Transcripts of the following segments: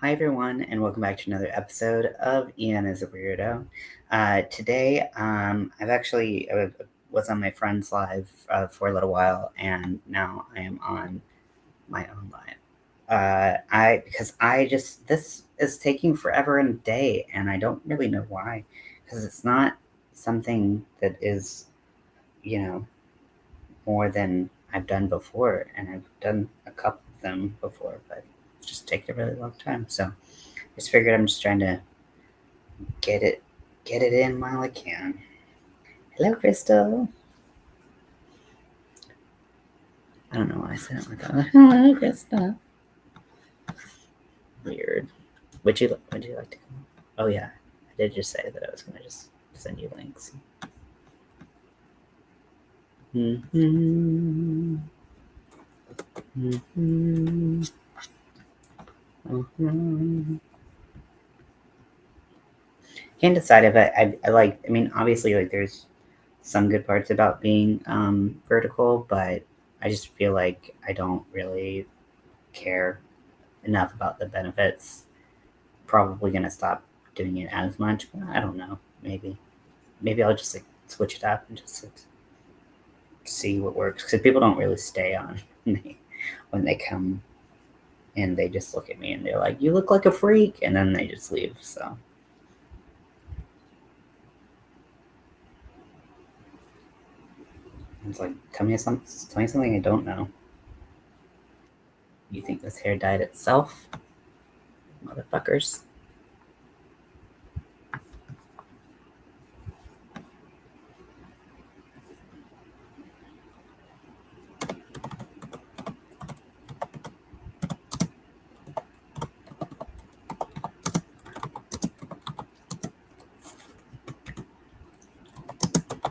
Hi everyone, and welcome back to another episode of Ian is a Weirdo. Today, I was on my friend's live for a little while, and now I am on my own live. This is taking forever and a day, and I don't really know why, because it's not something that is, more than I've done before, and I've done a couple of them before, but it's just taken a really long time. So just figured I'm just trying to get it in while I can. Hello, Crystal. I don't know why I said it like that. Hello, Crystal. Weird. Would you like to come? Oh yeah, I did just say that I was gonna just send you links. Mm-hmm. Mm-hmm. Mm-hmm. Can't decide if I like. I mean, obviously, like there's some good parts about being vertical, but I just feel like I don't really care enough about the benefits. Probably gonna stop doing it as much. But I don't know. Maybe I'll just like switch it up and just like, see what works. Because people don't really stay on when they come and they just look at me and they're like, "You look like a freak," and then they just leave. So. It's like, tell me something I don't know. You think this hair dyed itself? Motherfuckers.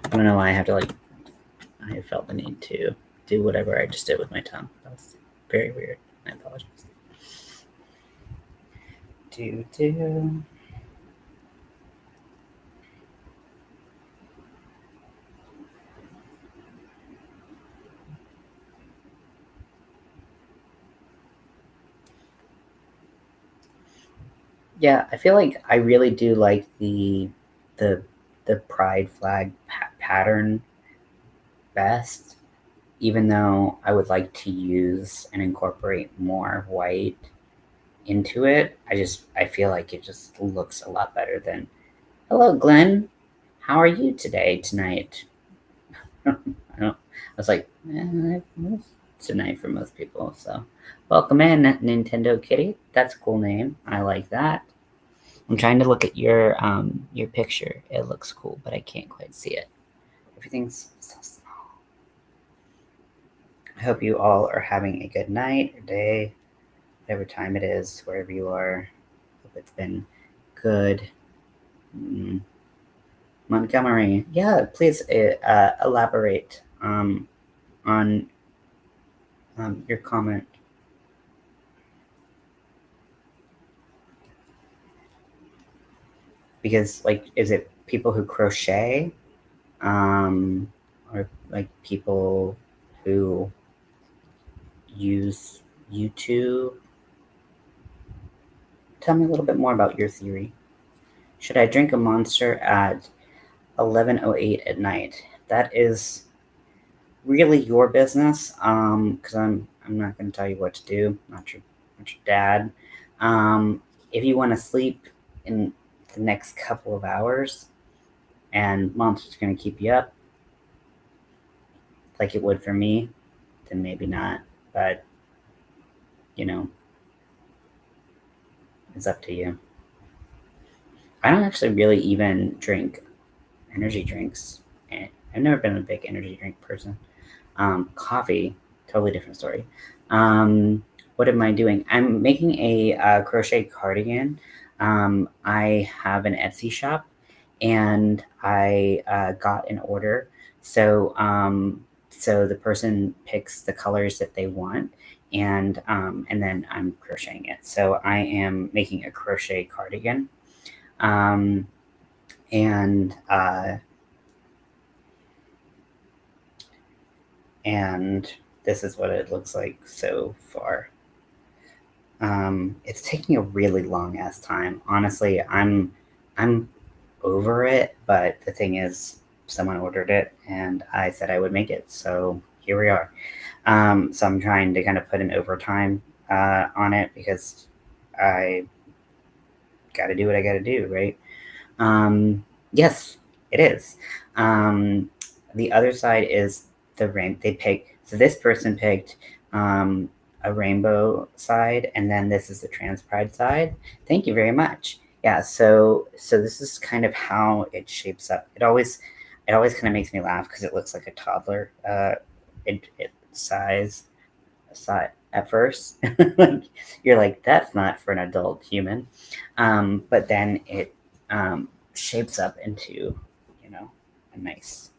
I don't know why I have to like, I felt the need to do whatever I just did with my tongue. That was very weird. I apologize. Do. Yeah, I feel like I really do like the pride flag pattern best, even though I would like to use and incorporate more white into it. I feel like it just looks a lot better than, hello, Glenn. How are you tonight? I was like, tonight for most people. So, welcome in, Nintendo Kitty. That's a cool name. I like that. I'm trying to look at your picture. It looks cool, but I can't quite see it. Everything's so small. I hope you all are having a good night or day, whatever time it is, wherever you are. Hope it's been good. Montgomery, yeah, please elaborate on your comment. Because, like, is it people who crochet? Or, like, people who use YouTube? Tell me a little bit more about your theory. Should I drink a Monster at 11:08 at night? That is really your business, because I'm not going to tell you what to do. Not your dad. If you want to sleep in the next couple of hours, and Monster's going to keep you up, like it would for me, then maybe not. But it's up to you. I don't actually really even drink energy drinks. I've never been a big energy drink person. Coffee, totally different story. What am I doing? I'm making a crochet cardigan. I have an Etsy shop, and I got an order. So the person picks the colors that they want, and then I'm crocheting it. So I am making a crochet cardigan, and this is what it looks like so far. It's taking a really long ass time. Honestly, I'm over it, but the thing is, someone ordered it and I said I would make it, so here we are. So I'm trying to kind of put in overtime on it because I got to do what I got to do, right? Yes, it is. The other side is the rain. They pick. So this person picked a rainbow side, and then this is the trans pride side. Thank you very much. Yeah. So this is kind of how it shapes up. It always kind of makes me laugh because it looks like a toddler size at first. Like, you're like, that's not for an adult human. But then it shapes up into, you know, a nice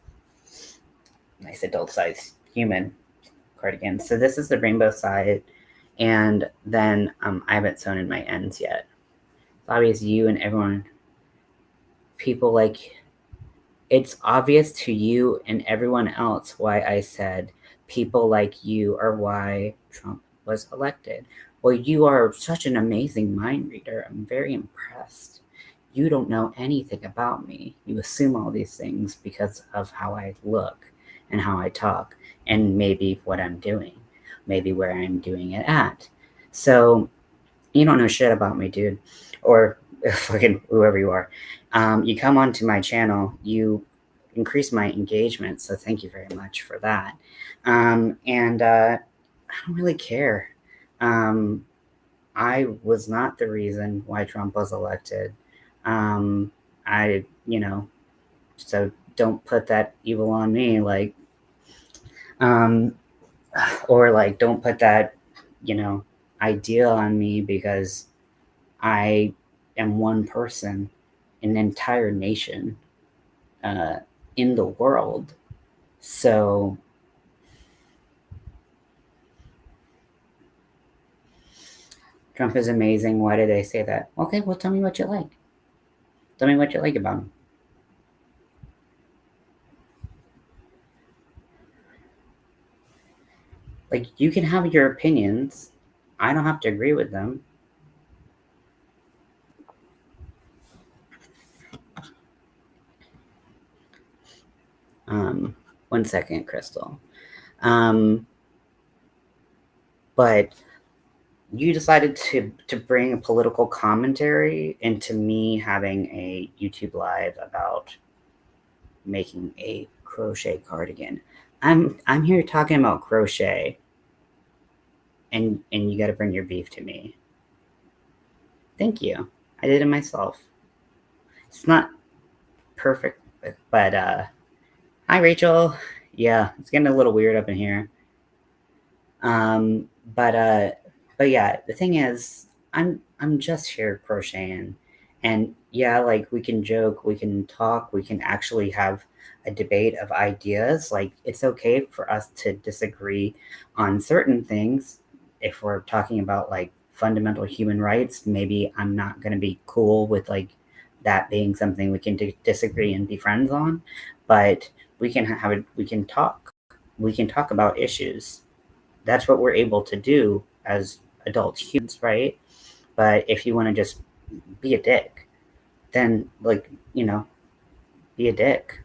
adult size human cardigan. So this is the rainbow side, and then I haven't sewn in my ends yet. It's obvious you and everyone, people like, it's obvious to you and everyone else why I said people like you are why Trump was elected. Well, you are such an amazing mind reader. I'm very impressed. You don't know anything about me. You assume all these things because of how I look and how I talk and maybe what I'm doing, maybe where I'm doing it at. So you don't know shit about me, dude, or fucking whoever you are. You come onto my channel, you increase my engagement, so thank you very much for that. And I don't really care. I was not the reason why Trump was elected. I, so don't put that evil on me, like, or like, don't put that, idea on me because I am one person in an entire nation in the world. So Trump is amazing. Why did they say that? Okay, well, tell me what you like. Tell me what you like about him. Like, you can have your opinions. I don't have to agree with them. One second, Crystal. But you decided to bring a political commentary into me having a YouTube live about making a crochet cardigan. I'm here talking about crochet, and you got to bring your beef to me. Thank you. I did it myself. It's not perfect, but hi Rachel. Yeah, it's getting a little weird up in here. Um, but uh, but yeah, the thing is, I'm just here crocheting, and yeah, like we can joke, we can talk, we can actually have a debate of ideas. Like it's okay for us to disagree on certain things. If we're talking about like fundamental human rights, maybe I'm not going to be cool with like that being something we can disagree and be friends on, but we can have it. We can talk. We can talk about issues. That's what we're able to do as adult humans, right? But if you want to just be a dick, then like, be a dick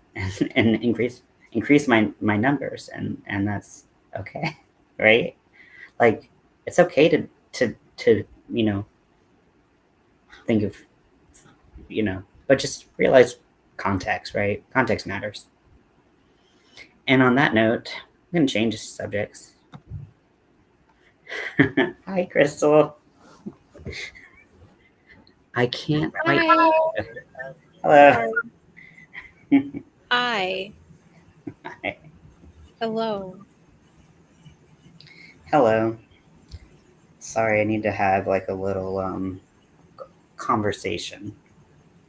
and increase my numbers, and that's okay, right? Like it's okay to think of but just realize context, right? Context matters. And on that note, I'm gonna change subjects. Hi, Crystal. I can't quite. Hi. Hello. Hi. Hi. Hello. Hello. Sorry, I need to have like a little conversation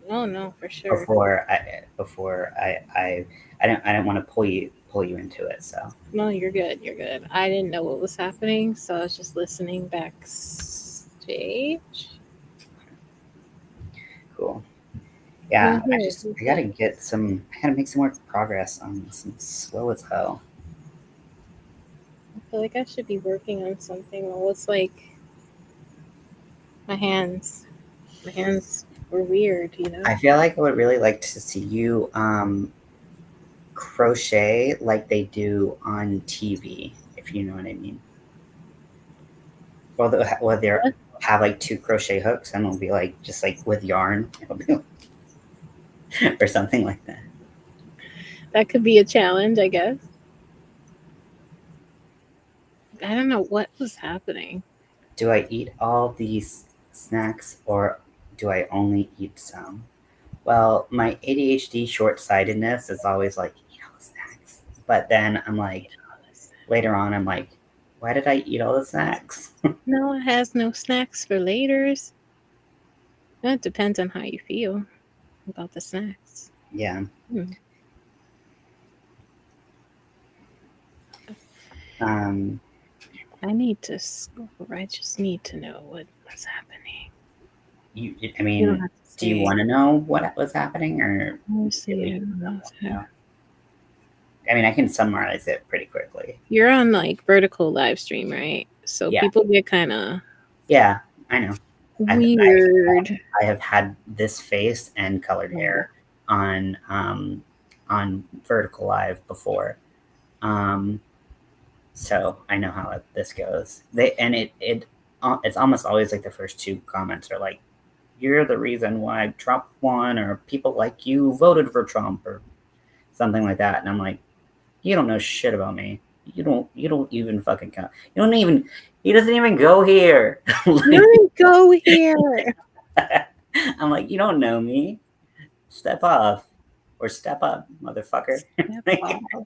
Oh no, for sure. before I don't want to pull you into it. So No, you're good. You're good. I didn't know what was happening, so I was just listening backstage. cool. Yeah, Mm-hmm. I gotta I gotta make some more progress on this. I'm slow as hell. I feel like I should be working on something. Well, it's like My hands were weird, you know. I feel like I would really like to see you crochet like they do on TV, if you know what I mean. Well, they have like 2 crochet hooks, and it'll be like just like with yarn, it'll be or something like that. That could be a challenge, I guess. I don't know what was happening. Do I eat all these snacks or do I only eat some? Well, my ADHD short-sightedness is always like, eat all the snacks. But then I'm like, later on, I'm like, why did I eat all the snacks? No, it has no snacks for laters. It depends on how you feel about the snacks. Yeah. I need to score. I just need to know what's happening. I mean, do you want to know what was happening, or? I mean, I can summarize it pretty quickly. You're on like vertical live stream, right? So people get kind of. Yeah, I know. Weird. I have had this face and colored hair on vertical live before, so I know how this goes. It's almost always like the first 2 comments are like, "You're the reason why Trump won," or "People like you voted for Trump," or something like that. And I'm like, you don't know shit about me. You don't even fucking count. He doesn't even go here. Like, you don't go here. I'm like, you don't know me. Step off. Or step up, motherfucker.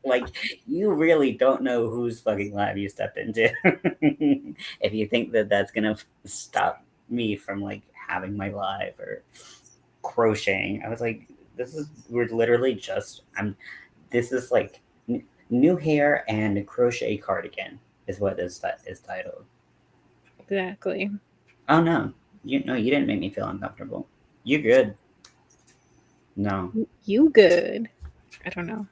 Like, you really don't know whose fucking live you stepped into. If you think that that's gonna stop me from like having my live or crocheting, I was like, we're literally just this is like new hair and crochet cardigan is what this is titled. Exactly. Oh no, you didn't make me feel uncomfortable. You're good. No. You good. I don't know.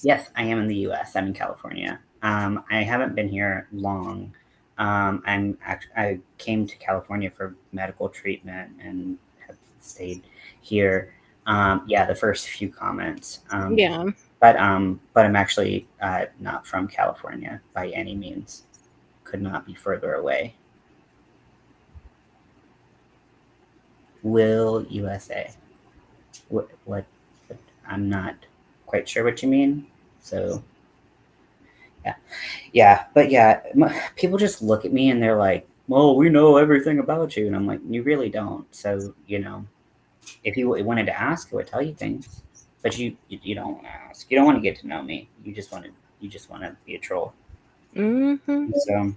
Yes, I am in the U.S. I'm in California. I haven't been here long. I came to California for medical treatment and have stayed here. Yeah, the first few comments. Yeah. But I'm actually not from California by any means. Could not be further away. Will USA? What? I'm not quite sure what you mean. So yeah, but yeah, people just look at me and they're like, "Well, we know everything about you," and I'm like, "You really don't." So if you wanted to ask, I would tell you things, but you don't want to ask. You don't want to get to know me. You just want to be a troll. Mm-hmm. So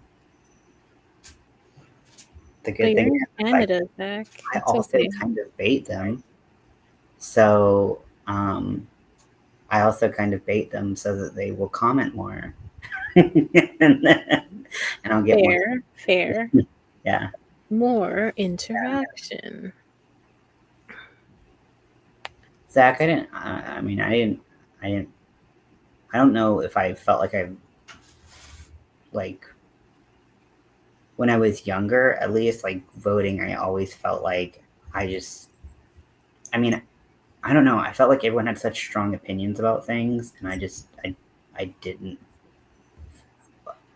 the good thing is Canada, Zach. I also kind of bait them. So I also kind of bait them so that they will comment more. and I'll get fair. Yeah. More interaction. Zach, I don't know if I felt like when I was younger, at least like voting, I always felt like I don't know. I felt like everyone had such strong opinions about things, and I didn't,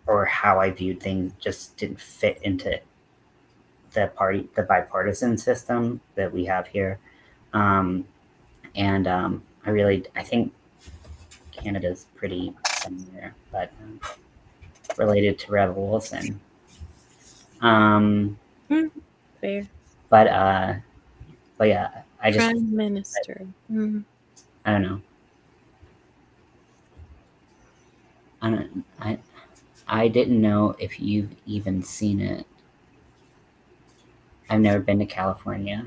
or how I viewed things just didn't fit into the bipartisan system that we have here. I think Canada's pretty similar, but related to Rebel Wilson. Fair. But yeah, I just Prime Minister. I don't know. I didn't know if you've even seen it. I've never been to California.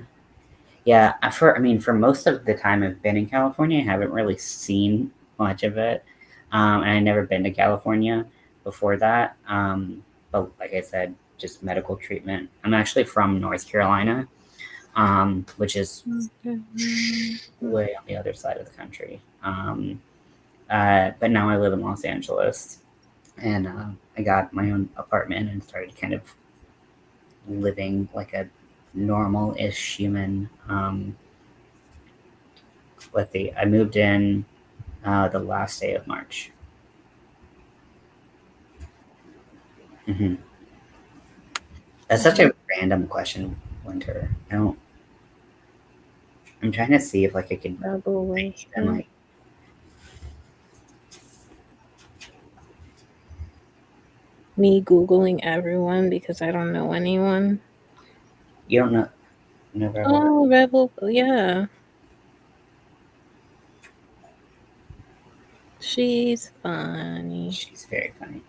Yeah, for most of the time I've been in California, I haven't really seen much of it. And I've never been to California before that. But like I said, just medical treatment. I'm actually from North Carolina, which is way on the other side of the country. But now I live in Los Angeles, and I got my own apartment and started kind of living like a normal-ish human. I moved in the last day of March. Mm-hmm. That's such a random question, Winter. I'm trying to see if like I could Rebel even wisdom. like. Me Googling everyone because I don't know anyone. You don't know Rebel? Oh, Rebel. Yeah. She's funny. She's very funny.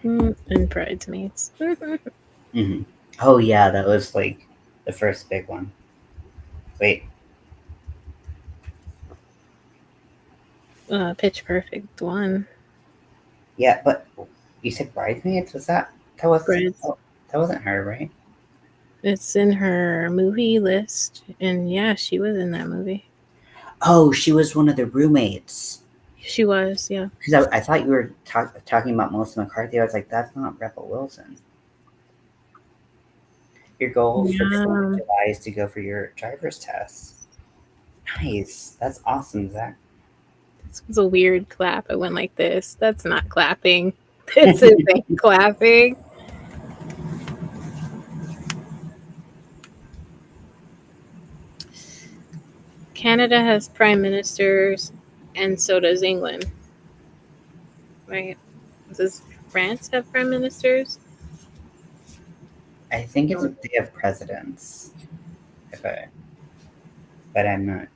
And Bridesmaids. Mm-hmm. Oh yeah, that was like the first big one. Wait, Pitch Perfect 1. yeah, but you said Bridesmaids? Was that was Brides. that wasn't her, right? It's in her movie list. And yeah, she was in that movie. Oh, she was one of the roommates. She was, yeah. Because I thought you were talking about Melissa McCarthy. I was like, that's not Rebel Wilson. Your goal for the month of Yeah. July is to go for your driver's test. Nice. That's awesome, Zach. This was a weird clap. I went like this. That's not clapping. This isn't clapping. Canada has prime ministers, and so does England. Right? Does France have prime ministers? I think they have presidents, but I'm not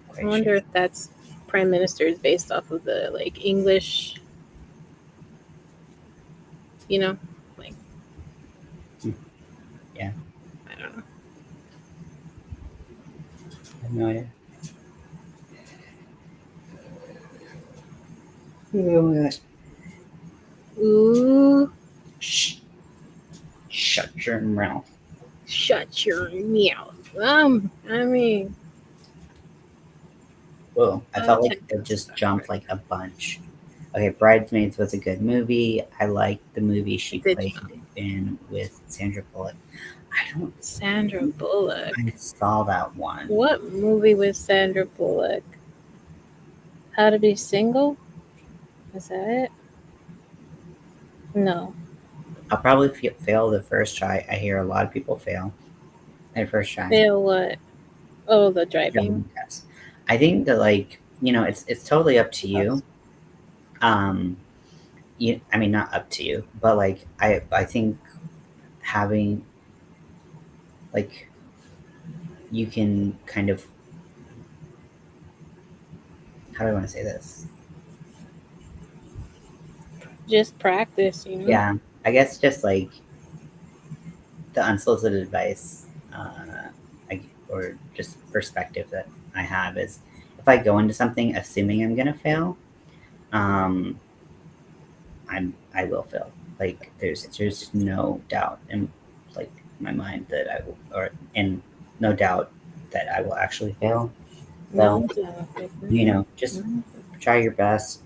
I quite wonder sure. if that's prime ministers based off of the like English, like Yeah, I don't know. I have no idea. Oh my gosh. Ooh, Shh. Shut your mouth. shut your mouth. I mean, Whoa, I felt like it just jumped like a bunch. Okay, Bridesmaids was a good movie. I liked the movie she did played in with Sandra Bullock. I don't. Sandra Bullock. I saw that one. What movie with Sandra Bullock? How to Be Single? Is that it? No. I'll probably fail the first try. I hear a lot of people fail their first try. Fail what? Oh, the driving. Yes. I think that it's totally up to you. I mean, not up to you, but like I think having like you can kind of, how do I want to say this? Just practice, Yeah, I guess just like the unsolicited advice, or just perspective that I have is if I go into something assuming I'm gonna fail, um, I will fail. Like there's no doubt in like my mind that I will, or in no doubt that I will actually fail. So just try your best.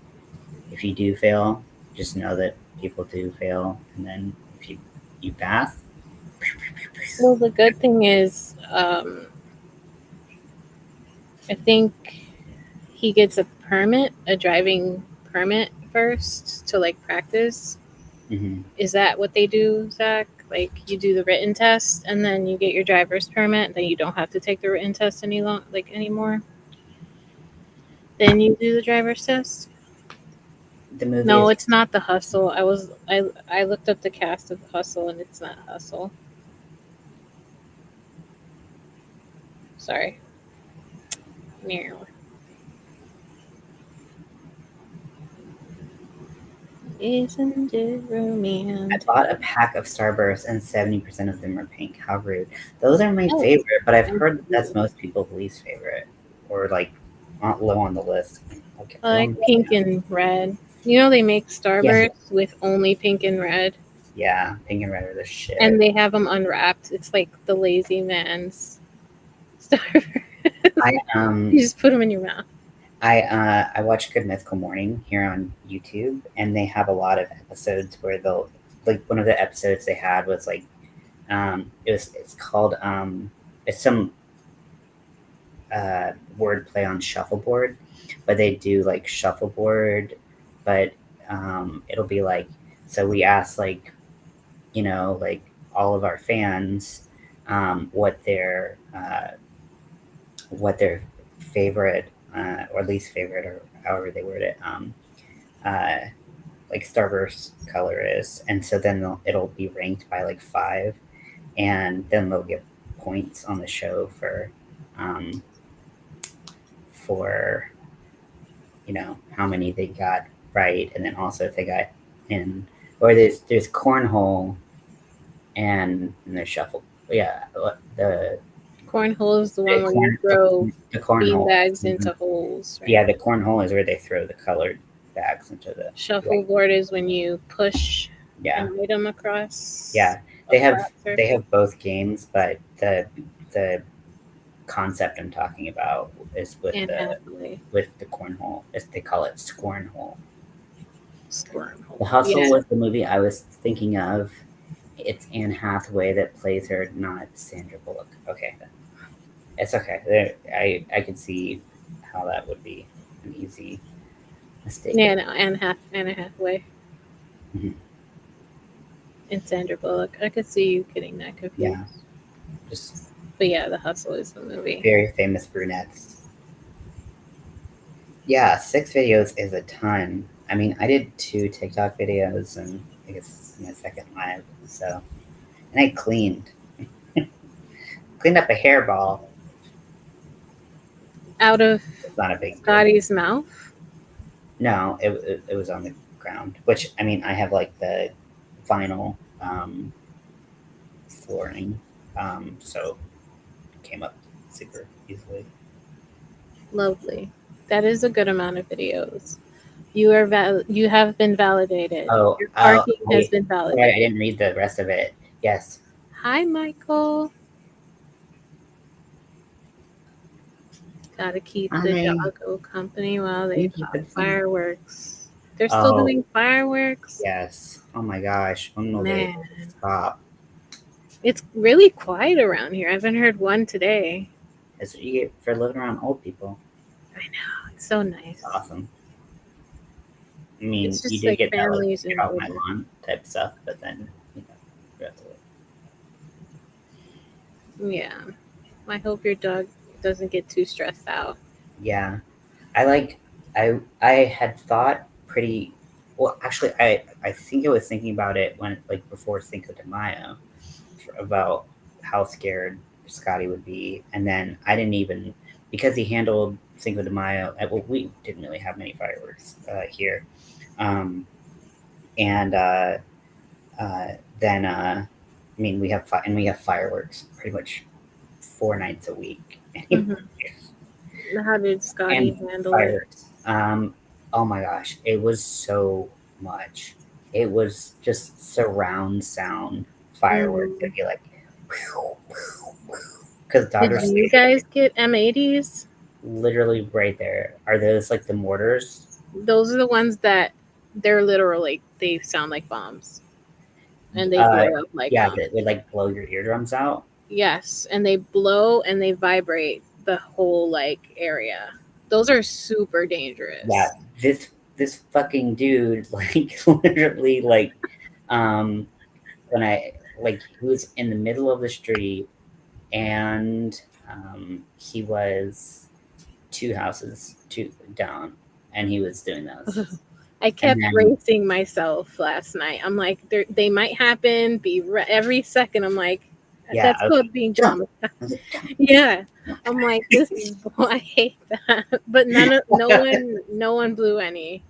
If you do fail, just know that people do fail, and then if you pass. Well, the good thing is, I think he gets a driving permit first to like practice. Mm-hmm. Is that what they do, Zach? Like you do the written test and then you get your driver's permit, then you don't have to take the written test anymore. Then you do the driver's test. The movie No, is it's not The Hustle. I looked up the cast of The Hustle and it's not Hustle. Sorry. Meow. Isn't it I romantic? bought a pack of Starbursts and 70% of them are pink. How rude. Those are my Oh, favorite, but I've heard that's most people's least favorite, or like not low on the list. Okay, I like pink and red. You know they make yeah, Starbursts with only pink and red. Yeah, pink and red are the shit. And they have them unwrapped. It's like the lazy man's Starburst. I You just put them in your mouth. I watch Good Mythical Morning here on YouTube, and they have a lot of episodes where they'll like one of the episodes they had was like it's called it's some word play on shuffleboard, but they do like shuffleboard, but it'll be like so we ask like like all of our fans what their favorite or least favorite or however they word it uh, like starburst color is, and so then it'll be ranked by like 5, and then they'll get points on the show um, for how many they got right, and then also if they got in or there's cornhole and there's shuffle. Yeah, the Cornhole is the one where you throw the cornhole beanbags into holes. Right? Yeah, the cornhole is where they throw the colored bags into the shuffleboard is when you push an item across. Yeah, they have both games, but the concept I'm talking about is with the cornhole. They call it scornhole. The Hustle was the movie I was thinking of. It's Anne Hathaway that plays her, not Sandra Bullock. Okay, it's okay. I can see how that would be an easy mistake. Yeah, no, Anne Hathaway. Mm-hmm. And Sandra Bullock. I could see you getting that confused. Yeah, but yeah, The Hustle is the movie. Very famous brunettes. Yeah, 6 videos is a ton. I mean, I did 2 TikTok videos, and I guess this is my second live. So, and I cleaned up a hairball out of not a big Scotty's mouth. No, it was on the ground. Which I mean, I have like the vinyl flooring, so it came up super easily. Lovely. That is a good amount of videos. You have been validated. Oh, your parking has been validated. Sorry, I didn't read the rest of it. Yes. Hi, Michael. Gotta keep the doggo company while they pop fireworks. They're still doing fireworks. Yes. Oh my gosh. When will they stop? It's really quiet around here. I haven't heard one today. That's what you get for living around old people. I know. It's so nice. It's awesome. I mean, you did get that like out my lawn type stuff, but then you have to Yeah. I hope your dog doesn't get too stressed out. Yeah. I had thought pretty well, actually I think I was thinking about it when like before Cinco de Mayo about how scared Scotty would be, and then I didn't even because he handled Cinco de Mayo. Well, we didn't really have many fireworks here, and then I mean we have fireworks pretty much 4 nights a week. Mm-hmm. How did Scotty handle fireworks? Oh my gosh, it was so much. It was just surround sound fireworks. It'd be like, because did you guys get M80s? Literally right there. Are those like the mortars? Those are the ones that they're literally they sound like bombs, and they blow up like bombs. They like blow your eardrums out. Yes, and they blow and they vibrate the whole like area. Those are super dangerous. Yeah, this fucking dude like literally like when I like he was in the middle of the street and he was 2 houses down and he was doing those. I kept racing myself last night. I'm like, they might happen. Every second. I'm like, that's called being drama. Yeah, I'm like, this is. I hate that. But no one blew any.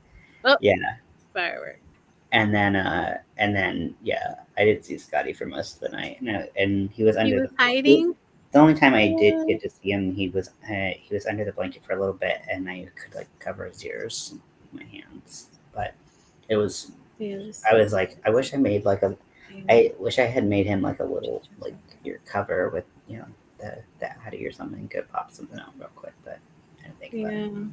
Oh, yeah, firework. And then yeah, I did see Scotty for most of the night, and he was under hiding. The only time I did get to see him, he was under the blanket for a little bit, and I could like cover his ears with my hands. But it was. Yes. I was like, I wish I made like I wish I had made him like a little like your cover with the Addy or something. Could pop something out real quick, but I didn't think about it.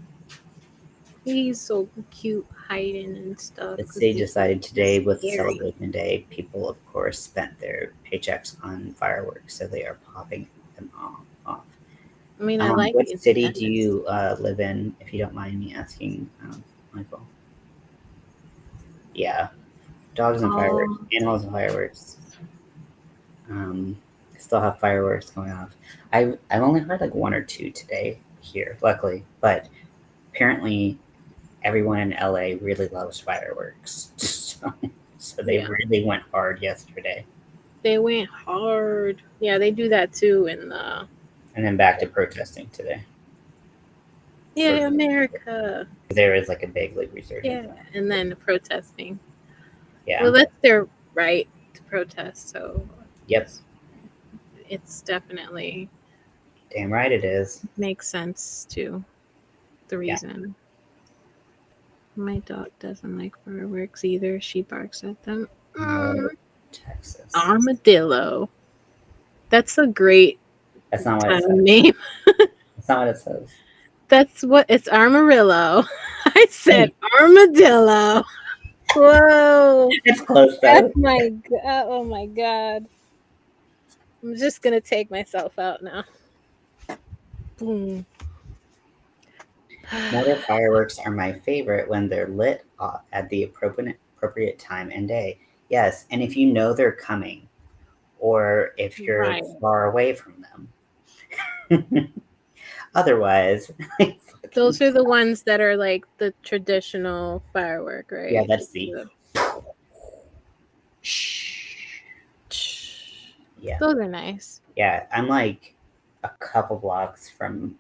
He's so cute hiding and stuff. The city decided today was scary. celebration day. People, of course, spent their paychecks on fireworks, so they are popping them off. I mean, I like What it. city do you live in, if you don't mind me asking, Michael? Yeah, dogs and fireworks, animals and fireworks. Still have fireworks going off. I've only heard like one or two today here, luckily, but apparently everyone in LA really loves fireworks. So they really went hard yesterday. They went hard. Yeah, they do that too in the. And then back to protesting today. Yeah, America. There is like a big like resurgence. Yeah, and then protesting. Yeah. Well, that's their right to protest. So. Yep. It's definitely. Damn right it is. Makes sense too. The reason. Yeah. My dog doesn't like fireworks either. She barks at them. Texas. Armadillo. That's a great. That's not what it says. Name. That's not what it says. That's what it's Armadillo. I said armadillo. Whoa. It's close though. That's my god. Oh my god. I'm just gonna take myself out now. Boom. Mortar fireworks are my favorite when they're lit at the appropriate time and day. Yes, and if you know they're coming, or if you're far away from them. Otherwise, those are the ones that are like the traditional firework, right? Yeah, that's the. Yeah, those are nice. Yeah, I'm like a couple blocks from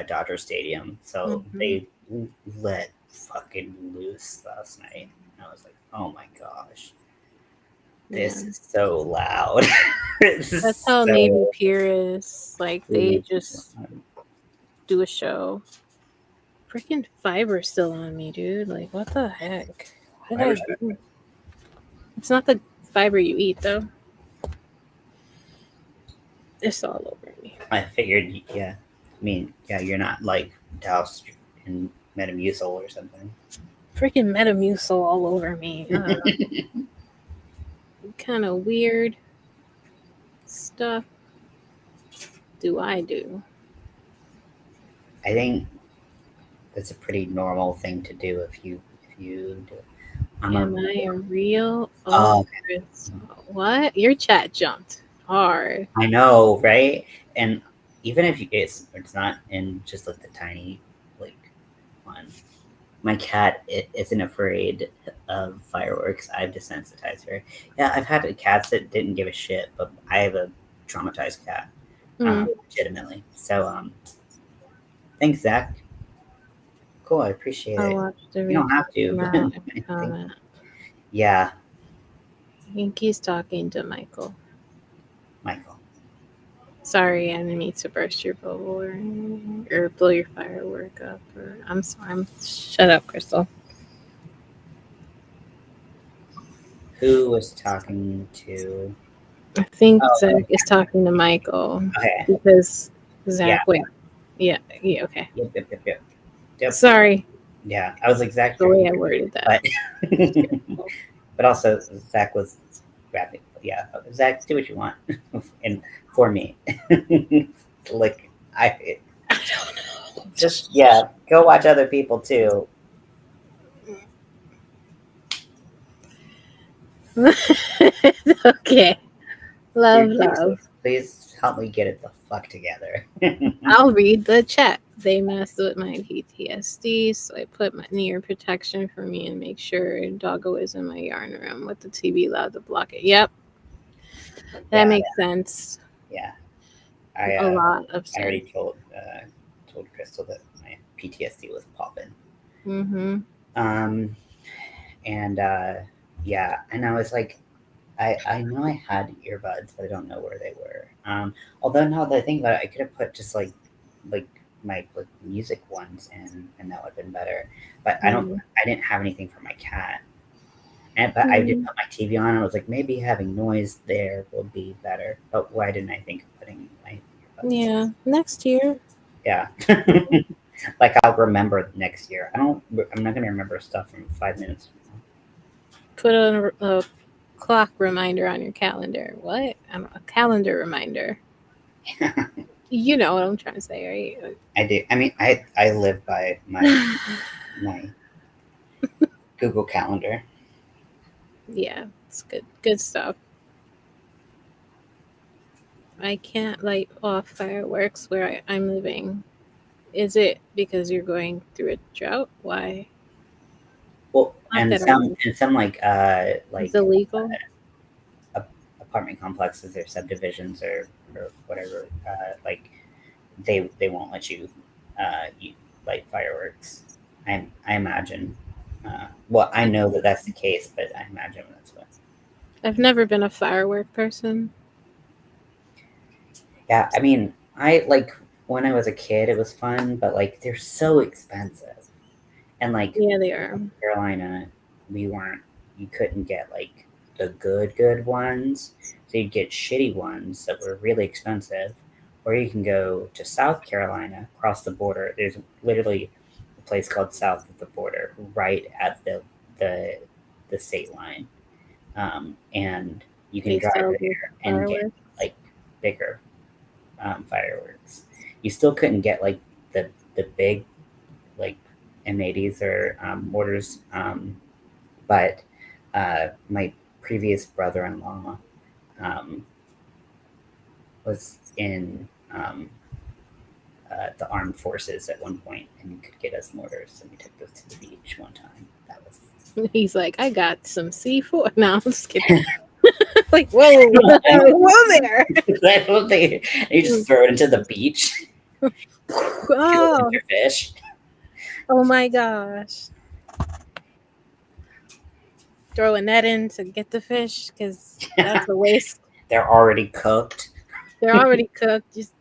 Dodger Stadium, so they let fucking loose last night. And I was like, oh my gosh, this is so loud. That's how Navy Pier is. Like they just do a show. Freaking fiber's still on me, dude. Like what the heck? What did I do? It's not the fiber you eat though. It's all over me. I figured, yeah. I mean, yeah, you're not like doused in Metamucil or something. Freaking Metamucil all over me. Kind of weird stuff do I do? I think that's a pretty normal thing to do if you do. Am I a real? Oh, okay. What? Your chat jumped hard. I know, right? And even if it's not in just like the tiny like one. My cat isn't afraid of fireworks. I've desensitized her. Yeah, I've had cats that didn't give a shit, but I have a traumatized cat, legitimately. So, thanks, Zach. Cool, I appreciate it. You don't have to. Yeah. I think he's talking to Michael. Michael. Sorry, I didn't mean to burst your bubble or blow your firework up. I'm sorry. Shut up, Crystal. Who was talking to? I think Zach is talking to Michael. Okay. Because Zach, wait. Yeah, okay. Yep. Sorry. Yeah, I was exactly the way I worded that. But also, Zach was rapping. Yeah, Zach, do what you want, and for me, like I don't know. Just go watch other people too. Okay, love. Please help me get it the fuck together. I'll read the chat. They messed with my PTSD, so I put my ear protection for me and make sure Doggo is in my yarn room with the TV loud to block it. Yep. That makes sense. Yeah. A lot of sense. I already told Crystal that my PTSD was popping. And I was like, I know I had earbuds, but I don't know where they were. Although now that I think about it, I could have put just like my music ones in, and that would have been better. But I didn't have anything for my cat. But I did put my TV on. I was like, maybe having noise there will be better. But why didn't I think of putting my earbuds? Yeah, next year. Yeah. Like I'll remember next year. I'm not gonna remember stuff from 5 minutes from Put a clock reminder on your calendar. What? A calendar reminder. now. You know what I'm trying to say, right? I do. I mean, I live by my Google Calendar. Yeah, it's good stuff. I can't light off fireworks where I'm living. Is it because you're going through a drought? Why? Well, Not that I know. and some It's illegal. apartment complexes or subdivisions or whatever, like they won't let you light fireworks. I imagine. Well, I know that that's the case, but I imagine that's what. I've never been a firework person. Yeah, I mean, I like when I was a kid, it was fun, but like they're so expensive, and like Yeah, they are. Carolina, we weren't. You couldn't get like the good ones, so you'd get shitty ones that were really expensive, or you can go to South Carolina, across the border. There's literally a place called South of the Border, right at the the state line, and you can They drive sell the there and get fireworks. like bigger fireworks. You still couldn't get like the big like M80s or mortars, but my previous brother-in-law um, was in the armed forces at one point and could get us mortars, and we took those to the beach one time. That was He's like, I got some C4. No, I'm just kidding. Like, whoa, whoa there. that's what they you just throw it into the beach. Oh, Your fish. oh my gosh. Throw a net in to get the fish because that's a waste. They're already cooked. They're already cooked. Just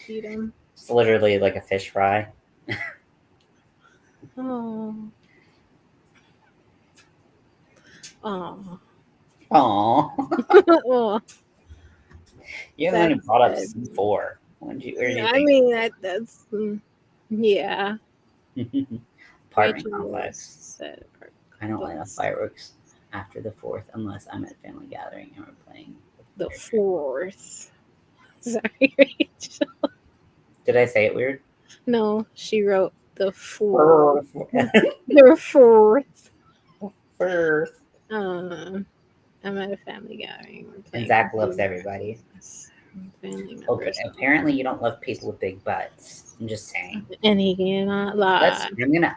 eat them. It's literally like a fish fry. Oh. Oh. Aww. Oh. You're the one who That's brought up good. C4. Where do you I think? mean, that's yeah. Apartment Rachel complex. said I don't light off fireworks after the 4th unless I'm at family gathering and we're playing. the 4th. Sorry, Rachel. Did I say it weird? No, she wrote the 4th. First. The 4th. First. I'm at a family gathering. We're And playing Zach loves everybody. family members. Okay, apparently you don't love people with big butts. I'm just saying. And he cannot lie.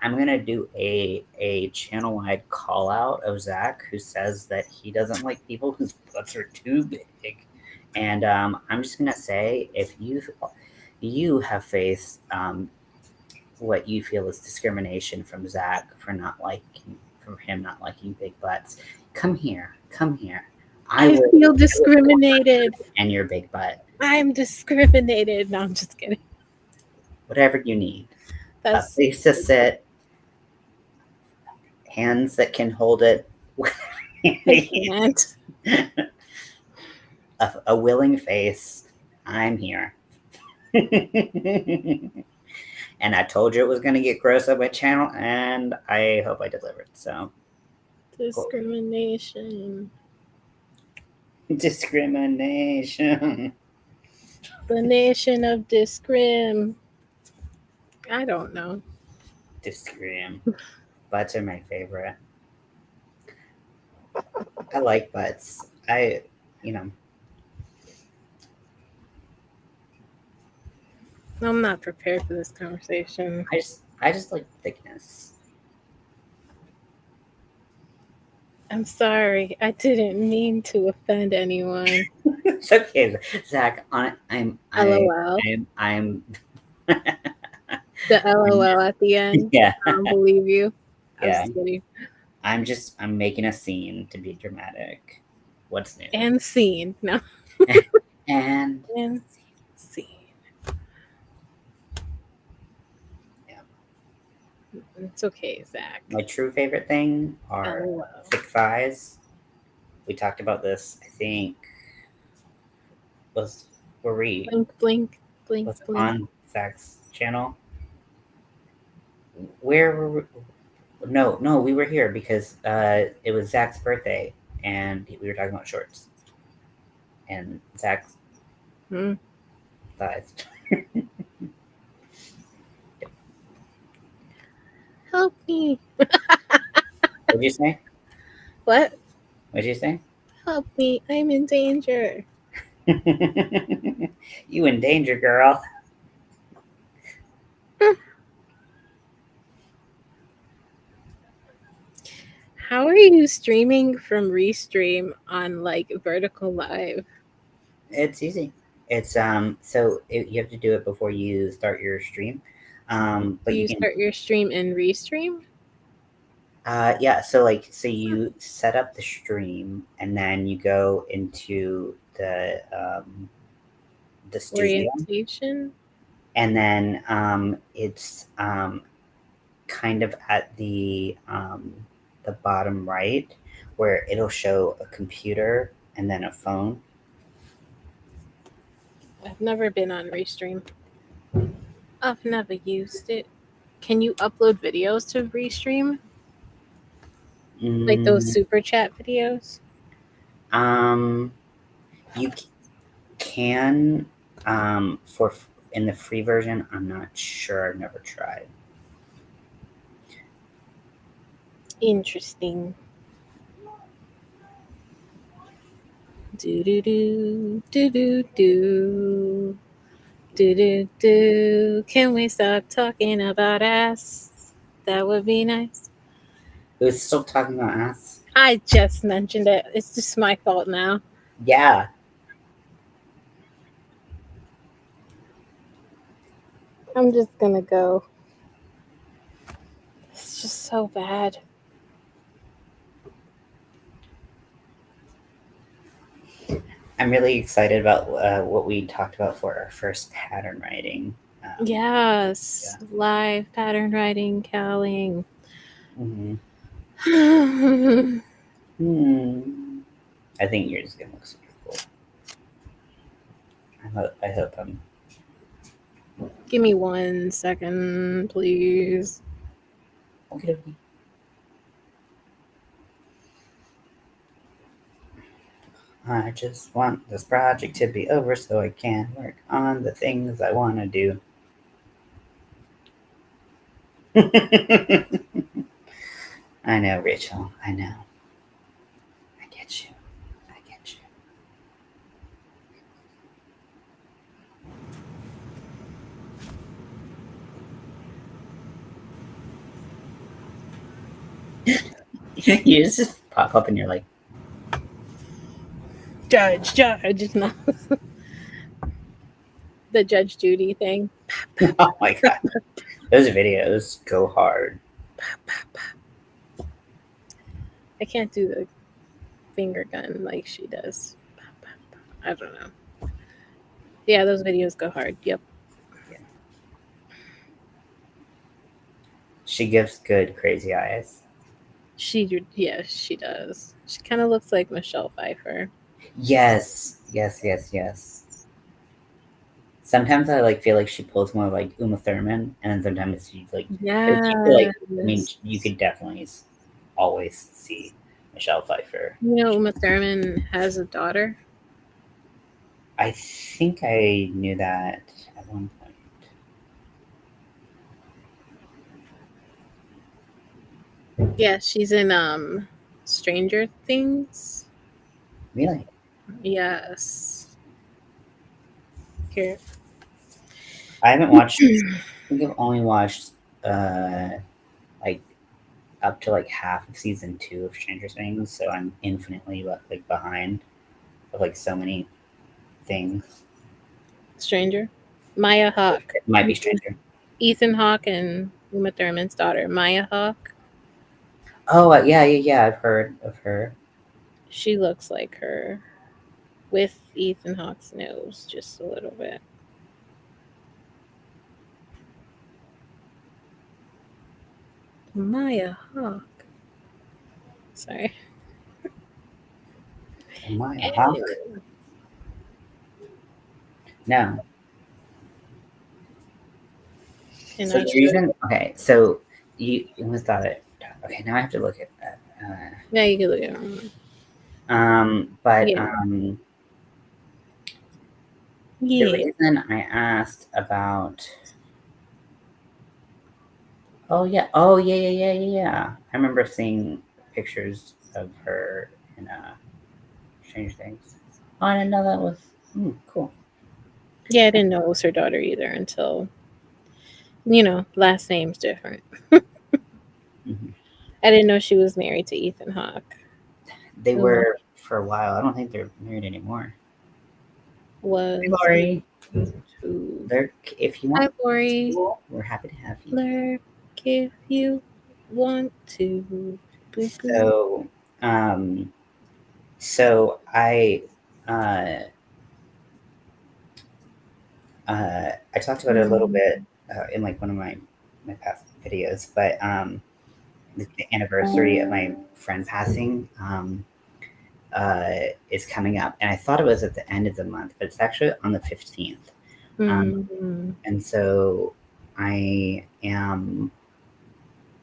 I'm gonna do a channel wide call out of Zach who says that he doesn't like people whose butts are too big, and I'm just gonna say if you have faced what you feel is discrimination from Zach for him not liking big butts, come here. I feel discriminated. And your big butt. I'm discriminated. No, I'm just kidding. Whatever you need. That's A place to sit, hands that can hold it. I can't. A willing face. I'm here. And I told you it was going to get gross on my channel, and I hope I delivered. So Discrimination. Discrimination. The nation of discrim. I don't know. Discrim. Butts are my favorite. I like butts. I'm not prepared for this conversation. I just like thickness. I'm sorry. I didn't mean to offend anyone. It's okay, Zach. I'm LOL. I'm The LOL at the end. Yeah. I don't believe you. Yeah. I'm just I'm making a scene to be dramatic. What's new? and scene. No. and scene. Yeah. It's okay, Zach. My true favorite thing are LOL. thick thighs. We talked about this, I think, was were we Blink, blink, blink, was it blink. on Zach's channel? Where were we? No, we were here because it was Zach's birthday and we were talking about shorts and Zach's Hmm. thighs. Help me. What'd you say? What? What'd you say? Help me. I'm in danger. You in danger, girl. How are you streaming from Restream on like vertical live? It's easy. It's you have to do it before you start your stream. Do But you you can start your stream in Restream? yeah, so you set up the stream and then you go into the studio Orientation? and then it's kind of at the bottom right where it'll show a computer and then a phone. I've never been on Restream. I've never used it. Can you upload videos to Restream? Like those Mm, super chat videos? um, you can for in the free version. I'm not sure. I've never tried. Interesting. Do do do do do do do do do. Can we stop talking about ass? That would be nice. It was still talking about ass. I just mentioned it. It's just my fault now. Yeah. I'm just gonna go. It's just so bad. I'm really excited about what we talked about for our first pattern writing. Yes. Yeah. Live pattern writing, caling. Mm-hmm. Give I think yours is gonna look super cool. I hope I'm. me 1 second, please. Okay. I just want this project to be over so I can work on the things I want to do. I know, Rachel. I know. I get you. I get you. You just pop up and you're like, Judge. No. The Judge Judy thing. oh my god. Those videos go hard. I can't do the finger gun like she does. I don't know. Yeah, those videos go hard. Yep. Yeah. She gives good crazy eyes. Yes, she does. She kind of looks like Michelle Pfeiffer. Yes. Yes. Sometimes I like feel like she pulls more like Uma Thurman, and then sometimes she's like, Yes. I mean, you could definitely always see Michelle Pfeiffer. You know, Uma Thurman has a daughter. I think I knew that at one point. Yeah, she's in Stranger Things. Really? Yes. Here. I haven't watched. I think I've only watched like up to like half of season 2 of Stranger Things, so I'm infinitely like behind of like so many things. Stranger. Maya Hawke. It might be Stranger. Ethan Hawke and Uma Thurman's daughter, Maya Hawke. Oh yeah. I've heard of her. She looks like her with Ethan Hawke's nose just a little bit. Maya Hawk. Sorry. Maya Hawk? No. And So I'll the show you. reason, okay, so you almost thought it. Okay, now I have to look at that. Yeah, you can look at it. But Yeah. the Yeah. reason I asked about. Oh yeah. I remember seeing pictures of her in Strange Things. Oh, I didn't know that was cool. Yeah, I didn't know it was her daughter either until, last name's different. Mm-hmm. I didn't know she was married to Ethan Hawke. They Who were for a while. I don't think they're married anymore. Hey, was Lori, to. lurk if you Hi, want. It's Lori. cool. We're happy to have you. Lurk if you want to. Boo boo. So, um, so uh, I talked about it a little bit in like one of my past videos, but the anniversary of my friend passing is coming up, and I thought it was at the end of the month, but it's actually on the 15th. And so I am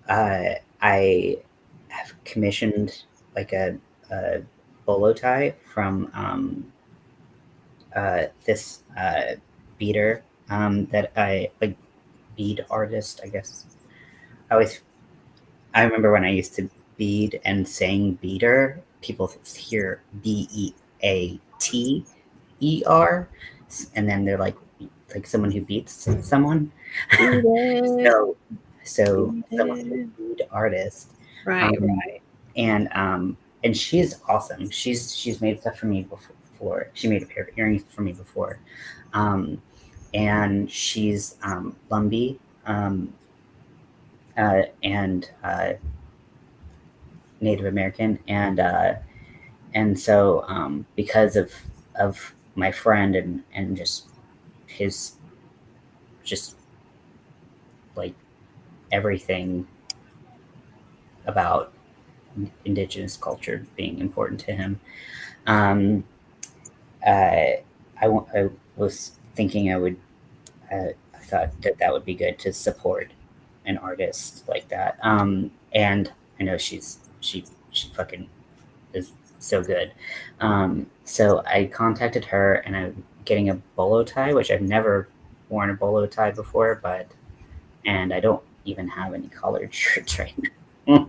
I have commissioned like a bolo tie from this beader that I like bead artist, I guess. I remember when I used to bead and saying beater, people hear Beateer, and then they're like someone who beats someone. Beat it. so Beat someone it. bead artist, Right, um, right. and she's awesome. She's made stuff for me before. She made a pair of earrings for me before, and she's Lumbee, and Native American, and so because of my friend and just his just like everything about indigenous culture being important to him, um, I was thinking I thought that would be good to support an artist like that, and I know she fucking is so good. So I contacted her, and I'm getting a bolo tie, which I've never worn a bolo tie before, and I don't even have any collared shirts right now.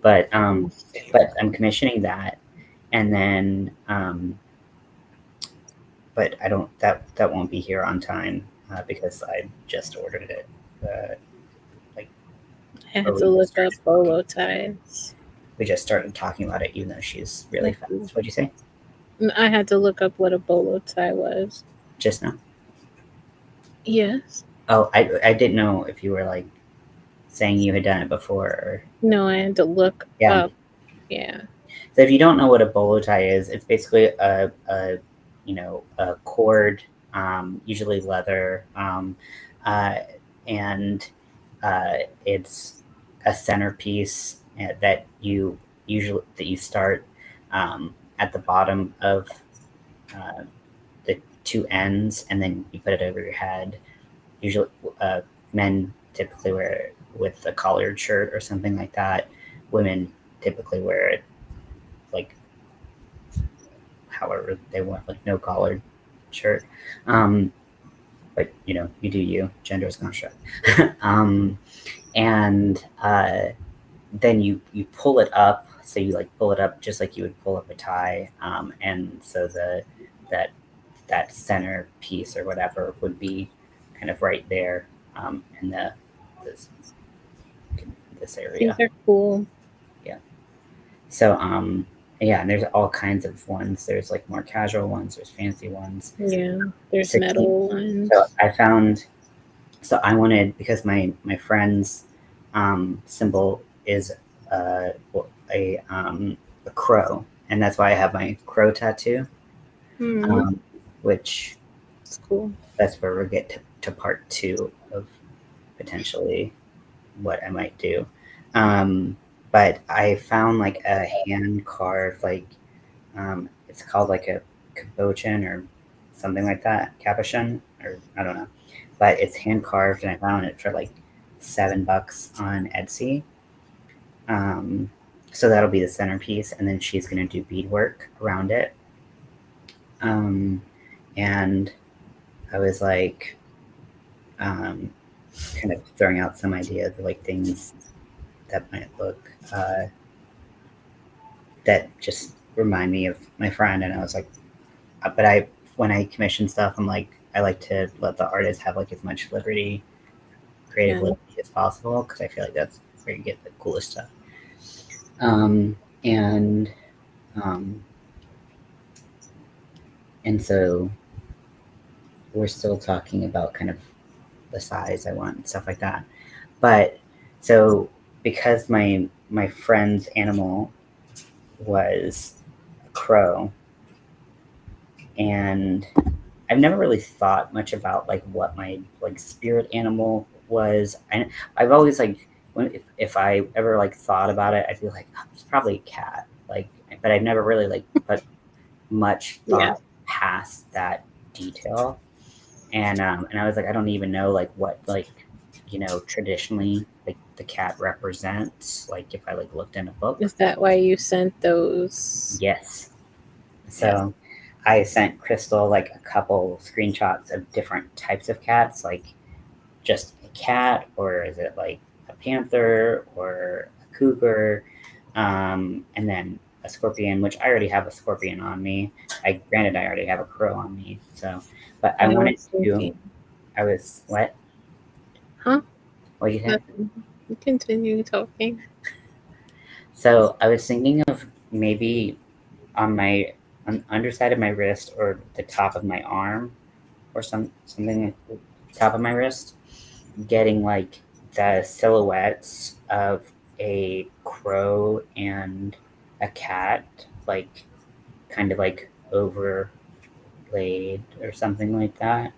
but I'm commissioning that, and then but I don't that won't be here on time because I just ordered it. Like I had or to look up bolo ties. we just started talking about it, even though she's really fast. What'd you say? I had to look up what a bolo tie was. Just now? Yes. Oh, I didn't know if you were like saying you had done it before. Or... No, I had to look up. Yeah. So if you don't know what a bolo tie is, it's basically a cord, usually leather, and it's a centerpiece that you start at the bottom of the two ends, and then you put it over your head. Usually, men typically wear it with a collared shirt or something like that. Women typically wear it like however they want, like no collared shirt. But you do you. Gender is construct. And then you pull it up. So you like pull it up just like you would pull up a tie, and so that center piece or whatever would be kind of right there in this this area. These are cool. Yeah. So yeah, and there's all kinds of ones. There's like more casual ones. There's fancy ones. Yeah. There's 16. metal ones. So I found. So I wanted, because my friend's symbol is a crow, and that's why I have my crow tattoo. Which it's cool. That's where we'll get to part 2 of potentially what I might do. But I found like a hand carved like it's called like a capuchin or something like that, capuchin or I don't know, but it's hand carved, and I found it for like $7 on Etsy. Um, so that'll be the centerpiece, and then she's gonna do beadwork around it. Um, and I was like, kind of throwing out some ideas of like things that might look that just remind me of my friend. And I was like, but I when I commission stuff, I'm like, I like to let the artist have like as much liberty, creative Yeah. liberty as possible, because I feel like that's where you get the coolest stuff. Um, and um, and so we're still talking about kind of the size I want and stuff like that. But so because my friend's animal was a crow, and I've never really thought much about like what my like spirit animal was. I've always like if I ever like thought about it, I'd be like, oh, it's probably a cat. Like, but I've never really like put much Yeah. thought past that detail. And I was like, I don't even know like what like traditionally like the cat represents. Like if I like looked in a book. Is that why you sent those? Yes. Yeah. So I sent Crystal like a couple screenshots of different types of cats, like just a cat, or is it like a panther or a cougar, and then a scorpion, which I already have a scorpion on me. Granted, I already have a crow on me, so but I I wanted was to. thinking, I was what? huh? What you say? Nothing. You continue talking. So I was thinking of maybe on my on the underside of my wrist or the top of my arm or something at the top of my wrist, getting like the silhouettes of a crow and a cat, like kind of like overlaid or something like that.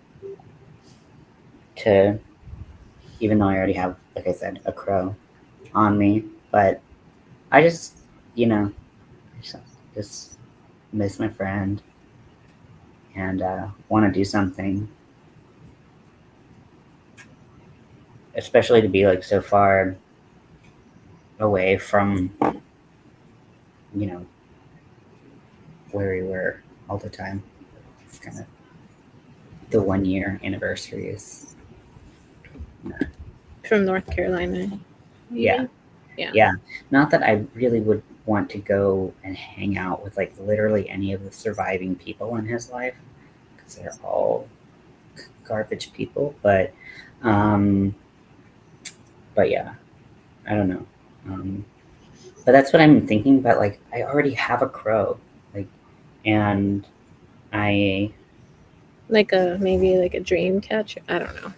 To Even though I already have, like I said, a crow on me, but I just, you know, just miss my friend and want to do something, especially to be like so far away from you know where we were all the time. It's kind of the 1 year anniversary is From North Carolina. You yeah, mean? Yeah. yeah. Not that I really would want to go and hang out with like literally any of the surviving people in his life, because they're all garbage people. Um, but yeah, I don't know. Um, but that's what I'm thinking. But like, I already have a crow, like, and I Like a maybe like a dream catcher. I don't know.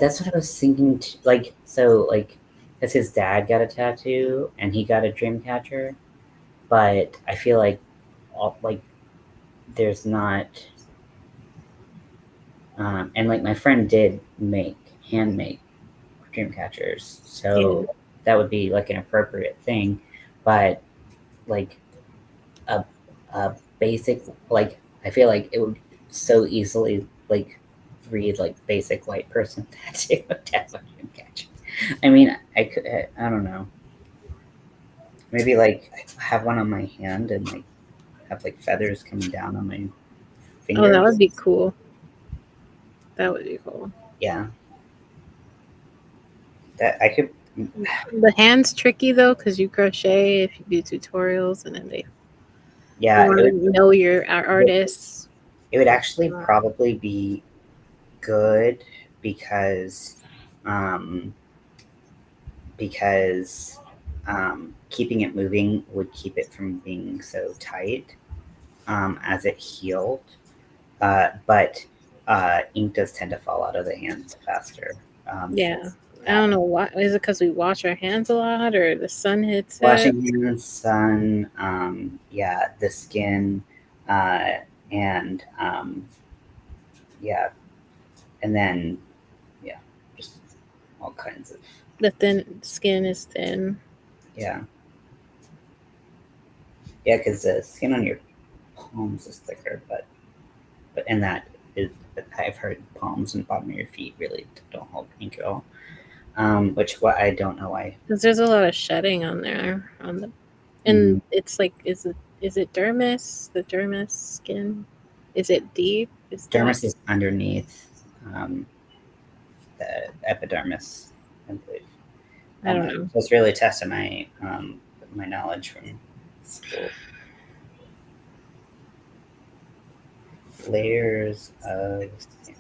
that's what I was thinking. Like, so, like, because his dad got a tattoo and he got a dream catcher, but I feel like, like, there's not, and like my friend did hand make dream catchers, Yeah. so that would be like an appropriate thing, but like a basic like I feel like it would so easily like read like basic white person tattoo dream catcher. I mean, I could. I don't know. Maybe like have one on my hand and like have like feathers coming down on my Oh, that fingers. would be cool. That would be cool. Yeah, that I could. The hand's tricky though, because you crochet if you do tutorials, and then you Yeah, want to know your would. artists. It would actually probably be good because, um, because keeping it moving would keep it from being so tight as it healed. But ink does tend to fall out of the hands faster. For Yeah. I that. don't know why. Is it because we wash our hands a lot, or the sun hits it? Washing hands, sun, yeah, the skin, uh, and yeah, and then yeah, just all kinds of. The thin skin is thin. Yeah. Yeah, because the skin on your palms is thicker, but and that is, I've heard palms and bottom of your feet really don't hold ink at all. Which what I don't know why. Because there's a lot of shedding on there on the, and it's like, is it dermis? The dermis skin, is it deep? Is Dermis that is underneath the epidermis, I believe. I don't know. So it's really testing my knowledge from school. Layers of skin.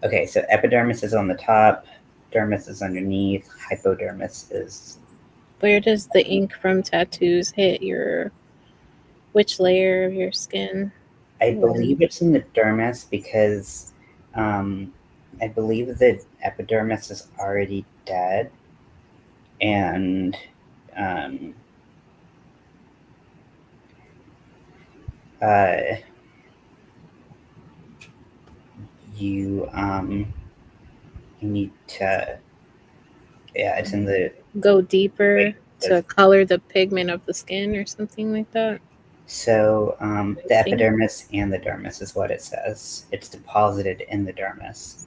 Okay, so epidermis is on the top, dermis is underneath, hypodermis is. Where does the ink from tattoos hit your, which layer of your skin? I believe it's in the dermis because I believe the epidermis is already dead, and uh, you need to, yeah, it's in the. Go deeper to color the pigment of the skin or something like that. So the epidermis and the dermis is what it says. It's deposited in the dermis.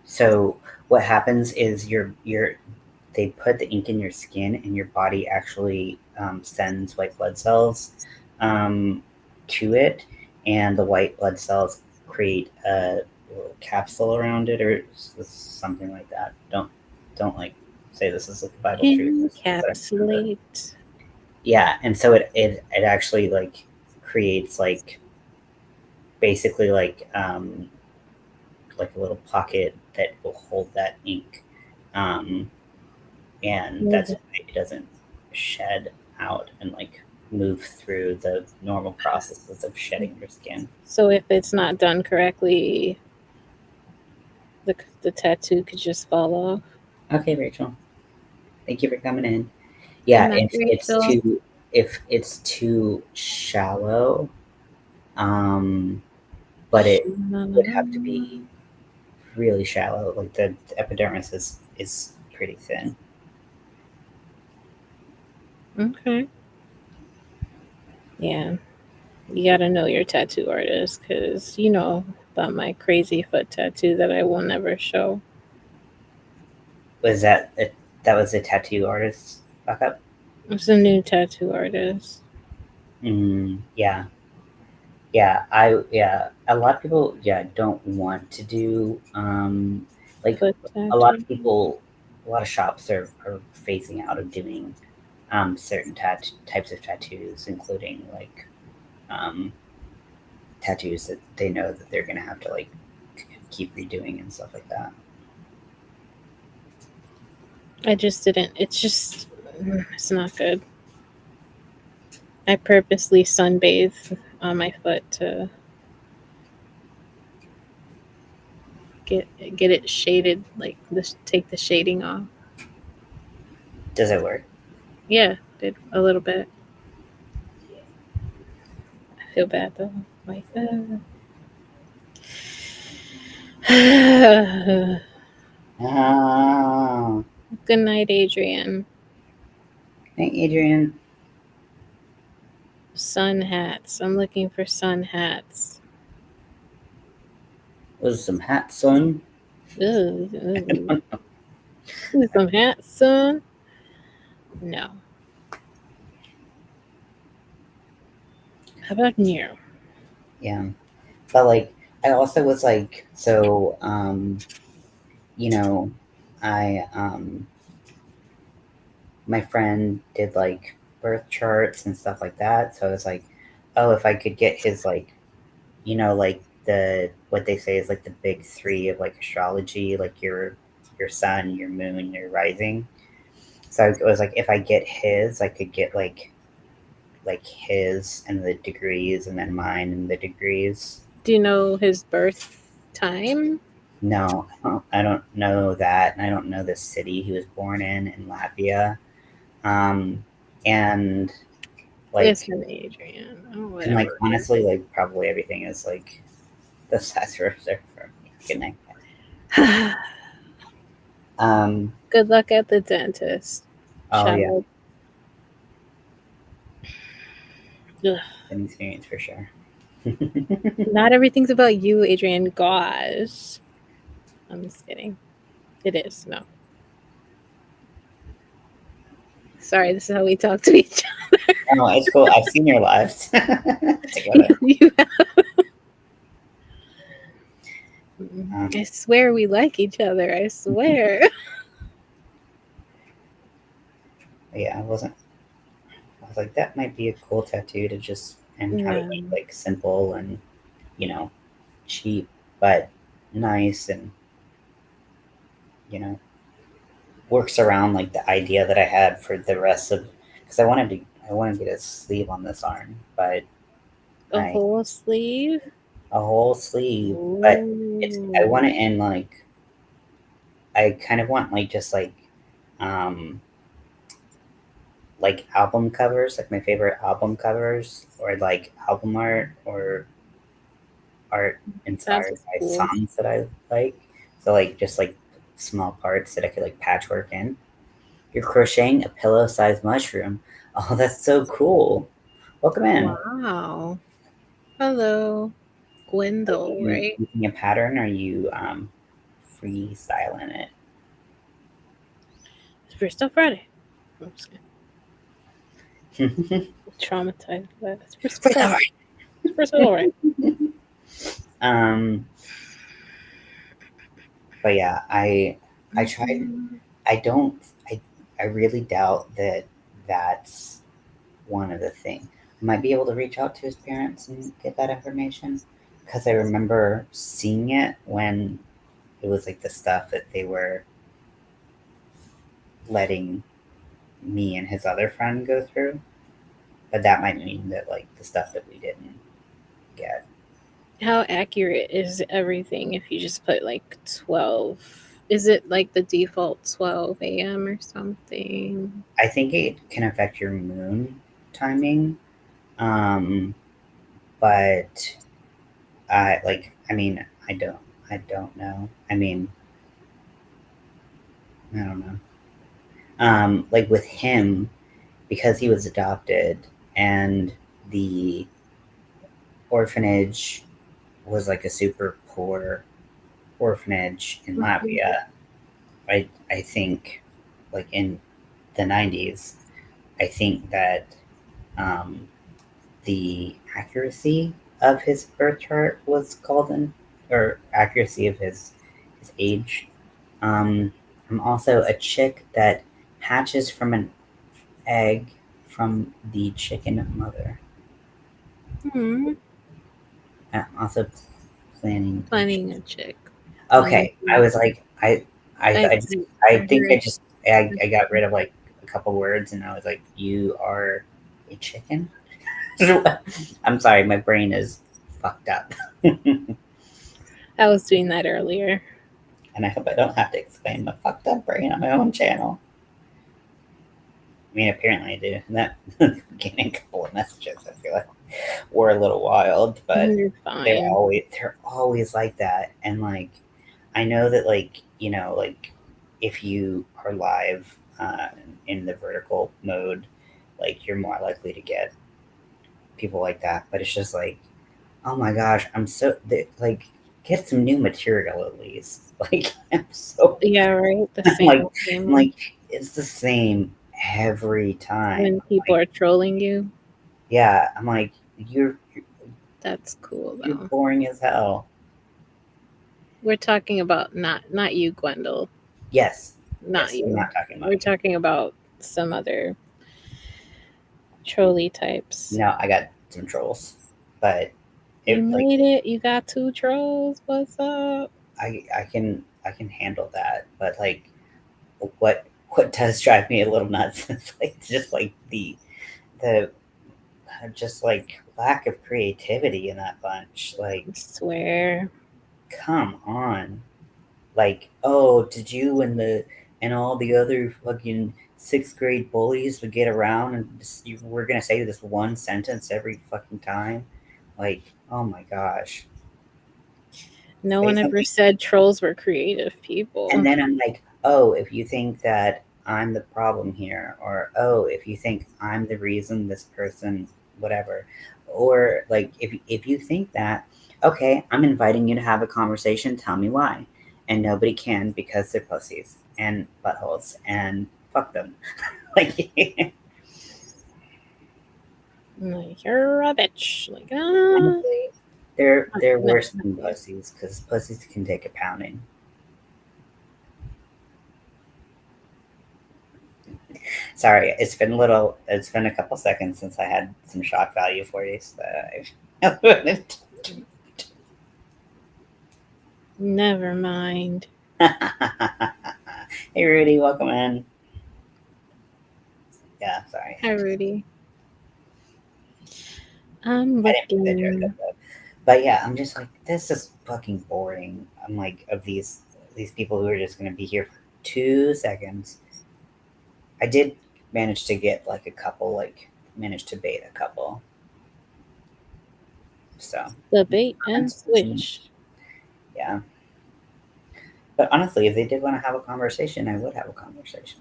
So what happens is they put the ink in your skin, and your body actually sends white blood cells to it, and the white blood cells create a little capsule around it, or something like that. Don't like say this is like Bible truth. Encapsulate. Yeah, and so it actually like creates like basically like a little pocket that will hold that ink, and that's why it doesn't shed out and like move through the normal processes of shedding your skin. So if it's not done correctly, the tattoo could just fall off. Okay, Rachel. Thank you for coming in. Yeah, if it's too shallow, but it would have to be really shallow. Like the epidermis is pretty thin. Okay. Yeah. You gotta know your tattoo artist, because you know about my crazy foot tattoo that I will never show. Was that was a tattoo artist fuck up? It's a new tattoo artist. Yeah. A lot of people don't want to do like a lot of people, a lot of shops are phasing out of doing certain types of tattoos, including like tattoos that they know that they're gonna have to like keep redoing and stuff like that. I just didn't. It's not good. I purposely sunbathe on my foot to get it shaded, like take the shading off. Does it work? Yeah, did a little bit. I feel bad though. Like, Oh. Good night, Adrian. Hey, Adrian. Sun hats. I'm looking for sun hats. Was some hats, son? Some hats, son? No. How about you? Yeah, but like I also was like, so you know, I my friend did like birth charts and stuff like that, so I was like, oh, if I could get his like, like the what they say is like the big three of like astrology, like your sun, your moon, your rising. So I was like, if I get his, I could get like his and the degrees, and then mine and the degrees. Do you know his birth time? No, I don't know that, and I don't know the city he was born in Latvia. and Listen, Adrian. Oh, and like whatever. honestly, like probably everything is like the size reserved for me. Good night. Good luck at the dentist, Oh yeah, child. Ugh. an experience for sure. Not everything's about you, Adrian. Gosh. I'm just kidding. It is. No. Sorry, this is how we talk to each Oh, it's cool. I've seen your lives together. other. You Um, I swear we like each other. I swear. yeah, I wasn't. I was like, that might be a cool tattoo to just and have it Yeah. like simple and you know cheap, but nice and you know works around like the idea that I had for the rest of because I wanted to get a sleeve on this arm, but A I whole sleeve. a whole sleeve, but it's I Ooh. want it in I kind of want like just um like album covers, like my favorite album covers or like album art or art That's inspired by cool. songs that I like. So like just like small parts that I could like patchwork in. You're crocheting a pillow-sized mushroom. Oh, that's so cool. Welcome in. Wow. Hello. Are Gwendol, you right? using a pattern or are you freestyling it? It's Freestyle Friday. I'm just kidding. Freestyle Traumatized by that. It's Freestyle Friday. It's Freestyle Friday. um but yeah, I tried I don't I I really doubt that that's one of the things. I might be able to reach out to his parents and get that information because I remember seeing it when it was like the stuff that they were letting me and his other friend go through. But that might mean that like the stuff that we didn't get. How accurate is everything if you just put like 12? Is it like the default 12 a.m. or something? I think it can affect your moon timing, um, but I mean I don't know. I mean I don't know. Like with him, because he was adopted and the orphanage was like a super poor orphanage in Mhm. Latvia. I think like in the 90s, I think that um, the accuracy of his birth chart was called in, or accuracy of his age. Um, I'm also a chick that hatches from an egg from the chicken mother. Hmm. I'm also planning a Planning a chick. Planning okay, I to. was like, I, I I think heard. I got rid of like a couple words, and I was like, you are a chicken. I'm sorry, my brain is fucked up, I was doing that earlier. and I hope I don't have to explain my fucked up brain on my own channel. I mean, apparently I do. And that getting a couple of messages, I feel like were a little wild, but You're fine. they're always like that, and like I know that like if you are live in the vertical mode, like you're more likely to get people like that. But it's just like, oh my gosh, like get some new material at least. Like I'm so Yeah, right. The I'm same like old, same I'm old. like it's the same every time. When people Like are trolling you, yeah, I'm like that's cool you're though. boring as hell. We're talking about not you, Gwendol. Yes, Not yes, I'm you. not talking about We're you. talking about some other trolley types. No, I got some trolls, but You it like made it. You got 2 trolls. What's up? I can handle that. But like what does drive me a little nuts is like just like the just like lack of creativity in that bunch. Like I swear. come on. Like, oh, did you and and all the other fucking 6th grade bullies would get around and we're gonna say this one sentence every fucking time. Like, oh my gosh. No Say one ever something. said trolls were creative people. And then I'm like, oh, if you think that I'm the problem here, or oh, if you think I'm the reason this person, whatever, or like if you think that, okay, I'm inviting you to have a conversation. Tell me why. And nobody can because they're pussies and buttholes and fuck them. Like, Like, you're a bitch. Like, honestly, they're no. worse than pussies because pussies can take a pounding. Sorry, it's been a little. It's been a couple seconds since I had some shock value for you. So Never mind. hey, Rudy, welcome in. Yeah, sorry. Hi, Rudy. I'm I didn't put the looking. joke up though. But yeah, I'm just like, this is fucking boring. I'm like, of these people who are just gonna be here for 2 seconds. I did manage to get like a couple, like managed to bait a couple. So The bait and switch. yeah. But honestly, if they did want to have a conversation, I would have a conversation.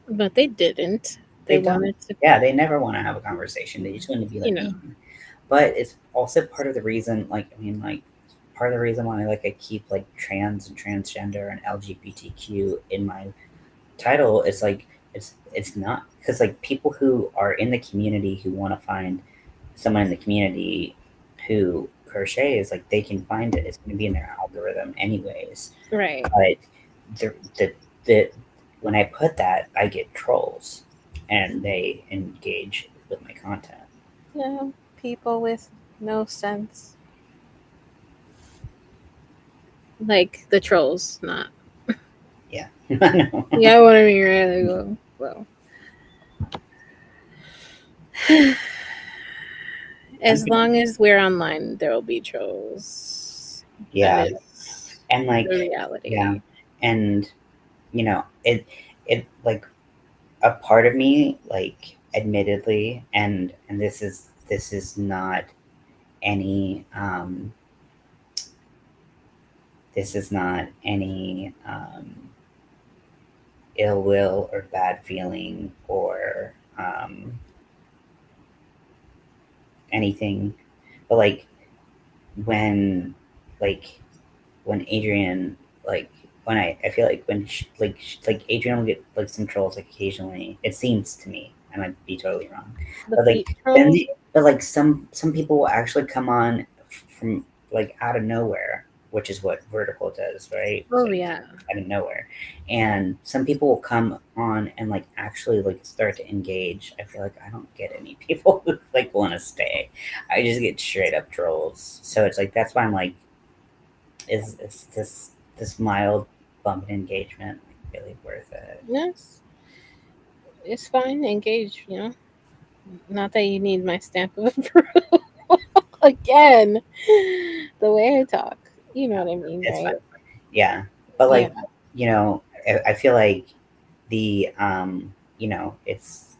But they didn't. They They don't. wanted to, Yeah, they never want to have a conversation. They just want to be like, you know. But it's also part of the reason. Like, I mean, like part of the reason why I keep like trans and transgender and LGBTQ in my title is like it's not because like people who are in the community who want to find someone in the community who crochets, like they can find it. It's going to be in their algorithm anyways. Right. But the when I put that, I get trolls, and they engage with my content. Yeah, people with no sense. Like the trolls, not. Yeah, I know. Yeah, what I mean, right? Like, well. As long as we're online, there will be trolls. Yeah, That is and like the yeah, reality. and you know it like a part of me like admittedly and this is not any this is not any ill will or bad feeling or anything, but when like when Adrian like when I feel like when Adrian will get like some trolls like occasionally. It seems to me, I might be totally wrong, The but like feet trolls. but like some people will actually come on from like out of nowhere, which is what vertical does, right? It's Oh like yeah. out of nowhere, and some people will come on and like actually like start to engage. I feel like I don't get any people who like want to stay. I just get straight up trolls. So it's like that's why I'm like, is this mild bump in engagement really worth it? Yes. It's fine. Engage. Not that you need my stamp of approval. Again, the way I talk. You know what I mean, It's fine. right? Yeah, but Yeah. like I feel like the it's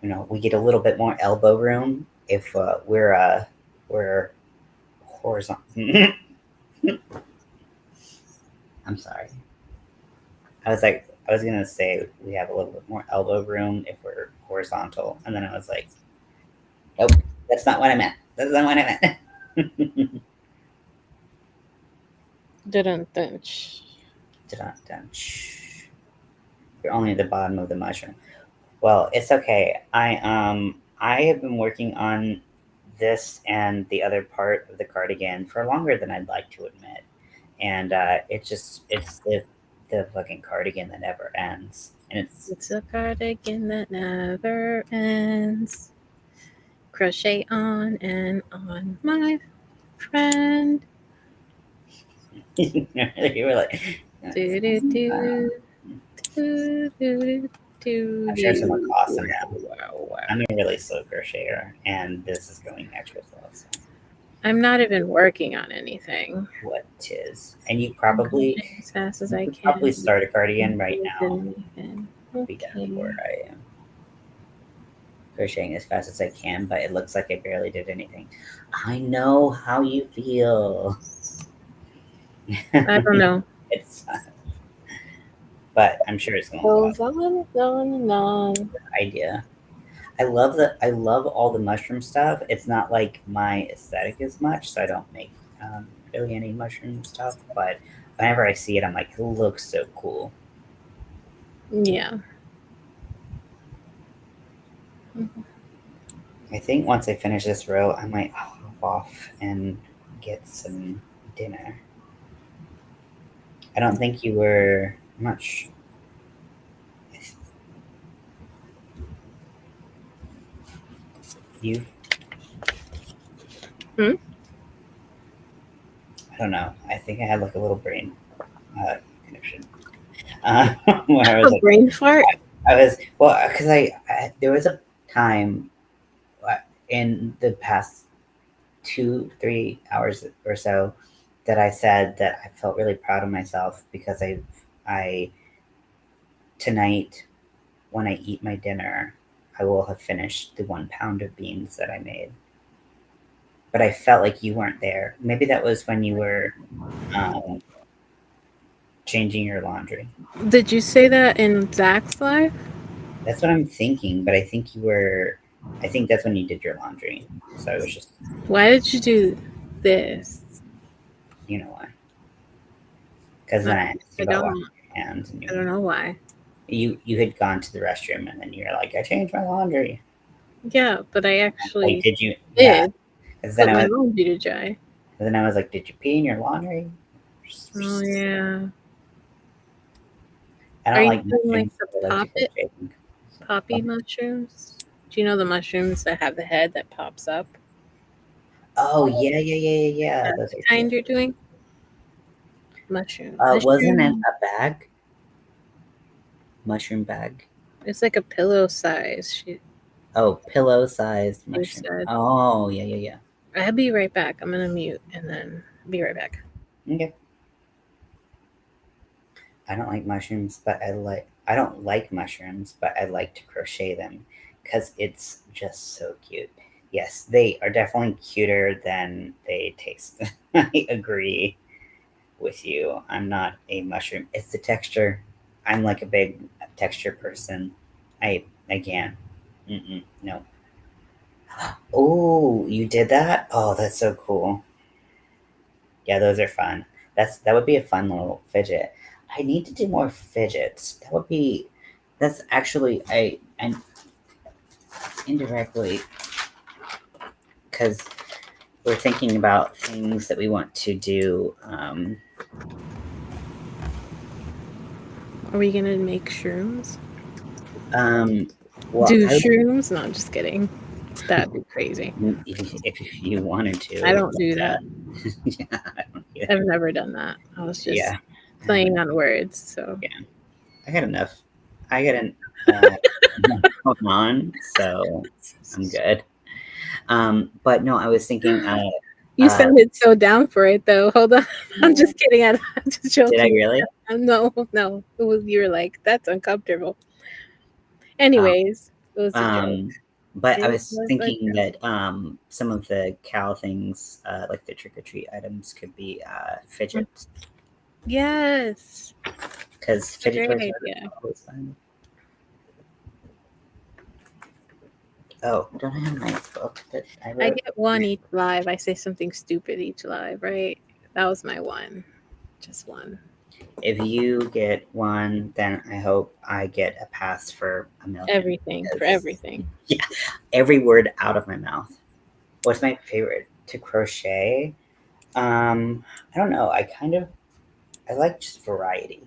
we get a little bit more elbow room if we're horizontal. I'm sorry. I was gonna say we have a little bit more elbow room if we're horizontal, and then I was like, nope, that's not what I meant. That's not what I meant. Didn't. Dun-dun-dun. You're only at the bottom of the mushroom. Well, it's okay. I have been working on this and the other part of the cardigan for longer than I'd like to admit, and it's the fucking cardigan that never ends, and It's a cardigan that never ends. Crochet on and on, my friend. you were like, Do do do do do do I'm sure someone do. awesome now. Wow, wow, I'm wow. a really slow crocheter, and this is going extra slow. So. I'm not even working on anything. what tis. And you I'm probably crocheting as fast as you I could probably can. start a cardigan right It now. didn't even. Be done Okay. before I am crocheting as fast as I can, but it looks like I barely did anything. I know how you feel. I don't know. It's but I'm sure it's going well. Goes on and on. Idea. I love all the mushroom stuff. It's not like my aesthetic as much, so I don't make really any mushroom stuff. But whenever I see it, I'm like, it looks so cool. Yeah. I think once I finish this row, I might hop off and get some dinner. I don't think you were much. You? Hmm? I don't know. I think I had like a little brain connection where I was A like, brain fart? I was well because there was a time in the past 2-3 hours or so that I said that I felt really proud of myself because I tonight when I eat my dinner I will have finished the 1 pound of beans that I made. But I felt like you weren't there. Maybe that was when you were um, changing your laundry. Did you say that in Zach's live? That's what I'm thinking, but I think you were. I think that's when you did your laundry. So I was just, Why did you do this? you know why? Because I, then I asked you I about washing don't. your hands, and I don't know why. you had gone to the restroom, and then you were like, "I changed my laundry." Yeah, but I Like, actually did you? Yeah. did Because put my laundry to dry. then I was like, "Did you pee in your laundry?" Oh yeah. I Are don't you like doing like mushrooms, the but I like to crochet. poppy mushrooms? Do you know the mushrooms that have the head that pops up? Oh yeah, yeah, yeah, yeah, yeah. That's Those the are kind cool. you're doing? Mushroom. Wasn't it Mushroom. a bag? Mushroom bag. It's like a pillow size. Oh, pillow-sized She mushroom. said. Oh, yeah, yeah, yeah. I'll be right back. I'm gonna mute and then be right back. Okay. I don't like mushrooms, but I don't like mushrooms, but I like to crochet them because it's just so cute. Yes, they are definitely cuter than they taste. I agree with you. I'm not a mushroom. It's the texture. I'm like a big texture person. I can't. No. Oh, you did that? Oh, that's so cool. Yeah, those are fun. That would be a fun little fidget. I need to do more fidgets. That's actually I indirectly because we're thinking about things that we want to do. Are we gonna make shrooms? Well, Do shrooms? No, I'm just kidding. That'd be crazy. if you wanted I to, don't do that. yeah, I don't either. I've never done that. I was just Yeah, I playing haven't. on words. So Yeah, I got enough. I got enough going on, so I'm good. But no, I was thinking. you sounded so down for it, though. Hold on, I'm just kidding. I'm just Did I joking. really? No, no. You were like, that's uncomfortable. Um, Anyways, it was a joke. but I It was was a thinking joke. that some of the Cal things, like the trick or treat items, could be fidgets Yes, because a fidget great toys are idea. always fun. Oh, don't I have my book that I I wrote? get one each live. I say something stupid each live, right? That was my one. Just one. If you get one, then I hope I get a pass for a million. Everything for everything. Yeah, every word out of my mouth. What's my favorite? To crochet? I don't know. I like just variety.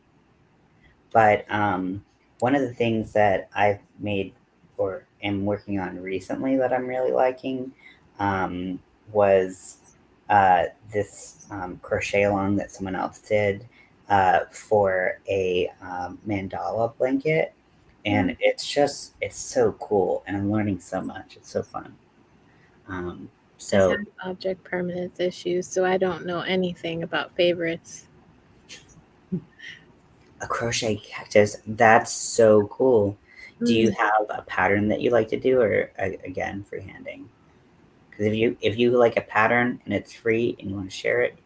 But one of the things that I've made or am working on recently that I'm really liking um, was this crochet along that someone else did for a mandala blanket. And it's so cool. And I'm learning so much. It's so fun. Um, So have object permanence issues, so I don't know anything about favorites. a crochet cactus, that's so cool. Do you Mm. have a pattern that you like to do, or again freehanding? Because if you like a pattern and it's free and you want to share it,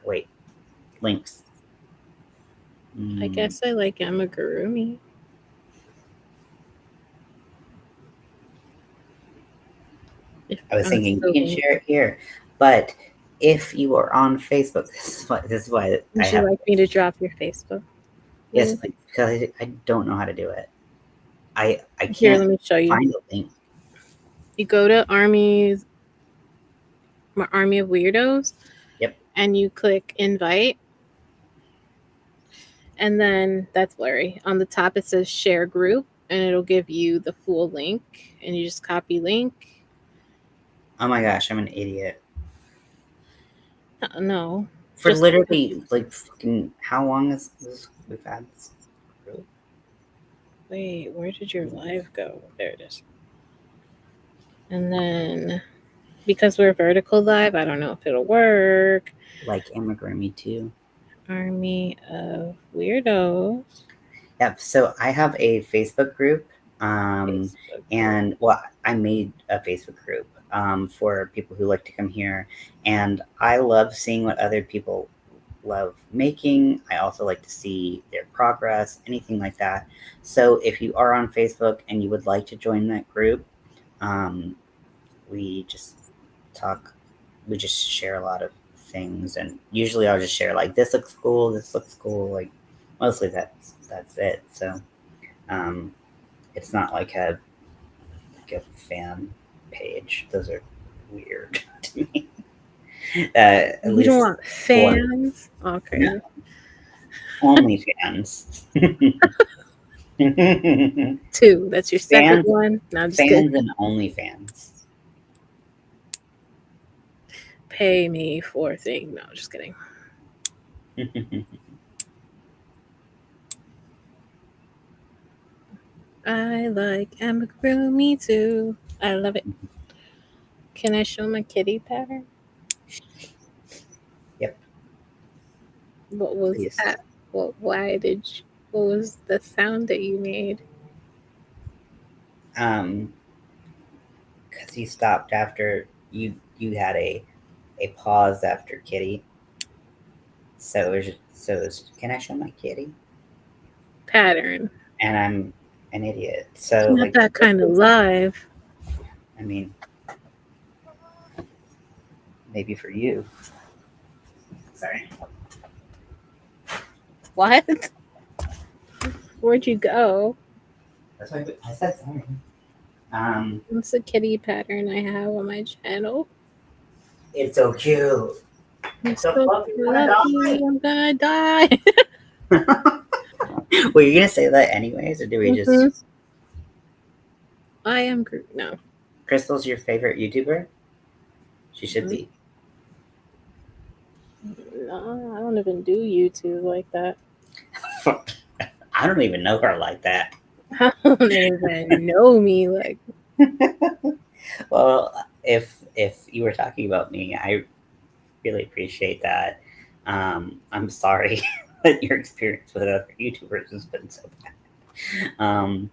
wait, links. I guess I like amigurumi. I was thinking you can share it here, but if you are on Facebook, this is why I Would you have. like me to drop your Facebook? Yes, because I don't know how to do it. I Here, can't let me show you. find a link. You go to Army of Weirdos. Yep. And you click invite. And then that's blurry. On the top it says share group, and it'll give you the full link, and you just copy link. Oh my gosh, I'm an idiot. No. For literally like fucking how long is this we've had this group? Wait, where did your live go? There it is. And then because we're vertical live, I don't know if it'll work. Like amigurumi too. Army of Weirdos. Yep. So I have a Facebook group. And well, I made a Facebook group for people who like to come here, and I love seeing what other people love making. I also like to see their progress, anything like that. So if you are on Facebook and you would like to join that group, we just talk. We just share a lot of things, and usually I'll just share like this looks cool, like mostly that's it. So it's not like a fan page. Those are weird to me. At You least don't want fans? Okay. No. Only fans. 2. That's your second fans, one. No, I'm just fans kidding. and only fans. Pay me for thing. No, just kidding. I like amigurumi too. I love it. Can I show my kitty pattern? Yep. What was Please. that? What was the sound that you made? Because you stopped after you had a pause after kitty. So it was can I show my kitty? Pattern. And I'm an idiot. So It's not like that kind of live. I mean, maybe for you. Sorry. What? Where'd you go? That's why I said sorry. What's the kitty pattern I have on my channel? It's so cute. It's so fluffy. I'm gonna die. Were you gonna say that anyways, or do we just? I am Groot. No. Crystal's your favorite YouTuber? She should be. No, I don't even do YouTube like that. I don't even know her like that. I don't even know me like. Well, if you were talking about me, I really appreciate that. I'm sorry that your experience with other YouTubers has been so bad.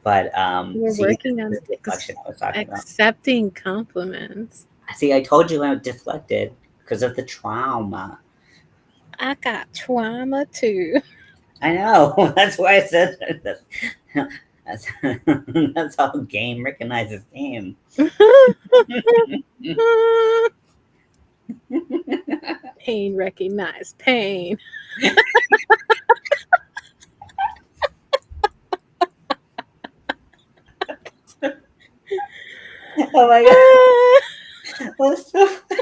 But We're working on the deflection I was talking accepting compliments. See, I told you I was deflected because of the trauma. I got trauma too. I know. That's why I said that. That's how game recognizes game. Pain recognize pain. Oh my god. What's so funny?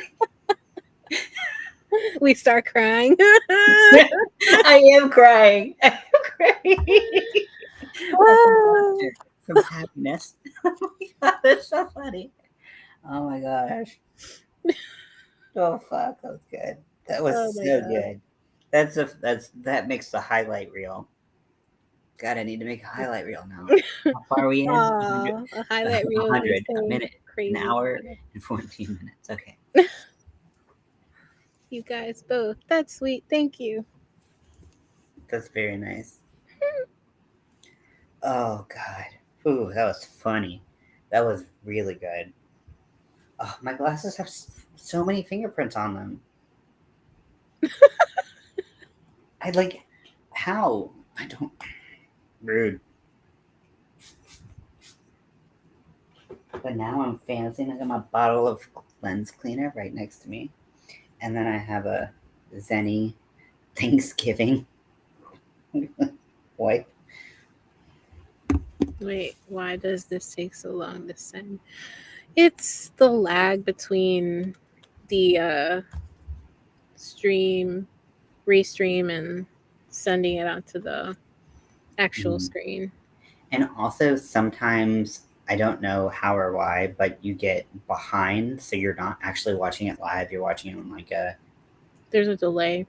We start crying. I am crying. I am crying. From happiness. Oh my god, that's so funny. Oh my gosh. Oh fuck, that was good. That was so good. That makes the highlight reel. God, I need to make a highlight reel now. How far are we in? Aw, a highlight reel of you 100, a saying minute, crazy an hour, stuff. and 14 minutes. Okay. You guys both. That's sweet. Thank you. That's very nice. Oh, God. Ooh, that was funny. That was really good. Oh, my glasses have so many fingerprints on them. I like, how? I don't. Rude. But now I'm fancying. I got my bottle of lens cleaner right next to me. And then I have a Zenny Thanksgiving wipe. Wait, why does this take so long to send? It's the lag between the restream, and sending it onto the actual screen. And also, sometimes I don't know how or why, but you get behind, so you're not actually watching it live. You're watching it on like a There's a delay.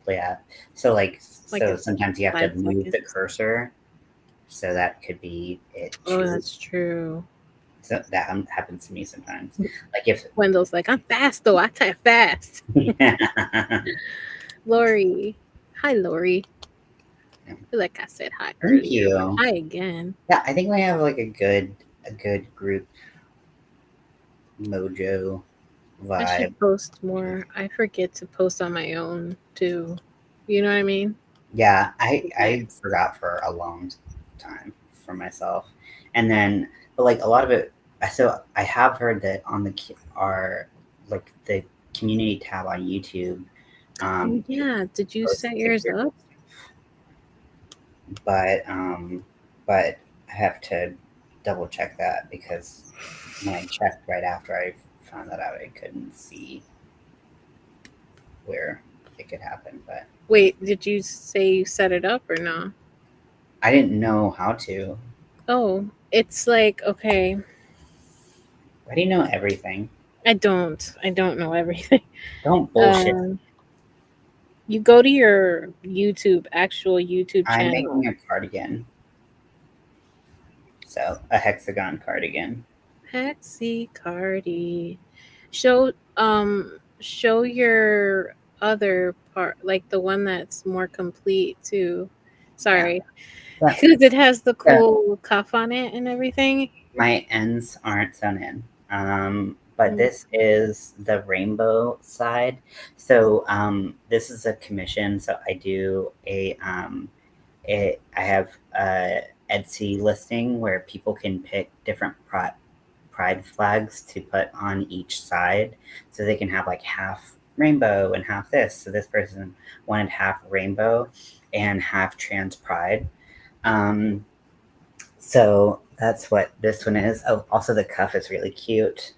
yeah. So Like so sometimes you have to 5 move the seconds. cursor, so that could be it Oh, too. that's true. So that happens to me sometimes. Like if Wendell's like, I'm fast though. I type fast. yeah. Lori. Hi, Lori. Yeah. I feel like I said hi Thank earlier, but you. hi again. Yeah, I think we have like a good group mojo I vibe. should post more. I forget to post on my own too. You know what I mean? Yeah, I Nice. forgot for a long time for myself, and then but like a lot of it. So I have heard that on our like the community tab on YouTube, Oh you yeah. Did you post set yours pictures, up? but I have to double check that because when I checked right after I found that out, I couldn't see where it could happen, but Wait, did you say you set it up or not? I didn't know how to. Oh, it's like, okay. Why do you know everything? I don't. I don't know everything. Don't bullshit. Um, you go to your actual YouTube I'm channel. making a cardigan. So a hexagon cardigan. Hexy Cardi. Show your other part, like the one that's more complete too. Yeah. Sorry. But Because it has the yeah, cool cuff on it and everything. my ends aren't sewn in. But Mm. this is the rainbow side. So this is a commission. So I do I have a Etsy listing where people can pick different pride flags to put on each side, so they can have like half rainbow and half this. So this person wanted half rainbow and half trans pride. Um, so that's what this one is. Oh, also the cuff is really cute.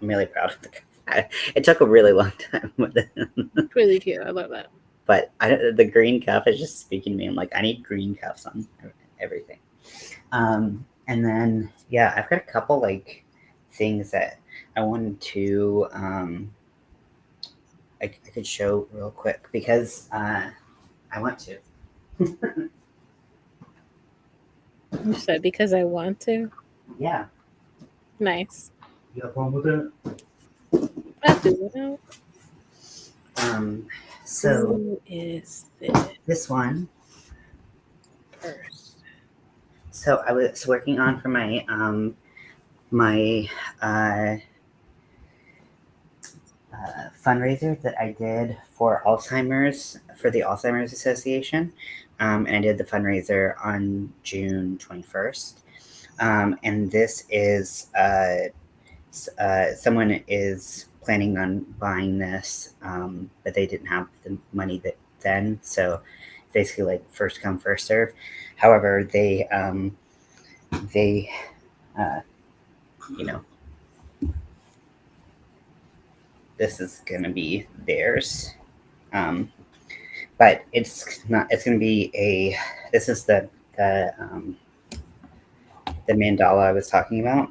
I'm really proud of the cuff. It took a really long time with it. It's really cute. I love that. But the green cuff is just speaking to me. I'm like, I need green cuffs on everything. And then yeah, I've got a couple like things that I wanted to I could show real quick because I want to. You said because I want to. Yeah. Nice. You have one with it? I'll do it. So Who is this this one. first? So I was working on for my my uh, fundraiser that I did for the Alzheimer's Association, and I did the fundraiser on June 21st. And this is someone is planning on buying this, but they didn't have the money then, so basically like first come first serve. However, they you know, this is gonna be theirs. Um, but it's not. It's gonna be a. This is the mandala I was talking about,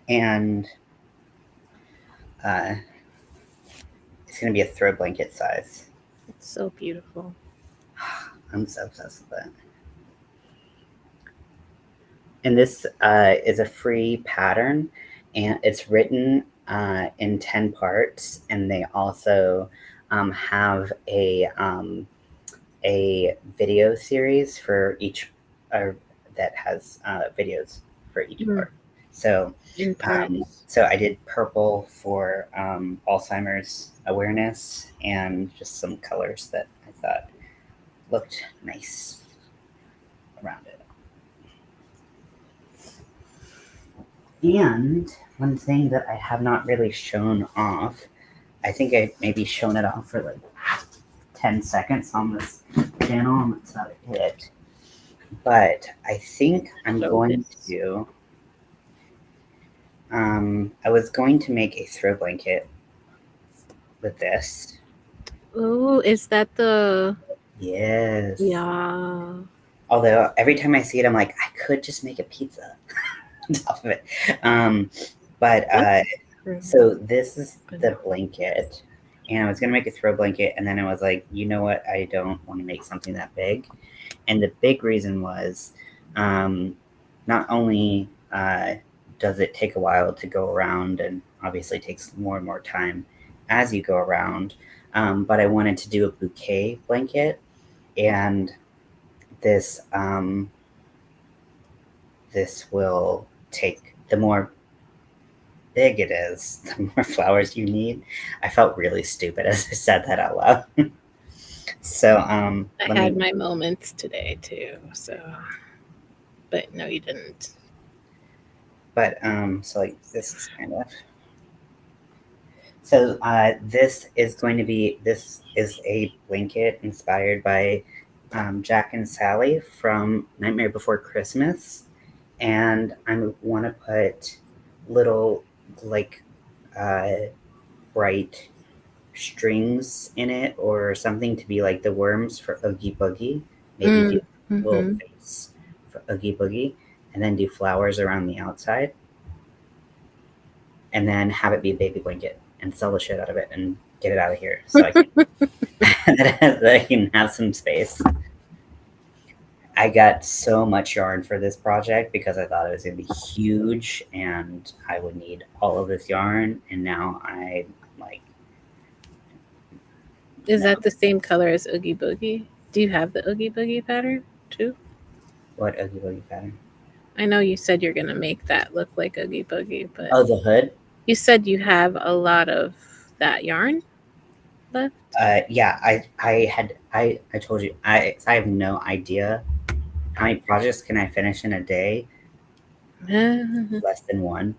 and uh, it's gonna be a throw blanket size. It's so beautiful. I'm so obsessed with it. And this is a free pattern, and it's written in 10 parts, and they also have a video series for each that has videos for each part. So In parts. so I did purple for Alzheimer's awareness, and just some colors that I thought looked nice around it. And one thing that I have not really shown off, I think I maybe shown it off for like 10 seconds on this channel, and that's about it. But I think I'm going to, I was going to make a throw blanket with this. Oh, is that the? Yes. Yeah. Although every time I see it, I'm like, I could just make a pizza on top of it. But so this is the blanket, and I was gonna make a throw blanket, and then I was like, you know what? I don't want to make something that big. And the big reason was, not only does it take a while to go around, and obviously takes more and more time as you go around, but I wanted to do a bouquet blanket, and this this will take, the more big it is, the more flowers you need. I felt really stupid as I said that out loud. So I had my moments today too. So, but no, you didn't. But so like this is kind of. So this is going to be, this is a blanket inspired by Jack and Sally from Nightmare Before Christmas, and I want to put little like bright strings in it or something to be like the worms for Oogie Boogie. Maybe do a little face for Oogie Boogie, and then do flowers around the outside, and then have it be a baby blanket and sell the shit out of it and get it out of here so I can, that I can have some space. I got so much yarn for this project because I thought it was going to be huge and I would need all of this yarn, and now I'm like, is that the same color as Oogie Boogie? Do you have the Oogie Boogie pattern too? What Oogie Boogie pattern? I know you said you're gonna make that look like Oogie Boogie, but the hood. You said you have a lot of that yarn left. Yeah, I told you I have no idea how many projects can I finish in a day. Less than one.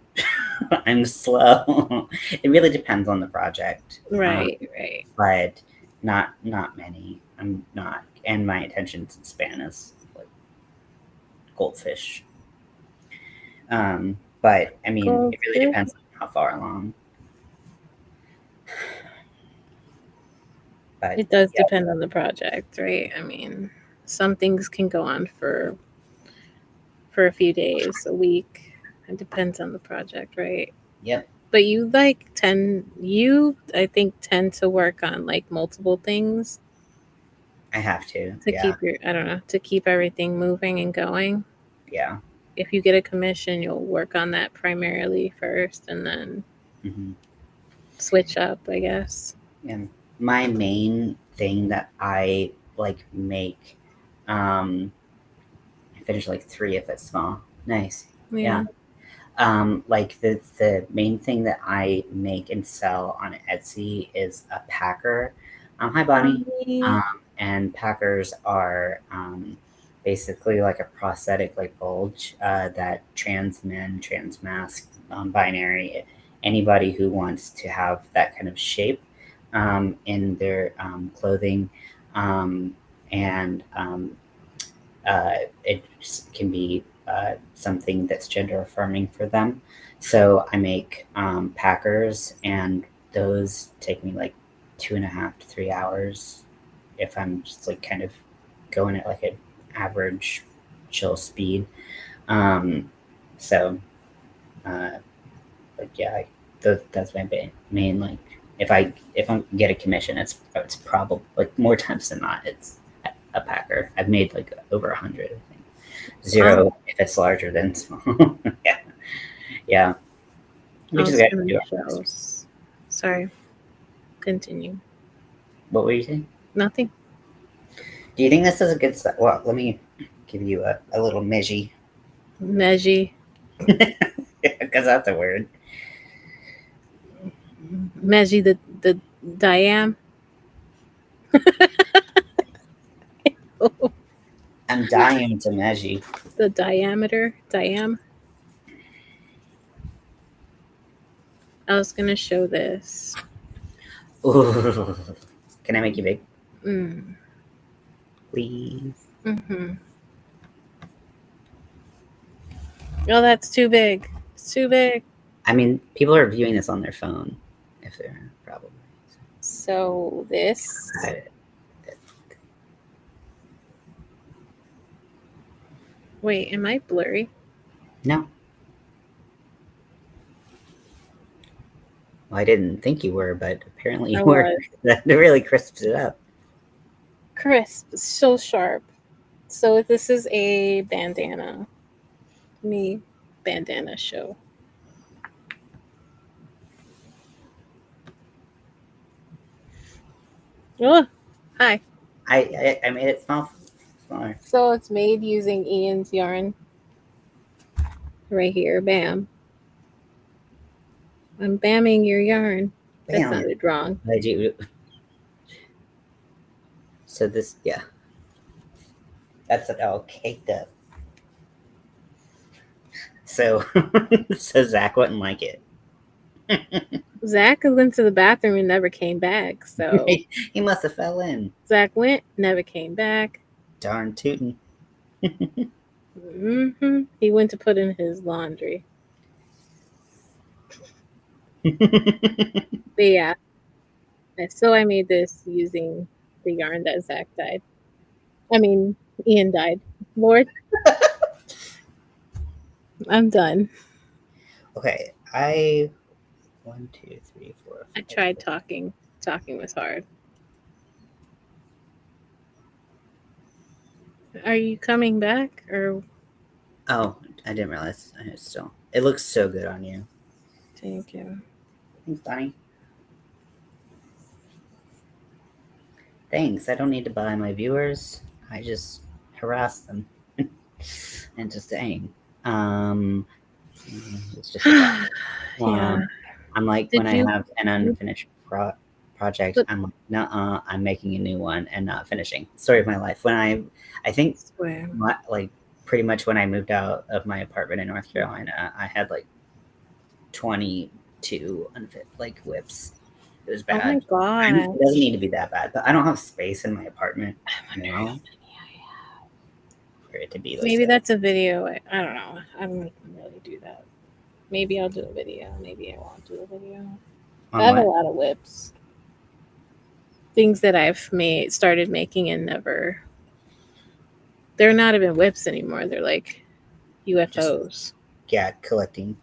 I'm slow. It really depends on the project. Right. But not many. I'm not, and my attention span is like goldfish. But I mean, it really depends on how far along. But it does depend on the project, right? I mean, some things can go on for a few days, a week. It depends on the project, right? Yep. But you I think tend to work on like multiple things. I have to keep to keep everything moving and going. Yeah. If you get a commission, you'll work on that primarily first, and then switch up, I guess. And my main thing that I like make, I finish like 3 if it's small. Nice. Yeah. Like the main thing that I make and sell on Etsy is a packer. Hi, Bonnie. And packers are basically like a prosthetic like bulge that trans men, trans masc, non-binary, anybody who wants to have that kind of shape in their clothing, and it can be something that's gender affirming for them. So I make packers, and those take me like 2.5 to 3 hours if I'm just like kind of going at like an average chill speed. So like yeah, that's my main like, if I get a commission, it's probably like more times than not it's a packer. I've made like over 100, I think. 0 if it's larger than small. Yeah. Yeah. We just got to do show. Sorry. Continue. What were you saying? Nothing. Do you think this is a good start? Well, let me give you a little measure. Measure. Because that's a word. Measure the diam. I'm dying to measure. The diameter. Diam. I was going to show this. Ooh. Can I make you big? Please. Mm-hmm. Oh, that's too big. It's too big. I mean, people are viewing this on their phone, if they're probably. So this. Wait, am I blurry? No. Well, I didn't think you were, but apparently you were. That really crisps it up. Crisp, so sharp. So this is a bandana. Me bandana show. Oh, hi. I made it smaller. So it's made using Ian's yarn. Right here, bam. I'm bamming your yarn. That sounded wrong. I do. So this, yeah. That's it all caked up. So, so Zach wouldn't like it. Zach went to the bathroom and never came back. So he must have fell in. Zach went, never came back. Darn tootin'. Mm-hmm. He went to put in his laundry. But yeah. So I made this using the yarn that Zach dyed. I mean, Ian dyed. Lord. I'm done. Okay, 1, 2, 3, 4. 5, I tried talking. Talking was hard. Are you coming back or? Oh, I didn't realize. It looks so good on you. Thank you. Thanks, Bonnie. Thanks. I don't need to buy my viewers. I just harass them and just aim. It's just yeah. I'm like, when I have an unfinished project, I'm like, nuh-uh, I'm making a new one and not finishing. Story of my life. When I think like pretty much when I moved out of my apartment in North Carolina, I had like 22 unfit like whips. It was bad. Oh my god! It doesn't need to be that bad, but I don't have space in my apartment now for it to be. Like maybe that's a video. I don't know. I don't really do that. Maybe I'll do a video. Maybe I won't do a video. I have a lot of whips. Things that I've started making and never. They're not even whips anymore. They're like UFOs. Collecting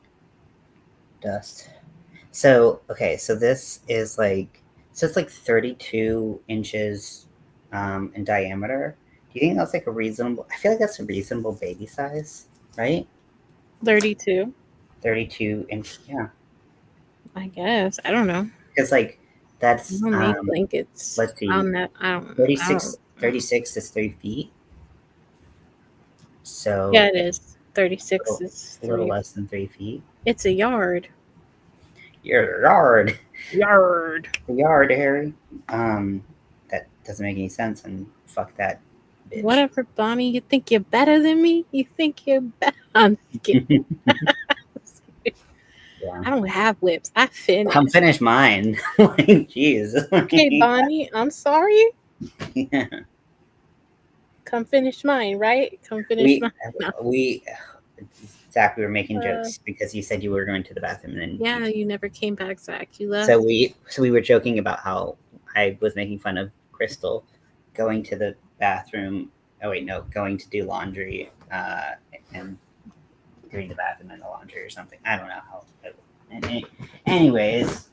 dust. So, okay, so this is like, so it's like 32 inches in diameter. Do you think that's like a reasonable, I feel like that's a reasonable baby size, right? 32. 32 inch, yeah. I guess. I don't know. Because like, that's, I don't make blankets. let's see, on that, I don't 36 is 3 feet. So yeah, it is. 36 is a little less than 3 feet. It's a yard. Your yard. Yard. The yard, Harry. That doesn't make any sense, and fuck that bitch. Whatever, Bonnie. You think you're better than me? You think you're better? I'm kidding. Yeah. I don't have whips. I finish. Come finish mine. Like, jeez. Okay, Bonnie. I'm sorry. Yeah. Come finish mine, right? Come finish mine. Zach, we were making jokes because you said you were going to the bathroom, and then you never came back, Zach. You left. So we were joking about how I was making fun of Crystal going to the bathroom. Oh wait, no, going to do laundry and doing the bathroom and the laundry or something. I don't know how. Anyways,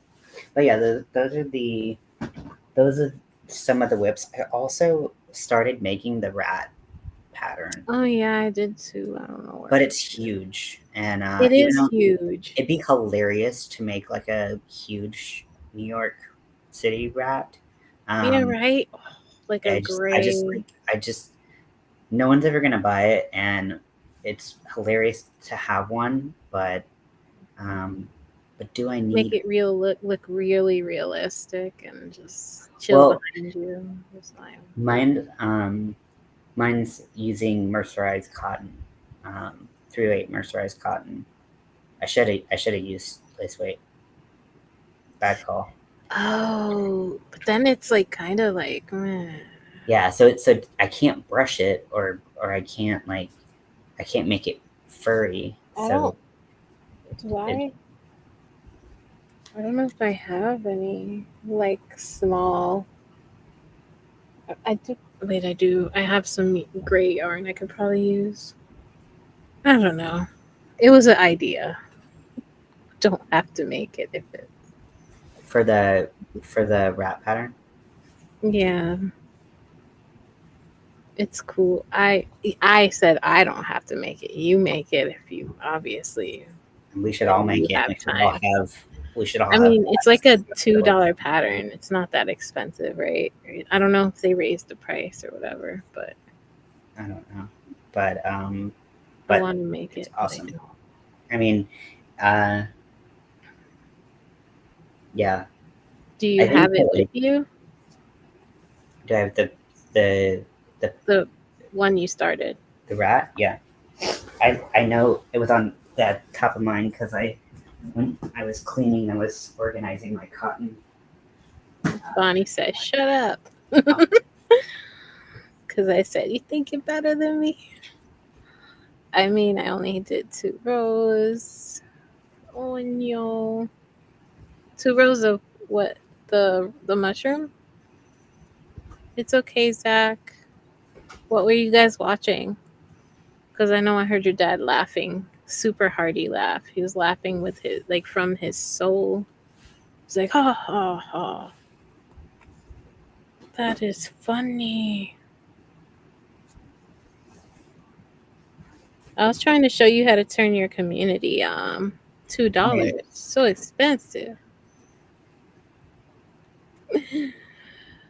but yeah, those are some of the whips. I also started making the rat pattern. Oh yeah, I did too. I don't know where. But it's huge, and It even is though huge. it'd be hilarious to make like a huge New York City rat. Yeah, right. Oh, like a gray. I just, no one's ever gonna buy it, and it's hilarious to have one, um, but do I Make need? it look really realistic and just chill Well, behind you. Just like, mine, mine's using mercerized cotton, 308 mercerized cotton. I should have used lace weight. Bad call. oh, but then it's like kind of like, meh. Yeah, so I can't brush it, or I can't I can't make it furry. I So don't. Do I? I don't know if I have any like small. I do. Wait, I do. I have some gray yarn I could probably use. I don't know. It was an idea. Don't have to make it if it. for the wrap pattern, Yeah, it's cool. I said I don't have to make it. You make it if you obviously we should all you make it. have We should all time. have. We should all I have. mean, it's like a $2 pattern. It's not that expensive, right? I don't know if they raised the price or whatever, but I don't know, but I want to make it's it. awesome. Like, I mean, yeah. do you have it with you? Do I have the The one you started. the rat? Yeah, I know it was on that top of mind because when I was cleaning, I was organizing my cotton. Bonnie said, "Shut up," because I said you think you're better than me. I mean, I only did 2 rows. Oh no, 2 rows of what? The mushroom? It's okay, Zach. What were you guys watching? Because I know I heard your dad laughing, super hearty laugh. He was laughing with his like from his soul. He's like, ha ha ha. That is funny. I was trying to show you how to turn your community $2. So expensive.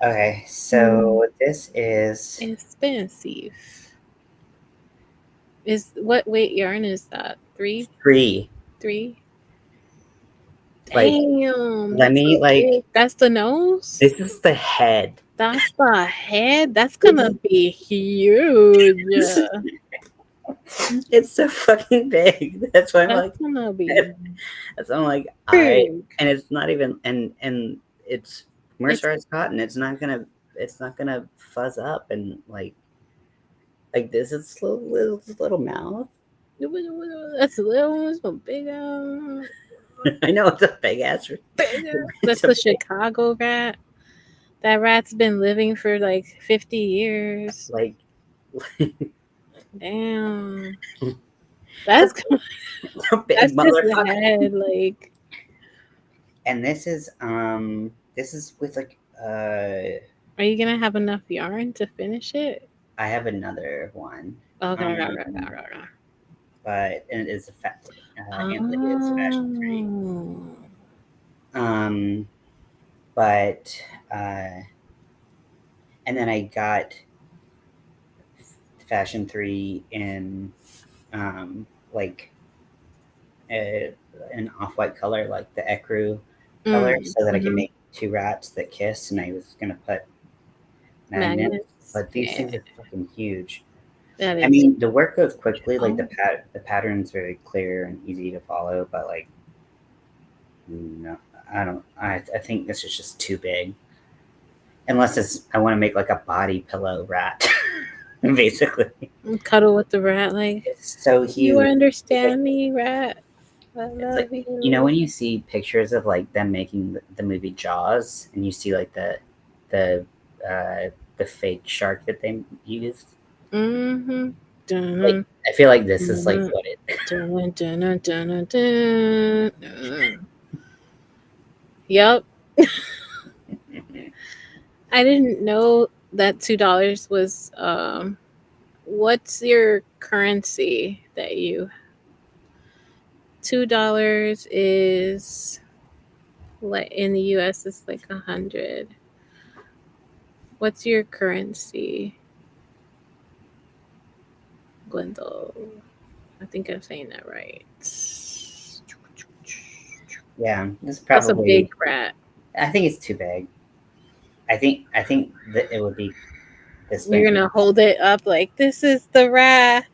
Okay, so this is Expensive. Is what weight yarn is that? 3? 3. 3? Like, Damn. let me Big. That's the nose? This is the head. That's the head? That's gonna be huge. It's so fucking big. That's why I'm That's like, gonna be that's why I'm like, big. and it's not even, and it's mercerized cotton. It's not gonna fuzz up, and like this is little mouth. That's a little, it's a big I know it's a big ass. bigger. That's the Chicago rat. That rat's been living for like 50 years. Like, damn. That's a big that's just the motherfucker. head, like. And this is with like Are you gonna have enough yarn to finish it? I have another one. Okay. But it is a fat Antley is fashion 3. But and then I got fashion 3 in like an off-white color, like the ecru color, so that I can make 2 rats that kiss, and I was gonna put magnets. But these things are fucking huge. I mean, the work goes quickly. Like the pattern's very clear and easy to follow, but like, no, I don't. I think this is just too big. Unless I want to make like a body pillow rat, basically. Cuddle with the rat, like. It's so huge. You understand me, rat? It's like, you know when you see pictures of like them making the movie Jaws, and you see like the fake shark that they used. Mm-hmm. Like, I feel like this is like what it. Yep. I didn't know that $2 was what's your currency that you $2 is like in the US it's like 100. What's your currency? Glendale. I think I'm saying that right. Yeah, it's That's a probably. big rat. I think it's too big. I think that it would be this You're big. gonna hold it up like this is the rat.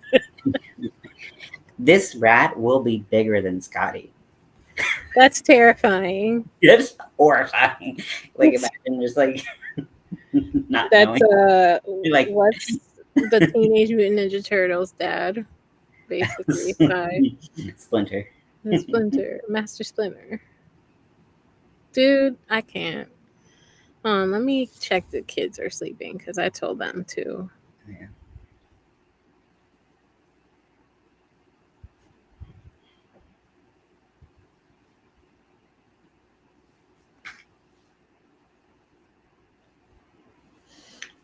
This rat will be bigger than Scotty. That's terrifying. It's horrifying. Like imagine just like not That's knowing. You're like what's the Teenage Mutant Ninja Turtles dad, basically. Five. Splinter. And Splinter, Master Splinter. Dude, I can't. Let me check the kids are sleeping because I told them to. Yeah.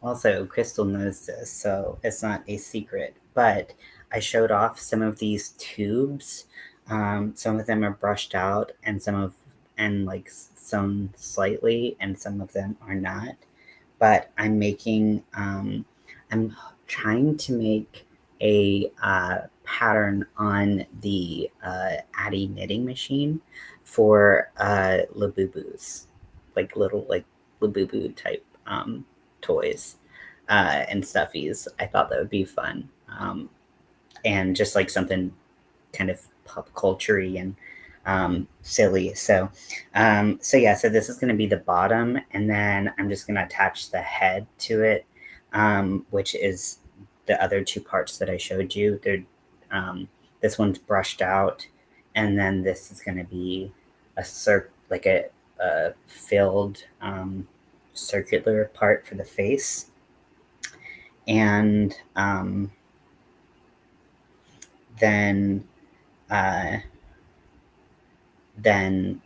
Also, Crystal knows this, so it's not a secret. But I showed off some of these tubes. Some of them are brushed out, and like sewn slightly, and some of them are not. But I'm making. I'm trying to make a pattern on the Addy knitting machine for Labubus, like little like Labubu type toys and stuffies. I thought that would be fun, and just like something kind of pop culture-y and silly. So yeah, so this is going to be the bottom, and then I'm just going to attach the head to it, which is the other two parts that I showed you. This one's brushed out, and then this is going to be like a filled circular part for the face, and then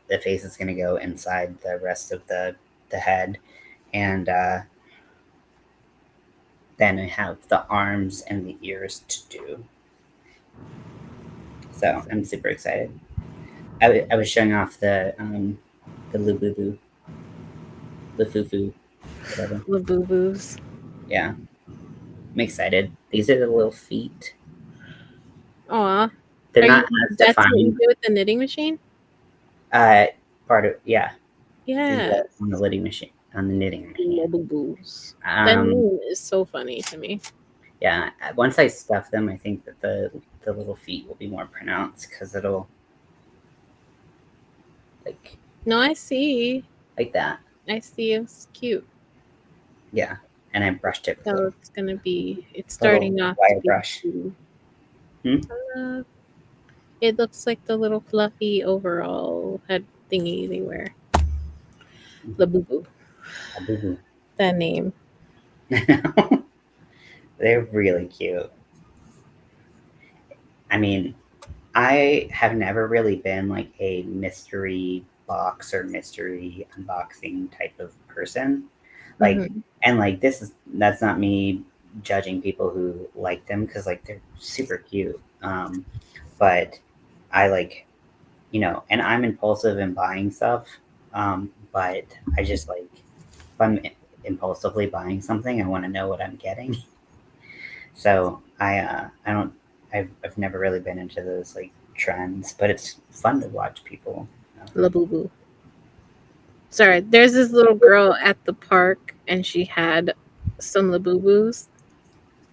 the face is going to go inside the rest of the head, and then I have the arms and the ears to do. So I'm super excited. I was showing off the Lububu, the Fufu, whatever. Labubu's. Yeah, I'm excited. These are the little feet. Aw. They're not as That's what you defined. do with the knitting machine? Part of yeah, Yes. on the knitting machine. On the knitting machine. Labubu's. That name is so funny to me. Yeah, once I stuff them, I think that the little feet will be more pronounced because it'll like. No, I see. Like that. I see. It's cute. Yeah, and I brushed it. So it's gonna be. It's starting off wire to be brush. It looks like the little fluffy overall head thingy they wear. Labubu. Labubu. That name. They're really cute. I mean, I have never really been like a mystery box or mystery unboxing type of person. Like, and like that's not me judging people who like them because like they're super cute. But I like, and I'm impulsive in buying stuff. But I just like if I'm impulsively buying something, I want to know what I'm getting. So I've never really been into those like trends, but it's fun to watch people. Labubu. Sorry, there's this little girl at the park, and she had some Labubus.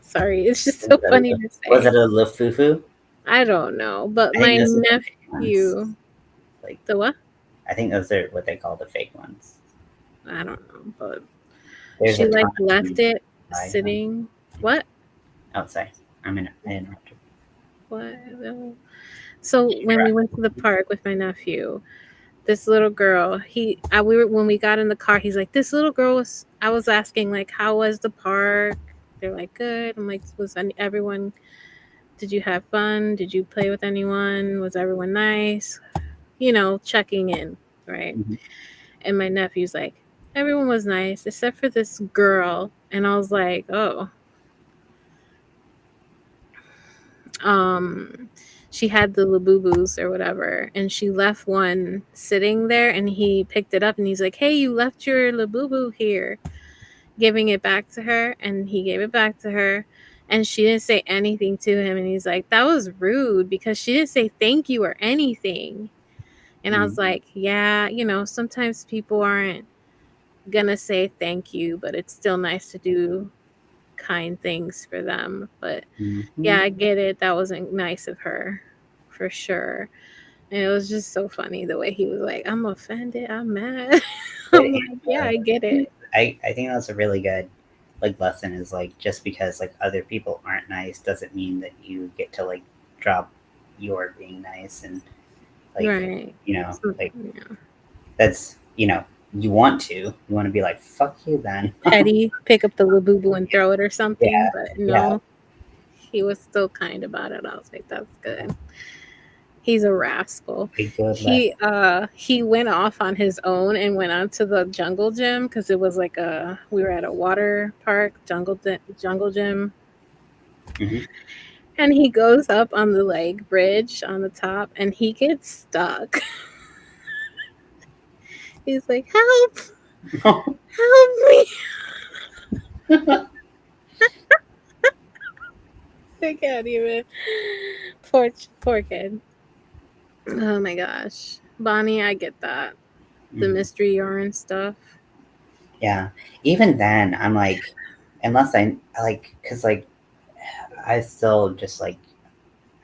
Sorry, it's just so funny to say. Was it a Lafufu? I don't know, but my nephew. Like the what? I think those are what they call the fake ones. I don't know, but There's she like left it sitting. What? Oh, sorry. I interrupted. What? So when we went to the park with my nephew, this little girl, when we got in the car, he's like, this little girl was. I was asking like, how was the park? They're like, good. I'm like, was everyone? Did you have fun? Did you play with anyone? Was everyone nice? Checking in, right? And my nephew's like, everyone was nice except for this girl, and I was like, oh. She had the Labubus or whatever, and she left one sitting there, and he picked it up, and he's like, hey, you left your Labubu here, giving it back to her, and he gave it back to her, and she didn't say anything to him, and he's like, that was rude because she didn't say thank you or anything. And I was like, yeah, sometimes people aren't gonna say thank you, but it's still nice to do kind things for them. But yeah, I get it. That wasn't nice of her, for sure. And it was just so funny the way he was like, I'm offended, I'm mad. I'm like, yeah, I get it. I think that's a really good like lesson, is like, just because like other people aren't nice doesn't mean that you get to like drop your being nice. And like, Right. like Yeah. that's, you want to be like, fuck you then. Petty, pick up the Labubu and throw it or something, Yeah, but yeah. no, he was still kind about it. I was like, that's good. He's a rascal. A good He went off on his own and went out to the jungle gym because it was like we were at a water park jungle gym. Mhm. And he goes up on the like bridge on the top and he gets stuck. He's like, help, help me. I can't even. Poor kid. Oh my gosh. Bonnie, I get that. The mystery yarn stuff. Yeah. Even then, I'm like, unless I like, because like, I still just like,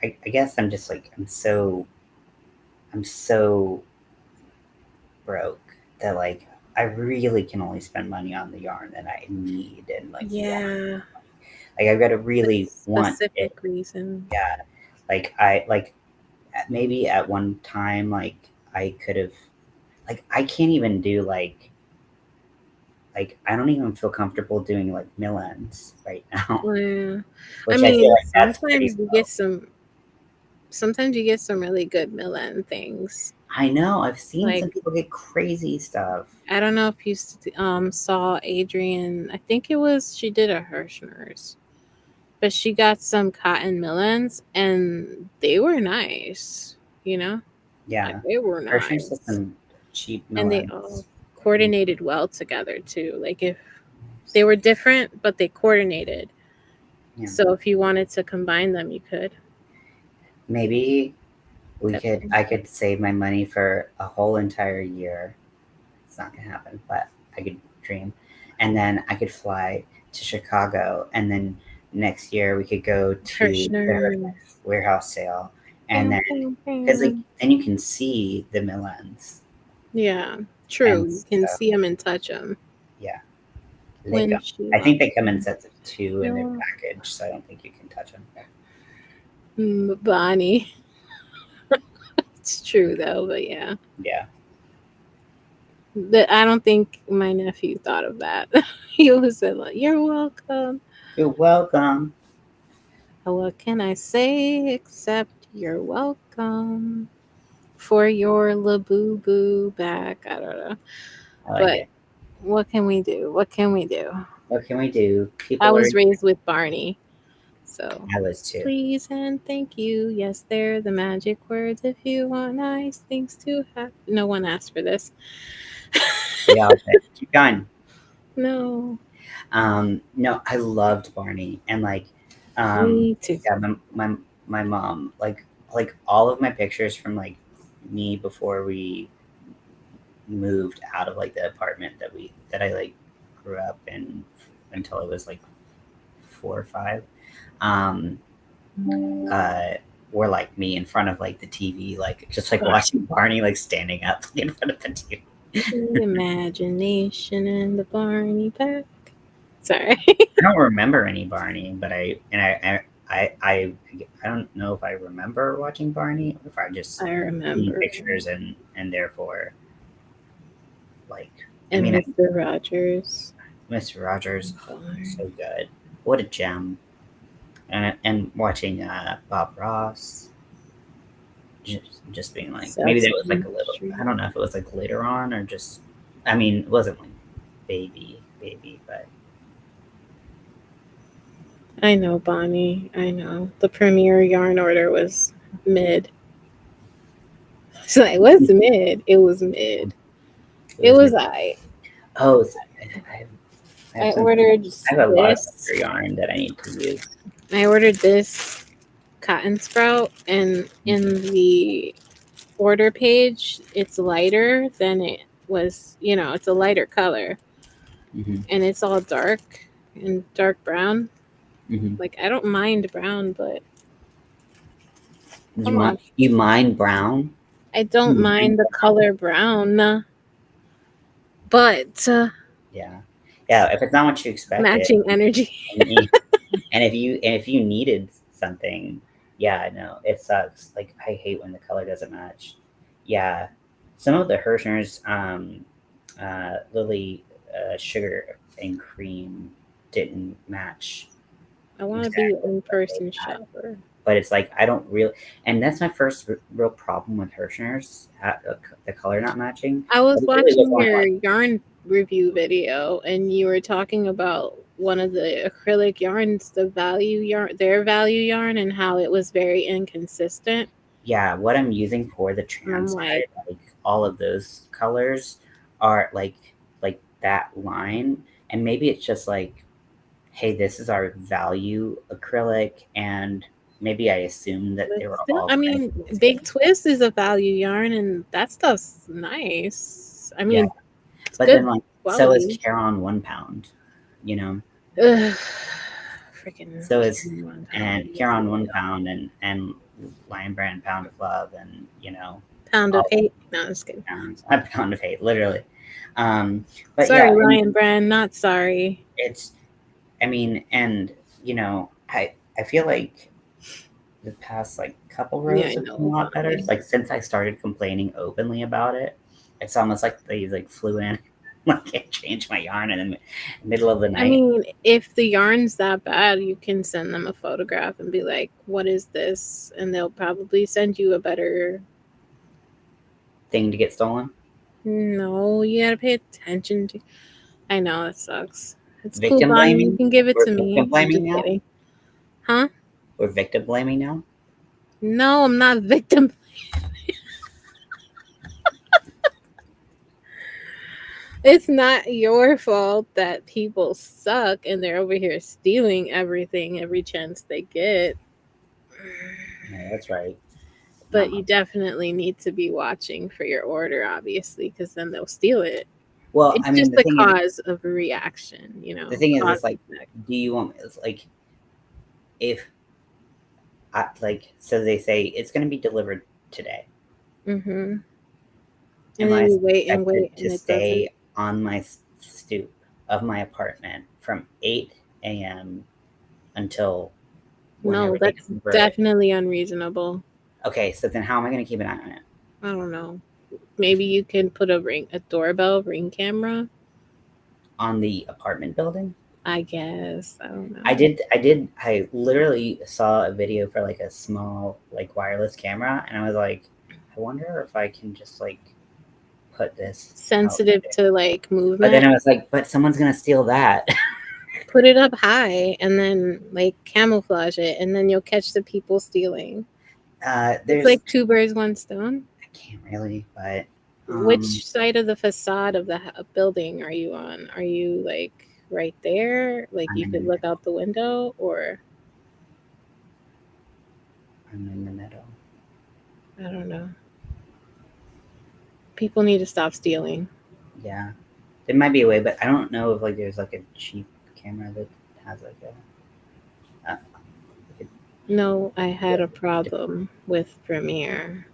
I guess I'm just like, I'm so broke that like, I really can only spend money on the yarn that I need and like want. Yeah. Like, I've got to really want it. Specific reason. Yeah. Like, I like, maybe at one time, like, I could have, like, I can't even do like I don't even feel comfortable doing like mill ends right now. Yeah. I Which I feel mean, like that's pretty slow. sometimes you get some really good Milan things. I know, I've seen some Like, people get crazy stuff. I don't know if you saw Adrian. I think she did a Hirschner's, but she got some cotton Milans and they were nice. Like Yeah. they were Hershey's has nice, some cheap and they mill all ends. coordinated well together too. Like if they were different, but they coordinated. Yeah. So if you wanted to combine them, you could. Maybe Definitely. I could save my money for a whole entire year. It's not gonna happen, but I could dream. And then I could fly to Chicago, and then next year we could go to the Hirschner. warehouse sale, and Bam, then bam, because like bam. then you can see the mill ends. Yeah, And true. You can so, see them and touch them yeah, they when come. she I think loves they come in them. sets of 2 in their Yeah. package, so I don't think you can touch them. Bonnie. It's true though, but yeah. Yeah. I don't think my nephew thought of that. He always said like, "You're welcome." You're welcome. What can I say except you're welcome for your Labubu back? I don't know, I like but it. what can we do? What can we do? What can we do? I People are. was raised with Barney, so I was too. please and thank you. Yes, they're the magic words if you want nice things to happen. No one asked for this. We all did. Keep going. No, No, I loved Barney, and like, me too. yeah, my mom, like all of my pictures from like me before we moved out of like the apartment that I like grew up in until I was like 4 or 5, um, uh, were like me in front of like the TV, like just like watching Barney, like standing up in front of the TV. The imagination and the Barney pack. Sorry. I don't remember any Barney, but I don't know if I remember watching Barney or if I just I see remember. pictures and therefore like, I And mean, Mr. Rogers. Mr. Rogers, oh, so good. What a gem. And watching Bob Ross, just being like, maybe that was like Sesame a little, Street. I don't know if it was like later on or just, I mean, it wasn't like baby, but I know, Bonnie. I know. The Premier yarn order was mid. She's like, what's mid? It was mid. It It was was I. oh, I I have some. ordered I have a lot of this. extra yarn that I need to use. I ordered this cotton sprout, and in the order page, it's lighter than it was. It's a lighter color, Mm-hmm. and it's all dark and dark brown. Mm-hmm. Like, I don't mind brown, but come on. You mind brown? I don't You mind mind the brown? color brown, but Yeah, yeah. If it's not what you expected, matching energy. and, if you needed something, yeah, no, it sucks. Like I hate when the color doesn't match. Yeah, some of the Hirschner's Lily sugar and cream didn't match I want to be exactly an what they in-person had. shopper. But it's like I don't really, and that's my first real problem with Hirschner's, the color not matching. I But was it really was watching only your like, yarn review video, and you were talking about one of the acrylic yarns, their value yarn, and how it was very inconsistent. yeah, what I'm using for the And I'm trans like, side, like all of those colors are like that line, and maybe it's just like, hey, this is our value acrylic, and maybe I assumed that but they were still, all I kind of mean, the Big same. Twist is a value yarn, and that stuff's nice. I Yeah, mean, it's but then good like so is quality. Caron 1 pound, you know. Ugh, freaking So is one and pound. Kieran 1 pound and Lion Brand Pound of Love and Pound of all hate. No, I'm just kidding. pounds a pound of hate literally. But yeah, Sorry, and Lion Brand. Not sorry. it's I mean and I feel like the past like couple Yeah, I rows have been a know, lot better. Bonnie. Like since I started complaining openly about it, it's almost like they like flew in like I changed my yarn in the middle of the I night. mean, if the yarn's that bad, you can send them a photograph and be like, "What is this?" And they'll probably send you a better. Thing to get stolen. No, you gotta pay attention to. I know it sucks. It's cool, Victim Bonnie. You blaming. can give it We're to victim me. I'm blaming just now. kidding. Huh? We're victim blaming now. No, I'm not victim. It's not your fault that people suck and they're over here stealing everything every chance they get. No, that's right. But Not you my. definitely need to be watching for your order, obviously, because then they'll steal it. Well, It's I mean, just the cause of a reaction, the thing is, cause it's like, effect. do you want? It's like if I like, so they say it's going to be delivered today. Mm-hmm. And Am then I you wait, expected to and it doesn't. stay on my stoop of my apartment from 8 a.m. until No, whenever they that's deliver it? definitely unreasonable. Okay, so then how am I going to keep an eye on it? I don't know. Maybe you can put a doorbell ring camera. On the apartment building? I guess. I don't I know. did. I did. I literally saw a video for like a small like wireless camera, and I was like, I wonder if I can just like put this out Sensitive there. to like But then movement. I was like, but someone's gonna steal that. Put it up high and then like camouflage it, and then you'll catch the people stealing. It's There's like two birds, one stone. I can't really, but Which side of the facade of the building are you on? Are you like right there? Like I'm you in the could look middle. out the window, or I'm in the middle. I don't know. People need to stop stealing. Yeah, there might be a way, but I don't know if like there's like a cheap camera that has like a. No, I had a problem with Premiere.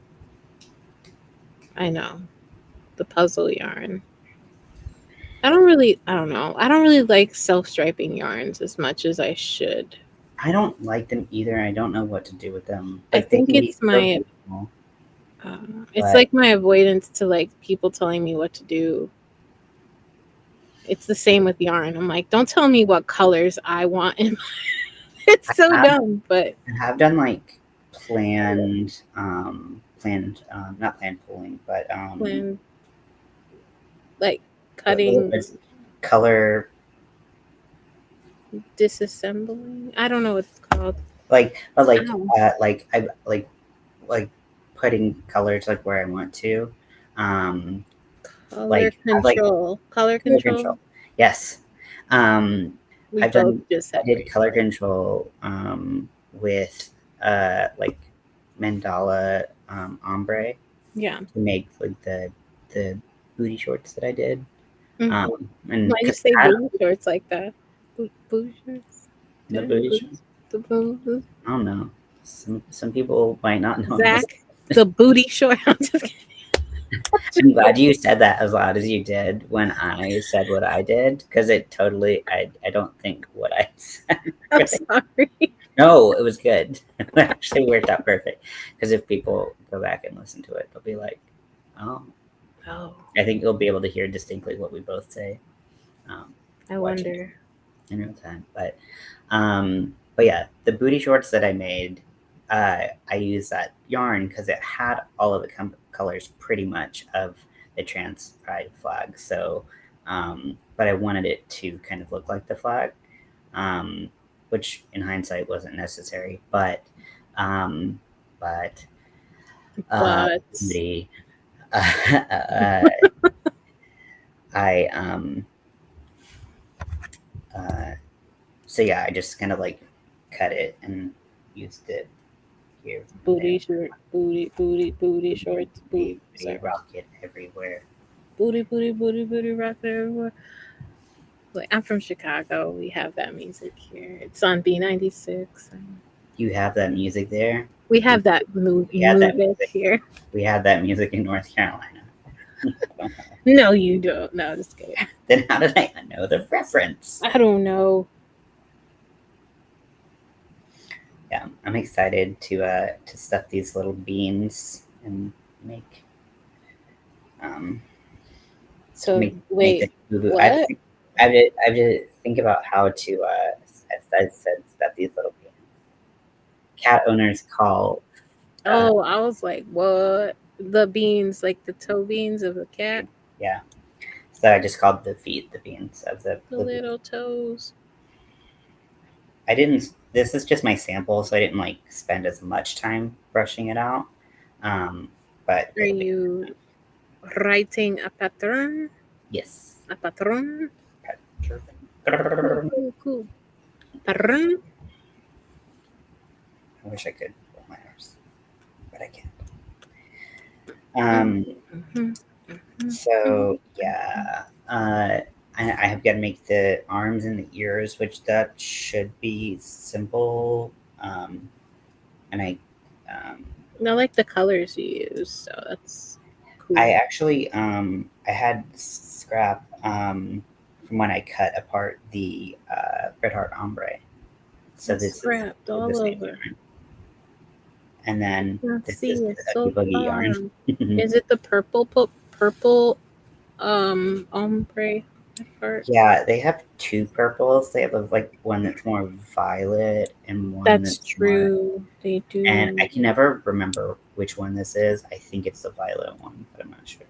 I know. The puzzle yarn. I don't know. I don't really like self-striping yarns as much as I should. I don't like them either. I don't know what to do with them. I Like they think can be it's so my beautiful, uh, it's but like my avoidance to like people telling me what to do. It's the same with yarn. I'm like, don't tell me what colors I want in my it's I so have dumb, but I have done like not planned pulling, but when like a little cutting bit color disassembling. I don't know what it's called. Like, but like, Ow. I like putting colors like where I want to. Color Like, control. Color color control. control. Yes. We I've both done. just I said did right. color control with like mandala ombre Yeah. to make like the booty shorts that I did. And Why you because say booty shorts like that? Booty shorts. the booty shorts, I don't know. Some people might not know. Zach, the booty short. I'm just kidding. I'm glad you said that as loud as you did when I said what I did, because it totally. I don't think what I said. I'm Really. sorry. No, it was good. It actually worked out perfect. Because if people go back and listen to it, they'll be like, "Oh." Oh, I think you'll be able to hear distinctly what we both say. I Watching wonder. in real time, but yeah, the booty shorts that I made, I used that yarn because it had all of the colors pretty much of the trans pride flag. So, but I wanted it to kind of look like the flag, which in hindsight wasn't necessary. Um, but But the I uh, so yeah, I just kind of like cut it and used it here. booty short, booty shorts, Booty, sorry. rocket everywhere. Booty rock everywhere. Like I'm from Chicago. We have that music here. It's on B96. You have that music there. We have that We had that music music. here. We had that music in North Carolina. No, you don't. No, just kidding. Then how did I know the reference? I don't know. Yeah, I'm excited to stuff these little beans and make So make wait, the boo-boo. what? I have to think about how to as I said, stuff these little beans. Cat owners call Oh, I was like, what? The beans, like the toe beans of a cat. yeah. So I just called the feet the beans of the Little toes. I didn't. This is just my sample, so I didn't like spend as much time brushing it out. But Are you writing a pattern? yes. A pattern? Cool. Pattern? I wish I could roll my R's, but I can't. So yeah, I have got to make the arms and the ears, which that should be simple. And I I like the colors you use, so that's cool. I actually I had scrap from when I cut apart the Red Heart ombre. So it's this scrapped is all the same over. yarn. And then Let's this see, is it's the so boogie yarn. fun. Is it the purple ombre part? Yeah, they have two purples. They have like one that's more violet and one That's that's more. true. They do. And I can never remember which one this is. I think it's the violet one, but I'm not sure.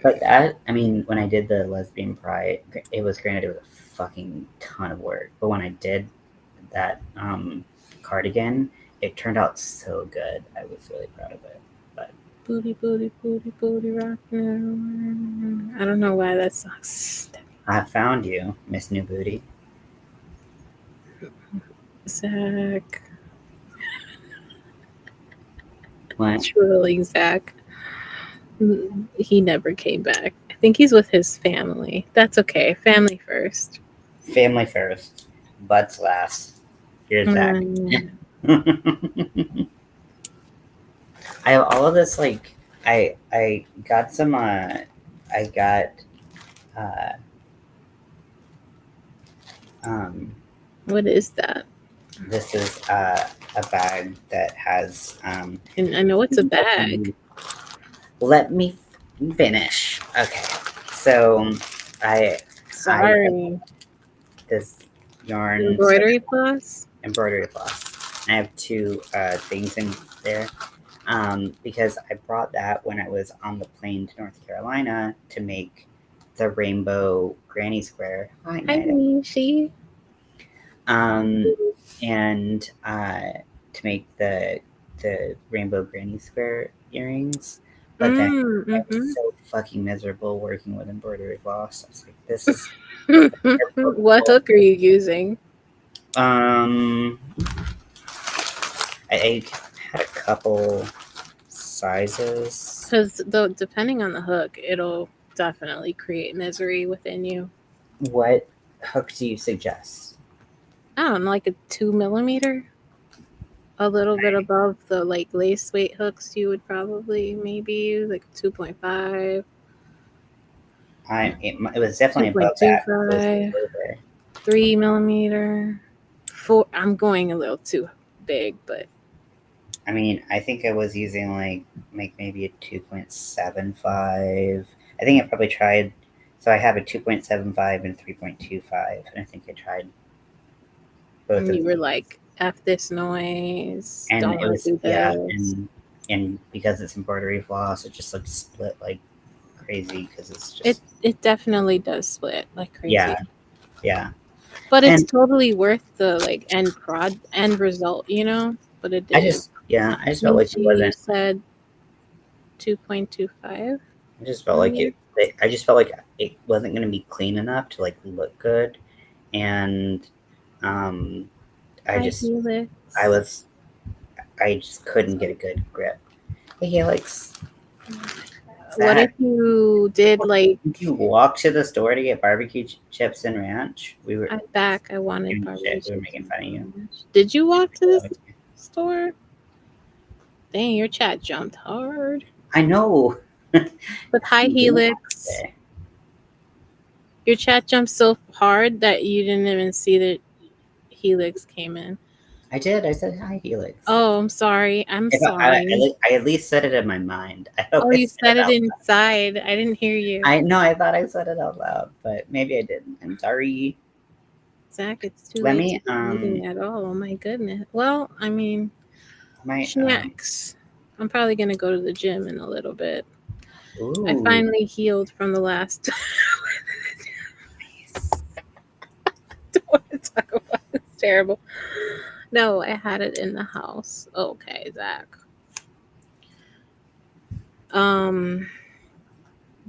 But that, I mean, when I did the lesbian pride, it was granted it was a fucking ton of work. But when I did that cardigan, it turned out so good. I was really proud of it. But Booty rockin'. I don't know why that sucks. I found you, Miss New Booty. Zach. What? Truly, Zach. He never came back. I think he's with his family. That's okay. Family first. Family first, butts last. Here's Zach. I have all of this like I got some I got What is that? this is a bag that has And I know it's a bag. Let me finish. Okay. So I Sorry. this yarn Embroidery floss? Embroidery floss. I have two things in there. Because I brought that when I was on the plane to North Carolina to make the rainbow granny square. Hi, Hi, Nida. Nishi. And to make the rainbow granny square earrings, but then I was Mm-hmm. so fucking miserable working with embroidery floss. I was like, this is What hook are you using? I had a couple sizes. Because depending on the hook, it'll definitely create misery within you. What hook do you suggest? I don't know, like a 2 millimeter, a little bit above the like lace weight hooks. You would probably maybe use like 2.5, It was definitely above that. It was 2.25, over. 3 millimeter. Four. I'm going a little too big, but I mean, I think I was using like maybe a 2.75. I think I probably tried. So I have a 2.75 and 3.25, and I think I tried both of you were these. like, "F this noise. And Don't it want to was, do yeah, this." and because it's embroidery floss, it just like split like crazy because it's It just, it definitely does split like crazy. yeah. But it's And totally worth the like end result, you know? But it did. I just felt like it Nishi, you wasn't. said 2.25 I just felt like millimeters. I just felt like it wasn't going to be clean enough to like look good, and um, I Hi, just Helix. I was I just couldn't get a good grip. Hey, Helix, What if Zach, you did like did you walk to the store to get barbecue chips and ranch? We were I'm back? I wanted giving you barbecue shit. We were chips. making fun of you. Did you walk to this store? Dang, your chat jumped hard. I know. But hi, Helix. Your chat jumped so hard that you didn't even see that Helix came in. I did. I said hi, Helix. Oh, I'm sorry. I'm If sorry. I at least said it in my mind. I hope Oh, I you said said it it out loud. inside. I didn't hear you. I know. I thought I said it out loud, but maybe I didn't. I'm sorry. Zach, it's too Let late to me be reading at all. Oh my goodness. Well, I mean, snacks. I'm probably gonna go to the gym in a little bit. I Ooh. finally healed from the last. Don't want to talk about it. It's terrible. No, I had it in the house. Okay, Zach.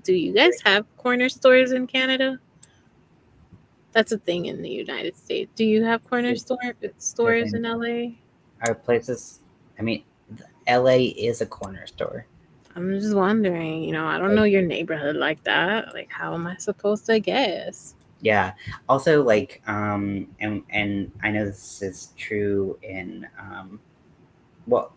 Do you guys have corner stores in Canada? That's a thing in the United States. Do you have corner stores in LA? Our places. I mean, LA is a corner store. I'm just wondering, you know, I don't know your neighborhood like that. Like, how am I supposed to guess? Yeah. Also, like, and I know this is true in, well,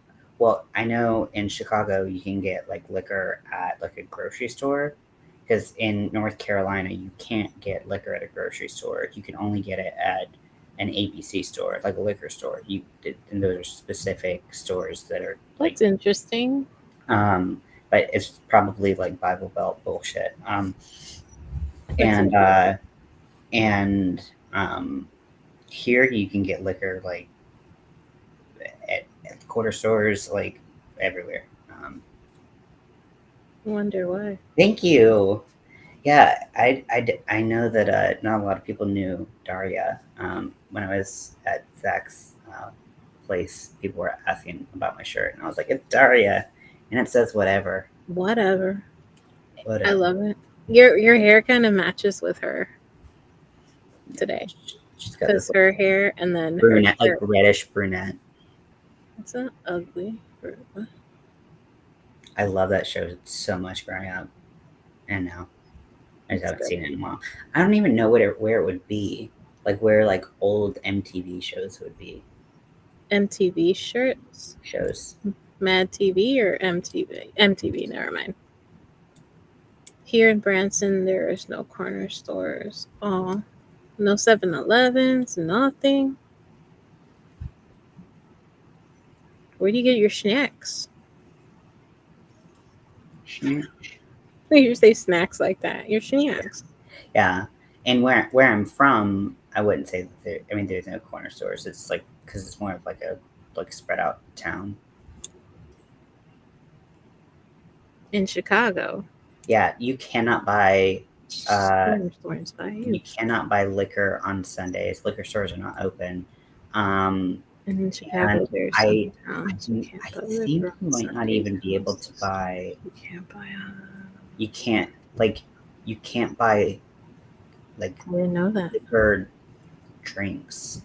I know in Chicago you can get like liquor at like a grocery store, because in North Carolina you can't get liquor at a grocery store. You can only get it at an ABC store, like a liquor store. And those are specific stores that are like. That's interesting. But it's probably like Bible Belt bullshit. That's And here you can get liquor like at quarter stores, like everywhere. wonder why. Thank you. Yeah, I know that not a lot of people knew Daria. When I was at Zach's place, people were asking about my shirt, and I was like, "It's Daria," and it says whatever. Whatever. Whatever. I love it. Your hair kind of matches with her today. She's got Because this her hair and then brunette, her like reddish brunette. It's not ugly. I love that show so much growing up, and now I just It's haven't good. seen it in a while. I don't even know where it would be, like where like old MTV shows would be. MTV shirts? Shows. Mad TV or MTV? MTV, never mind. Here in Branson, there is no corner stores. Oh, no 7-Elevens, nothing. Where do you get your snacks? You say snacks like that. Your snacks. Yeah, and where I'm from, I wouldn't say that there. I mean, there's no corner stores. It's like because it's more of like a spread out town. In Chicago. Yeah, you cannot buy Storms by you cannot buy liquor on Sundays. Liquor stores are not open. And in Chicago, there's I some towns you can't buy think liquor you on might not Sundays. even be able to buy. You can't buy. You can't buy like I didn't know that. liquor drinks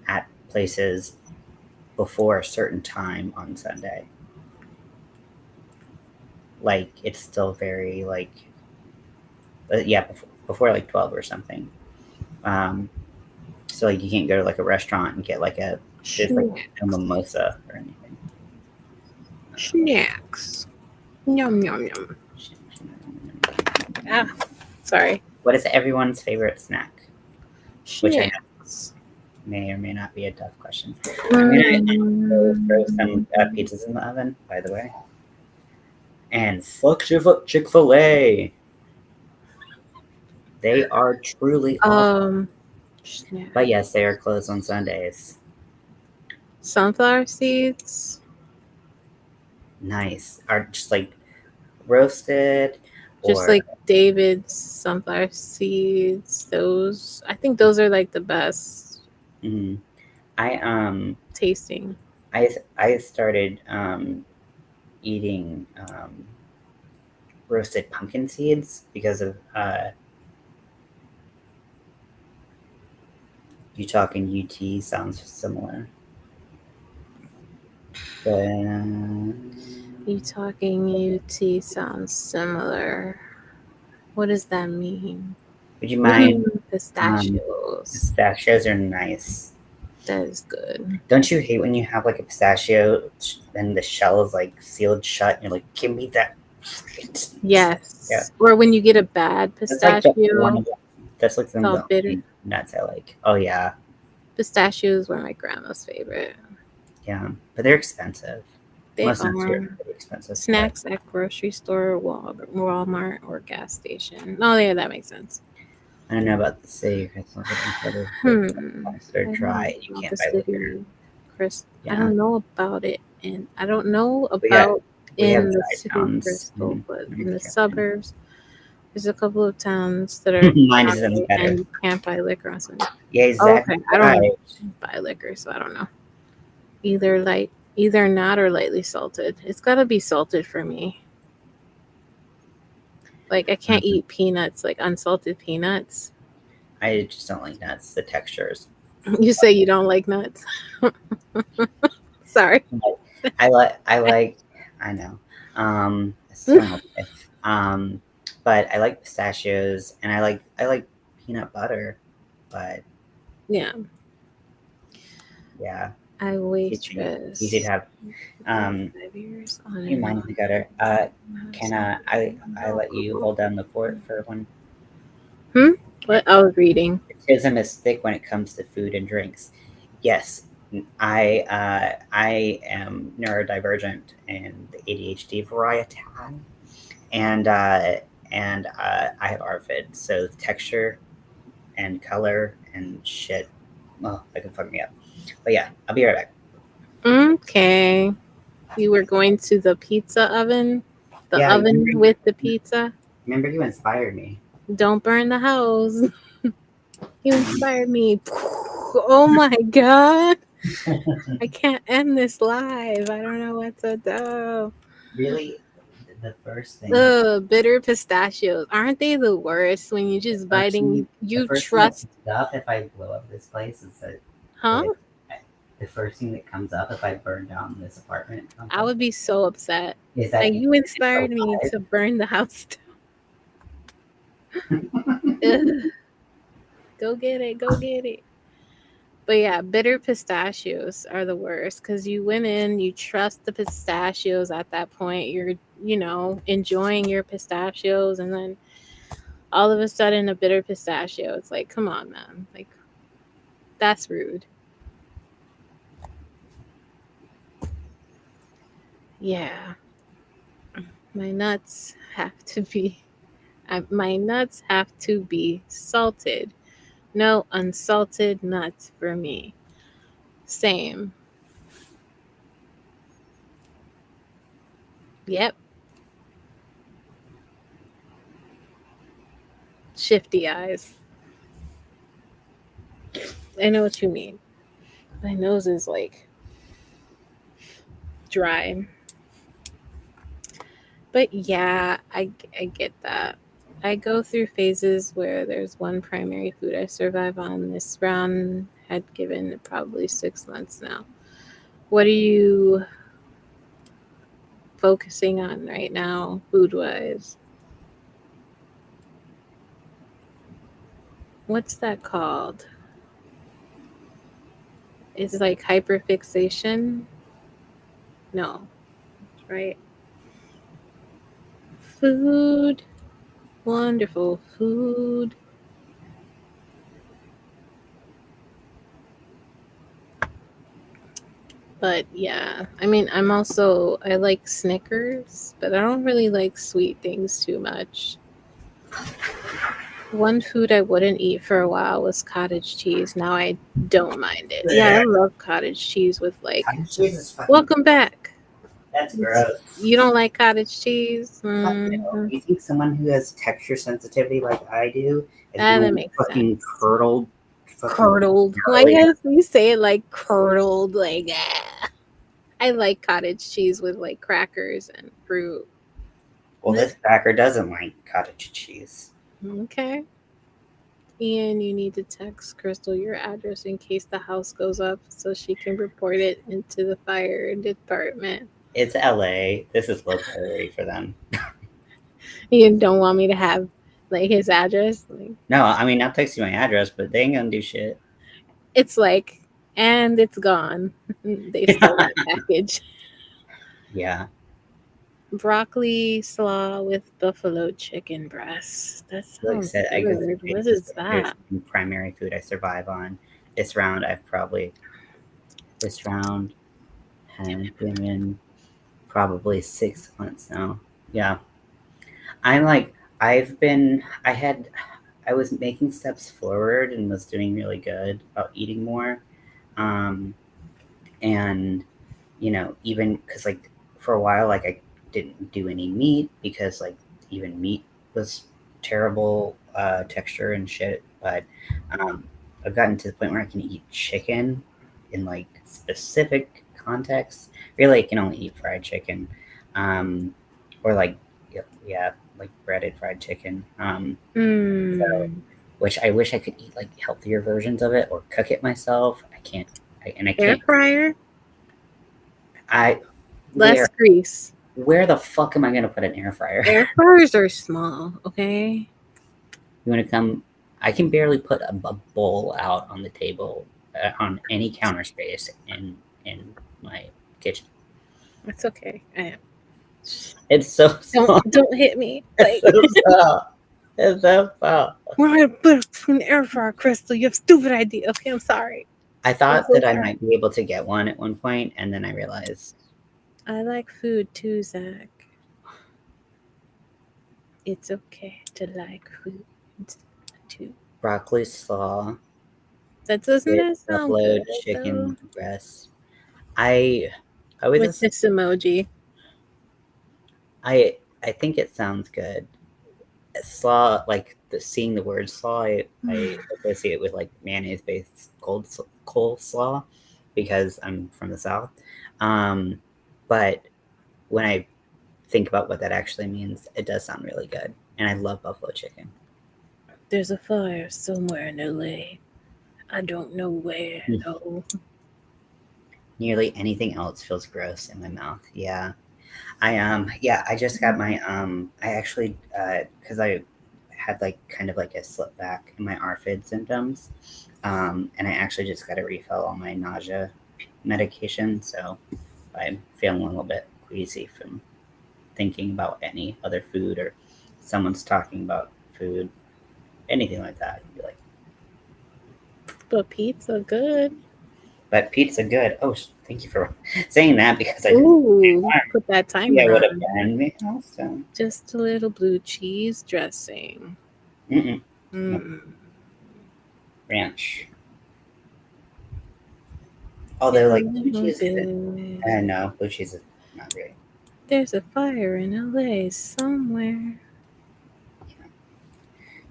at places before a certain time on Sunday. Like it's still very like, yeah, before like 12 or something. So like you can't go to like a restaurant and get like a just like a mimosa or anything. Snacks. Yum yum yum. Ah, sorry. What is everyone's favorite snack? Which I know Snacks. may or may not be a tough question. I'm gonna throw some pizzas in the oven, by the way. And fuck Chick-fil-A. They are truly awful. But yes, they are closed on Sundays. Sunflower seeds. Nice. Are just like roasted. Just like David's sunflower seeds. Those, I think those are like the best. Mm-hmm. Tasting. I started eating roasted pumpkin seeds because of you talking UT sounds similar. You talking UT sounds similar. What does that mean? Would you mind? Pistachios. Pistachios are nice. That is good. Don't you hate when you have like a pistachio and the shell is like sealed shut and you're like, give me that? Yes. Yeah. Or when you get a bad pistachio. That's like some of the bitter nuts I like. Oh yeah. Pistachios were my grandma's favorite. Yeah, but they're expensive. Most nuts are pretty expensive. Snacks at grocery store, Walmart, or gas station. Oh yeah, that makes sense. I don't know about the city. They're dry. You can't buy liquor. Chris, yeah. I don't know about it, and I don't know about in the city of Bristol, but in the suburbs, there's a couple of towns that are mine is better, and you can't buy liquor on Sunday. Yeah, exactly. Okay. I don't buy liquor, so I don't know. Either not or lightly salted. It's got to be salted for me. Like I can't eat peanuts, like unsalted peanuts. I just don't like nuts. The textures. You say you don't like nuts. Sorry. I like. I know. But I like pistachios and I like peanut butter, but yeah. I waitress. You should have 5 years on it. You mind the gutter? Can I let you hold down the fort for one? What? I was reading. Autism is thick when it comes to food and drinks. Yes, I am neurodivergent and the ADHD variety, and I have ARFID, so texture and color and shit. Well, that can fuck me up. But yeah, I'll be right back. Okay. You were going to the pizza oven? The oven with the pizza? Remember, you inspired me. Don't burn the house. You inspired me. Oh my God. I can't end this live. I don't know what to do. Really? The first thing. Bitter pistachios. Aren't they the worst when you just biting? You trust. If I blow up this place, is that. Huh? The first thing that comes up if I burn down this apartment. I would be so upset. Is that like you inspired me to burn the house down. Go get it. Go get it. But yeah, bitter pistachios are the worst because you went in, you trust the pistachios at that point. You're, enjoying your pistachios, and then all of a sudden a bitter pistachio. It's like, come on, man. Like, that's rude. Yeah. My nuts have to be salted. No unsalted nuts for me. Same. Yep. shifty eyes. I know what you mean. My nose is like dry. But yeah, I get that. I go through phases where there's one primary food I survive on. This round had given probably 6 months now. What are you focusing on right now, food wise? What's that called? Is it like hyperfixation? No, right? Food, wonderful food. But yeah, I mean, I like Snickers, but I don't really like sweet things too much. One food I wouldn't eat for a while was cottage cheese. Now I don't mind it. Yeah, I love cottage cheese with like. Cottage cheese is fucking. Welcome back. That's gross. You don't like cottage cheese? No. You think someone who has texture sensitivity like I do is That makes fucking sense. curdled? Curdled. Why do you say it like curdled? Like, I like cottage cheese with like crackers and fruit. Well, this cracker doesn't like cottage cheese. Okay. And you need to text Crystal your address in case the house goes up so she can report it into the fire department. It's LA. This is low priority for them. You don't want me to have like his address? Like, no, I mean, I'll text you my address, but they ain't gonna do shit. It's like, and it's gone. They stole that package. Yeah. Broccoli slaw with buffalo chicken breast. That sounds Like I said, good. What is that? Primary food I survive on. This round have been in probably 6 months now. Yeah. I was making steps forward and was doing really good about eating more. And, even because, like, for a while, like, I didn't do any meat because, like, even meat was terrible texture and shit. But I've gotten to the point where I can eat chicken in, like, specific contexts. Really, I can only eat fried chicken. Or, like, yeah, like breaded fried chicken. So, which I wish I could eat like healthier versions of it or cook it myself. I can't. I Air can't. fryer. Less grease. Where the fuck am I gonna put an air fryer? Air fryers are small. Okay. You want to come? I can barely put a bowl out on the table on any counter space in my kitchen. It's okay. It's so small. Don't hit me. Like, it's so small. We're gonna put it in an air fryer, Crystal. You have a stupid idea. Okay, I'm sorry. I thought that I might be able to get one at one point, and then I realized I like food too, Zach. It's okay to like food too. Broccoli slaw. That doesn't sound good. Chicken breast. I was with this emoji. I think it sounds good. Slaw, like seeing the word slaw, I associate it with like mayonnaise based coleslaw because I'm from the South. But when I think about what that actually means, it does sound really good, and I love buffalo chicken. There's a fire somewhere in LA. I don't know where though. Nearly anything else feels gross in my mouth. Yeah. I just got my I actually because I had like kind of like a slip back in my ARFID symptoms, and I actually just got a refill on my nausea medication, so I'm feeling a little bit queasy from thinking about any other food or someone's talking about food, anything like that. I'd be like, but pizza good. But pizza good. Oh, thank you for saying that because I put that timer yeah, would have on. banned me also. Just a little blue cheese dressing. No. Ranch. Although, like, blue cheese isn't. No, blue cheese is not great. There's a fire in LA somewhere.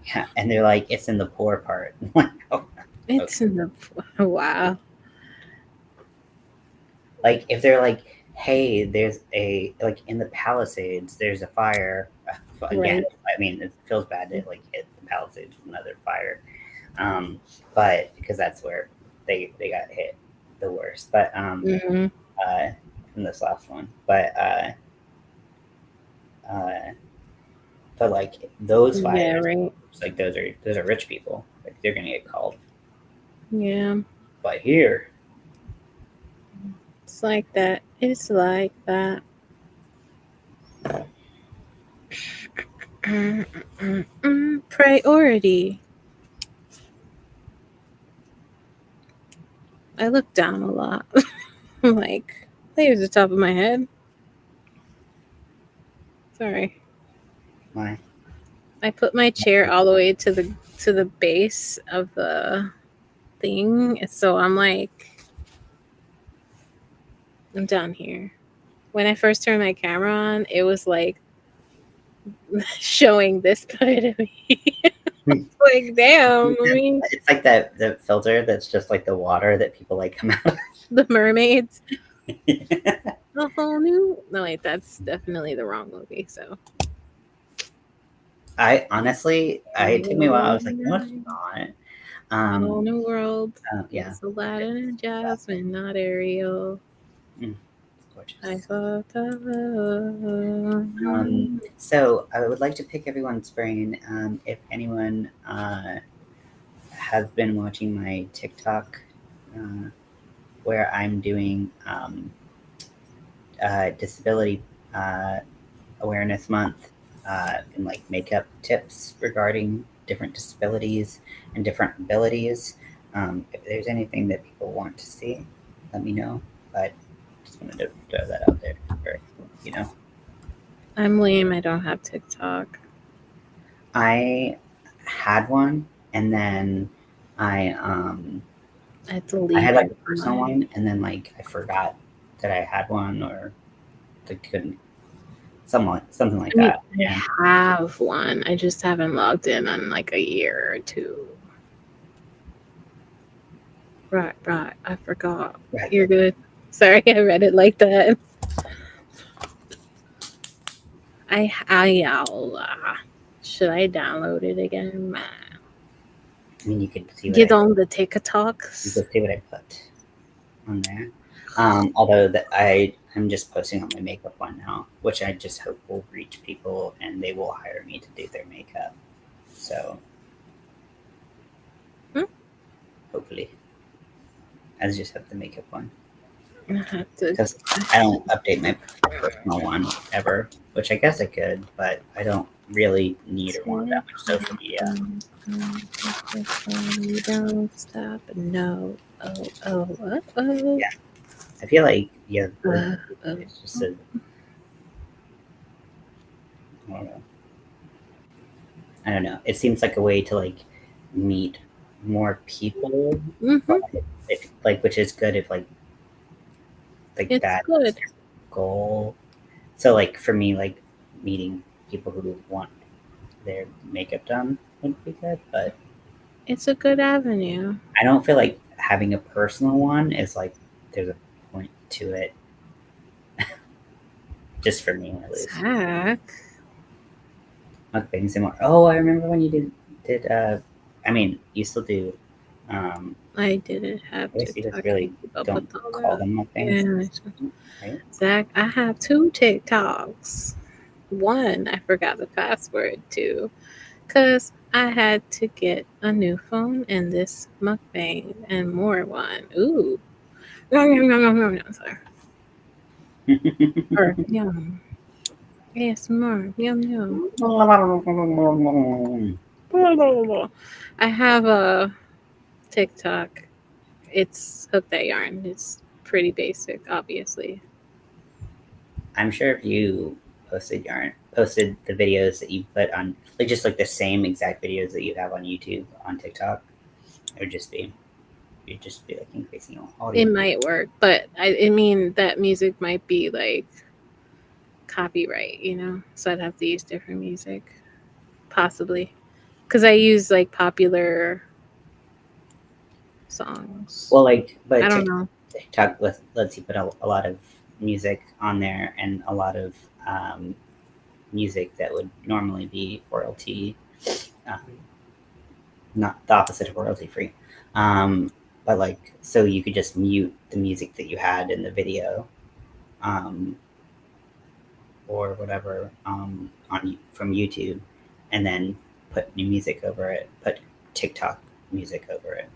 Yeah, and they're like, it's in the poor part. I'm like, oh, It's in the wow. like if they're like, hey, there's a like in the Palisades, there's a fire. Again, Right. I mean, it feels bad to like hit the Palisades with another fire, but because that's where they got hit the worst. Mm-hmm. From this last one, uh, but like those Yeah, fires, right. like those are rich people. Like they're gonna get called. Yeah. But here, It's like that. It's like that. Priority. I look down a lot. I'm like, there's the top of my head. Sorry. my I put my chair all the way to the base of the thing, so I'm like, I'm down here. When I first turned my camera on, it was like showing this part of me. Like, damn. I mean, it's like that the filter that's just like the water that people like come out of. the mermaids. A whole new. No, wait, that's definitely the wrong movie. So I honestly, it took me a while. I was like, no, it's not. a whole new world. Yeah, It's Aladdin it's, and Jasmine, not Ariel. it's I gorgeous. thought So I would like to pick everyone's brain. If anyone has been watching my TikTok, where I'm doing disability awareness month and like makeup tips regarding different disabilities and different abilities. If there's anything that people want to see, let me know. But just wanted to throw that out there. For, you know, I'm lame. I don't have TikTok. I had one, and then I I I had like deleted a personal mine. one, and then like I forgot that I had one, or I couldn't, something like I mean, that. And I have one. I just haven't logged in like a year or two. Right. I forgot. right, You're good. Sorry, I read it like that. Should I download it again? I mean, you could see what Get I on the you TikToks. could see what I put on there. Although that I'm just posting on my makeup one now, which I just hope will reach people and they will hire me to do their makeup. So Hmm? hopefully, I just have the makeup one I have to. because I don't update my personal one ever, which I guess I could, but I don't really need or want that much social media. You don't stop. No. Oh. Yeah, I feel like yeah, Oh. it's just a I don't know. I don't know. It seems like a way to like meet more people, but Mm-hmm. if like which is good if like It's that's good. your goal. So like for me, like meeting people who want their makeup done would be good, but It's a good avenue. I don't feel like having a personal one is like there's a point to it. Just for me at least. Zach. Mukbangs anymore. Oh, I remember when you did I mean you still do I didn't have I guess you just TikTok. really Keep up with don't all call that. them mukbangs, Yeah. right? Zach, I have 2 TikToks. One, I forgot the password to, because I had to get a new phone and this mukbang and more one. Ooh. Yum, yum, yum, yum, yum, yum. Sorry. Or yum. Yes, more. Yum, yum. I have a TikTok. It's Hook That Yarn. It's pretty basic, obviously. I'm sure if you posted the videos that you put on like just like the same exact videos that you have on YouTube on TikTok, it would just be you'd just be like increasing It audience. might work, but I mean that music might be like copyright, you know? So I'd have to use different music. Possibly. Because I use like popular songs. Well, like, but I don't know. TikTok lets you put a lot of music on there and a lot of music that would normally be royalty, um, not the opposite of royalty free. But like, so you could just mute the music that you had in the video, um, or whatever, from YouTube, and then put new music over it. Put TikTok music over it.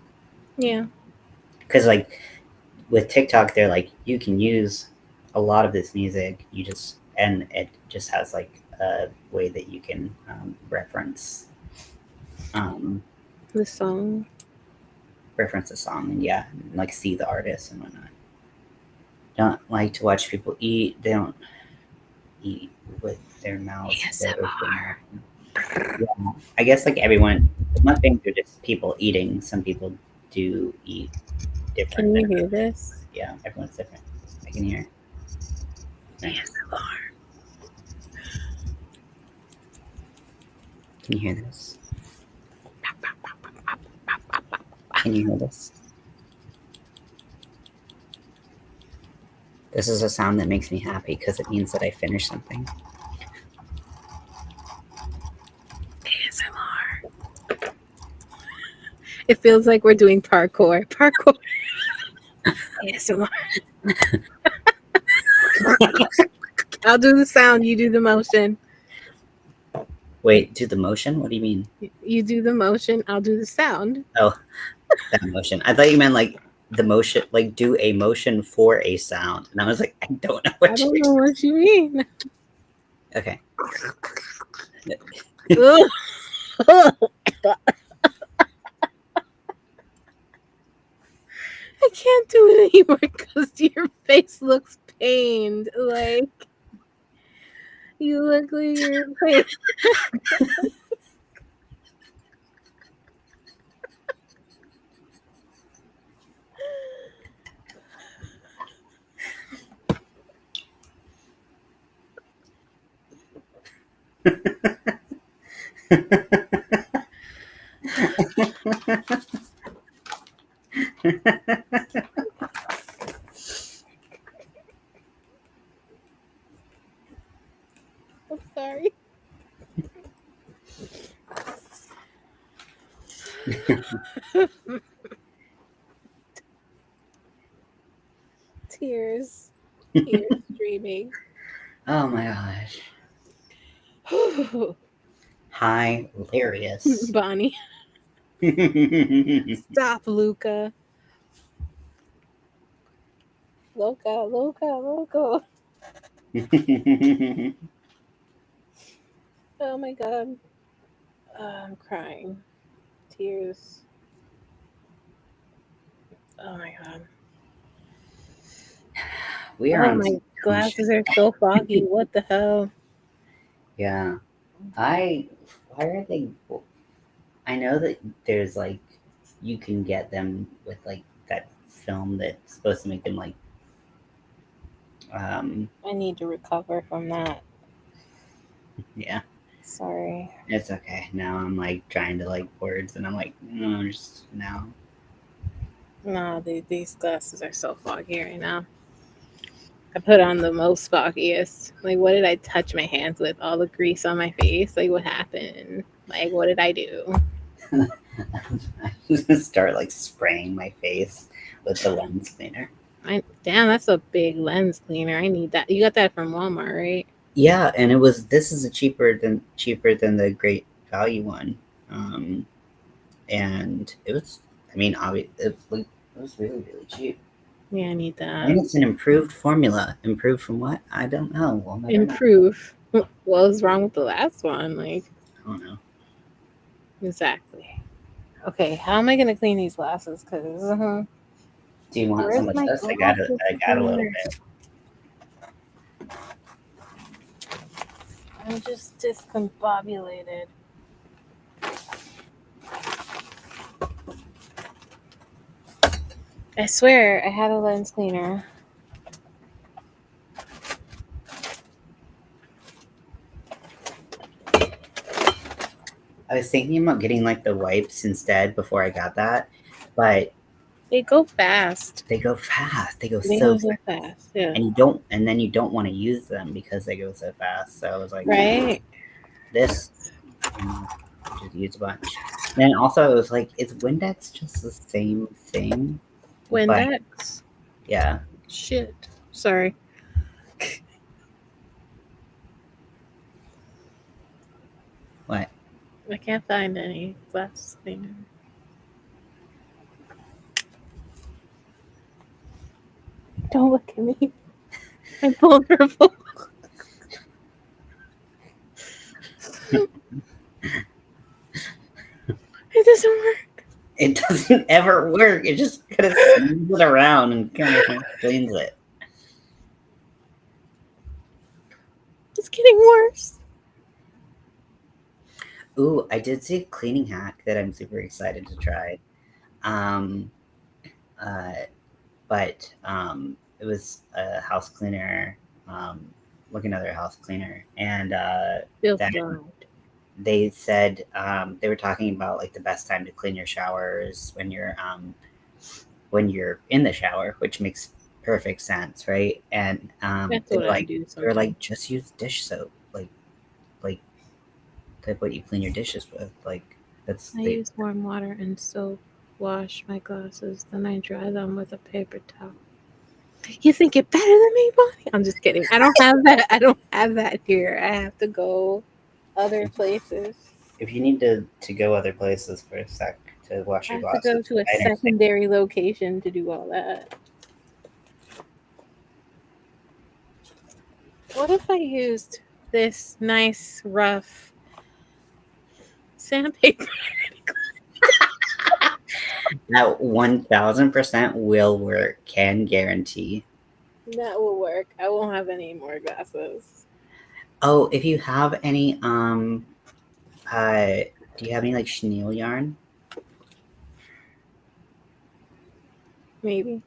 Yeah. Because like with TikTok, they're like, you can use a lot of this music. And it just has like a way that you can reference The song. a song, and yeah, and like see the artist and whatnot. Don't like to watch people eat. They don't eat with their mouths open. Yeah, I guess like everyone, mukbangs are just people eating. Some people do eat different. Can you hear this? Yeah, everyone's different. I can hear. ASMR. Can you hear this? Can you hear this? This is a sound that makes me happy because it means that I finished something. ASMR. It feels like we're doing parkour. Parkour. ASMR. I'll do the sound, you do the motion. Wait, do the motion? What do you mean? You do the motion, I'll do the sound. Oh, that motion. I thought you meant like the motion, like do a motion for a sound. And I was like, I don't know what you know what you mean. Okay. I can't do it anymore because your face looks pained. Like, you look like you're in pain. I'm sorry. Tears streaming. Oh my gosh. Hilarious. Bonnie. Stop, Luca. Loca. Oh my god. I'm crying. Tears. Oh my god. We are on my glasses are so foggy. What the hell? Yeah. Why are they? I know that there's like, you can get them with like that film that's supposed to make them like. I need to recover from that. Yeah. Sorry. It's okay. Now I'm like trying to like words, and I'm like, no, just now. No, these glasses are so foggy right now. I put on the most foggiest. Like, what did I touch my hands with? All the grease on my face? Like, what happened? Like, what did I do? I just start like spraying my face with the lens cleaner. Damn, that's a big lens cleaner. I need that. You got that from Walmart, right? Yeah, and this is cheaper than the Great Value one, and it was. I mean, it was really cheap. Yeah, I need that. And it's an improved formula. Improved from what? I don't know. We'll never Improve. Know. What was wrong with the last one? Like, I don't know. Exactly. Okay, how am I gonna clean these glasses? Because do you want some of this? I got a little bit. I'm just discombobulated. I swear I had a lens cleaner. I was thinking about getting like the wipes instead before I got that, but They go fast. they go fast. They go They so go so fast. fast. Yeah. And then you don't want to use them because they go so fast. So I was like, Right. this, just use a bunch. And also, it was like, is Windex just the same thing? But Windex. yeah. Shit. Sorry. What? I can't find any glass cleaner. Don't look at me. I'm vulnerable. It doesn't work. It doesn't ever work. It just kind of swings it around and kind of cleans it. It's getting worse. Ooh, I did see a cleaning hack that I'm super excited to try. Um, but it was a house cleaner, like another house cleaner, and Feels that blind. they said they were talking about like the best time to clean your showers when you're in the shower, which makes perfect sense, right? And That's they're what I do they're like, sometimes. just use dish soap, like what you clean your dishes with, like that's I they. use warm water and soap. Wash my glasses, then I dry them with a paper towel. You think you're better than me, Bonnie? I'm just kidding. I don't have that. I don't have that here. I have to go other places. If you need to go other places for a sec to wash I your have to go glasses, to a I understand. secondary location to do all that. What if I used this nice, rough sandpaper? That 1000% will work, can guarantee. That will work. I won't have any more glasses. Oh, if you have any do you have any like chenille yarn? Maybe.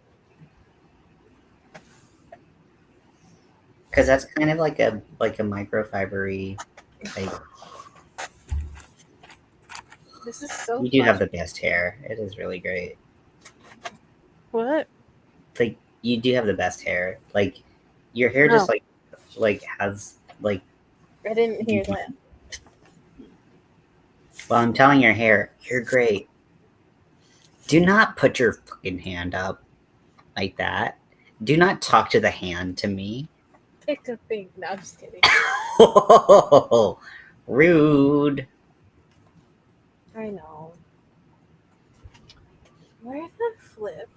Because that's kind of like a microfibery, like, This is so you do have fun. the best hair. It is really great. What? Like, you do have the best hair. Like, your hair just No, has like. I didn't hear that. Well, I'm telling your hair, you're great. Do not put your fucking hand up like that. Do not talk to the hand to me. Take a thing. No, I'm just kidding. Rude. I know. Where's the flip?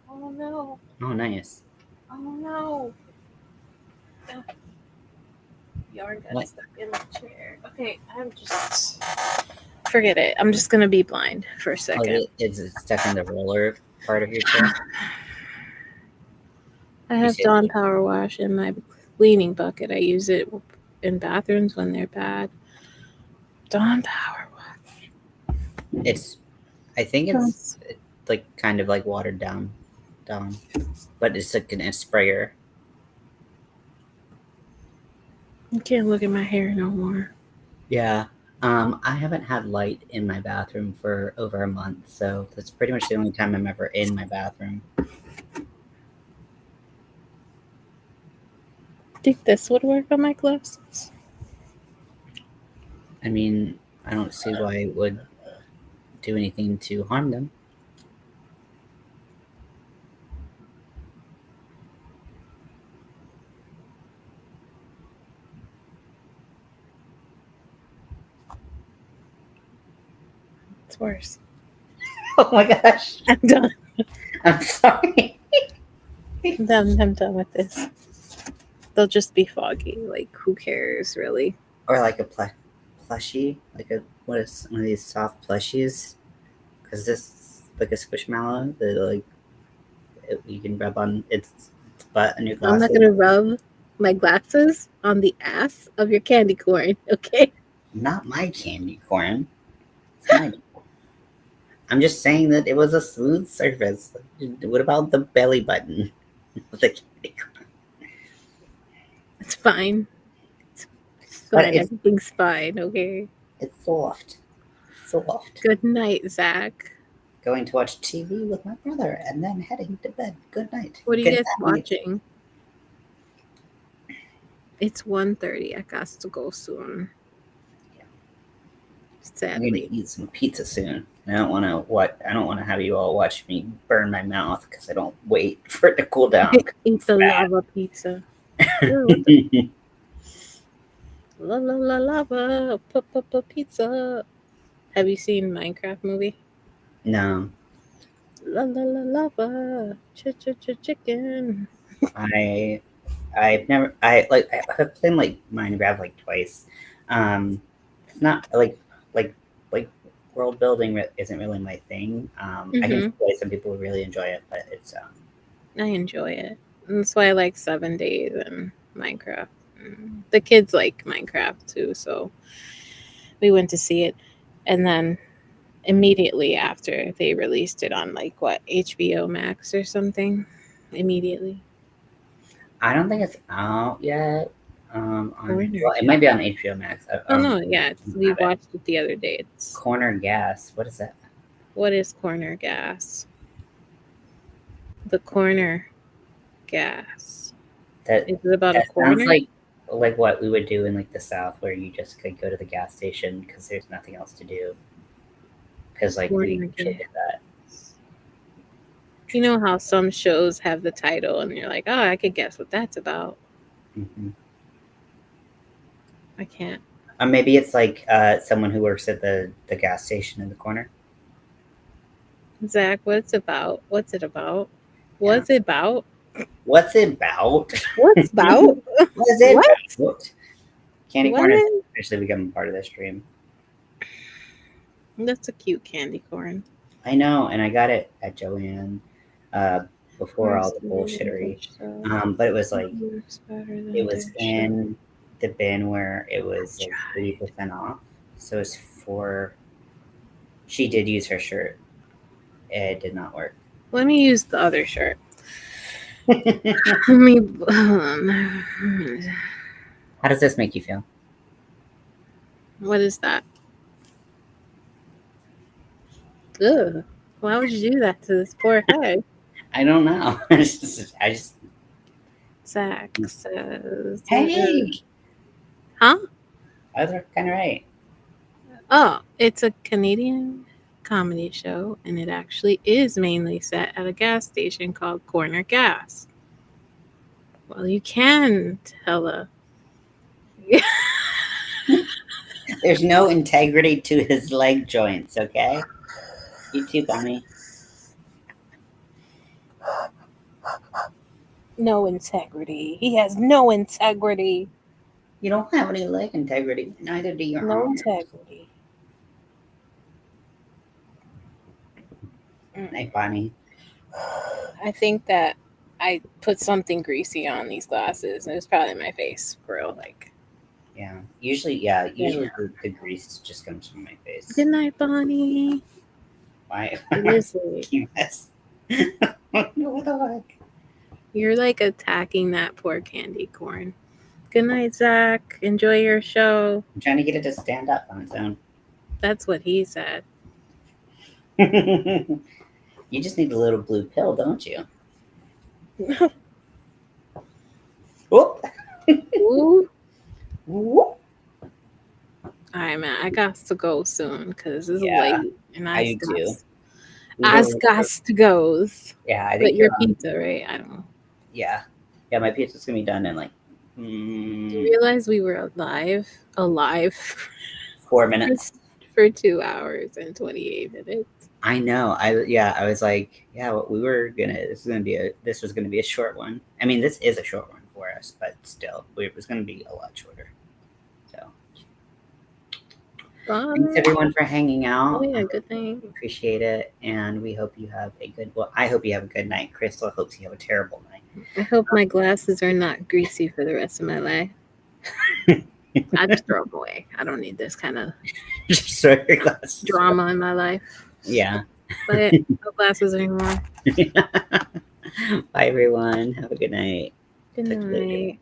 Oh no. Oh, nice. Oh no. Yarn got What? stuck in the chair. Okay, I'm just. Forget it. I'm just gonna be blind for a Oh, second. is it stuck in the roller part of your chair? I You have say Dawn Power Wash in my cleaning bucket. I use it in bathrooms when they're bad. Dawn Power Wash. it's. I think it's like kind of like watered down, but it's like a sprayer. You can't look at my hair no more. Yeah. I haven't had light in my bathroom for over a month, so that's pretty much the only time I'm ever in my bathroom. Think this would work on my glasses? I mean, I don't see why it would do anything to harm them. It's worse. Oh my gosh. I'm done. I'm sorry. I'm done with this. They'll just be foggy. Like, who cares, really? Or like a plushie, like one of these soft plushies, because this like a squishmallow that like you can rub on its butt and your I'm glasses. not gonna rub my glasses on the ass of your candy corn, okay? Not my candy corn. It's my. I'm just saying that it was a smooth surface. What about the belly button of the candy corn? It's fine. It's But fine. Everything's fine, okay? it's soft. the loft. Good night, Zach. Going to watch TV with my brother and then heading to bed. Good night. What are you Good guys night. watching? It's 1:30. I got to go soon. Yeah. I'm Sadly. gonna eat some pizza soon. I don't want to have you all watch me burn my mouth because I don't wait for it to cool down. Eat the lava pizza. La la la lava pizza. Have you seen Minecraft movie? No. La la la lava chicken. I've never I've played like Minecraft like twice. It's not like world building isn't really my thing. I can see why some people really enjoy it, but it's I enjoy it. And that's why I like 7 Days and Minecraft. The kids like Minecraft too, so we went to see it, and then immediately after they released it on like HBO Max or something. Immediately. I don't think it's out yet. It might be on HBO Max. No, yeah, we watched it the other day. It's Corner Gas. What is that? What is Corner Gas? The Corner Gas. Is it about a corner? Sounds like what we would do in like the South, where you just could go to the gas station because there's nothing else to do. Because like we usually did that. You know how some shows have the title and you're like, oh, I could guess what that's about. Mm-hmm. I can't. Or maybe it's like someone who works at the gas station in the corner. Zach, what's it about? What's it about? What's it about? What's it about? What's about? What's it about? Candy corn is officially becoming part of this stream. That's a cute candy corn. I know, and I got it at Joanne before all the bullshittery. But it was like it was in the bin where it was like 80% off. So it's for. She did use her shirt. It did not work. Let me use the other shirt. How does this make you feel? What is that? Ugh. Why would you do that to this poor head? I don't know. I just. Zach says. Hey. Huh? I was kind of right. Oh, it's a Canadian comedy show, and it actually is mainly set at a gas station called Corner Gas. Well, you can tell her. There's no integrity to his leg joints, okay? You too, Bunny. No integrity. He has no integrity. You don't have any leg integrity. Neither do your arms. No integrity. Hey, Bonnie. I think that I put something greasy on these glasses. It was probably my face, for real. Yeah. Usually the grease just comes from my face. Good night, Bonnie. Why? It is late. You mess. What the heck? You're attacking that poor candy corn. Good night, Zach. Enjoy your show. I'm trying to get it to stand up on its own. That's what he said. You just need a little blue pill, don't you? Whoop. Ooh. Whoop. All right, man. I got to go soon because it's late, and I got to go. Yeah, I think. But your pizza, right? I don't know. Yeah, my pizza's gonna be done in Do you realize we were alive 4 minutes for 2 hours and 28 minutes? I know. I was like, we were gonna. This was gonna be a short one. I mean, this is a short one for us, but still, it was gonna be a lot shorter. So, thanks everyone for hanging out. Oh yeah, good thing. Appreciate it, and we hope you have a good. Well, I hope you have a good night. Crystal hopes you have a terrible night. I hope my glasses are not greasy for the rest of my life. I just throw them away. I don't need this kind of drama in my life. Yeah. But no glasses anymore. Bye, everyone. Have a good night. Good night.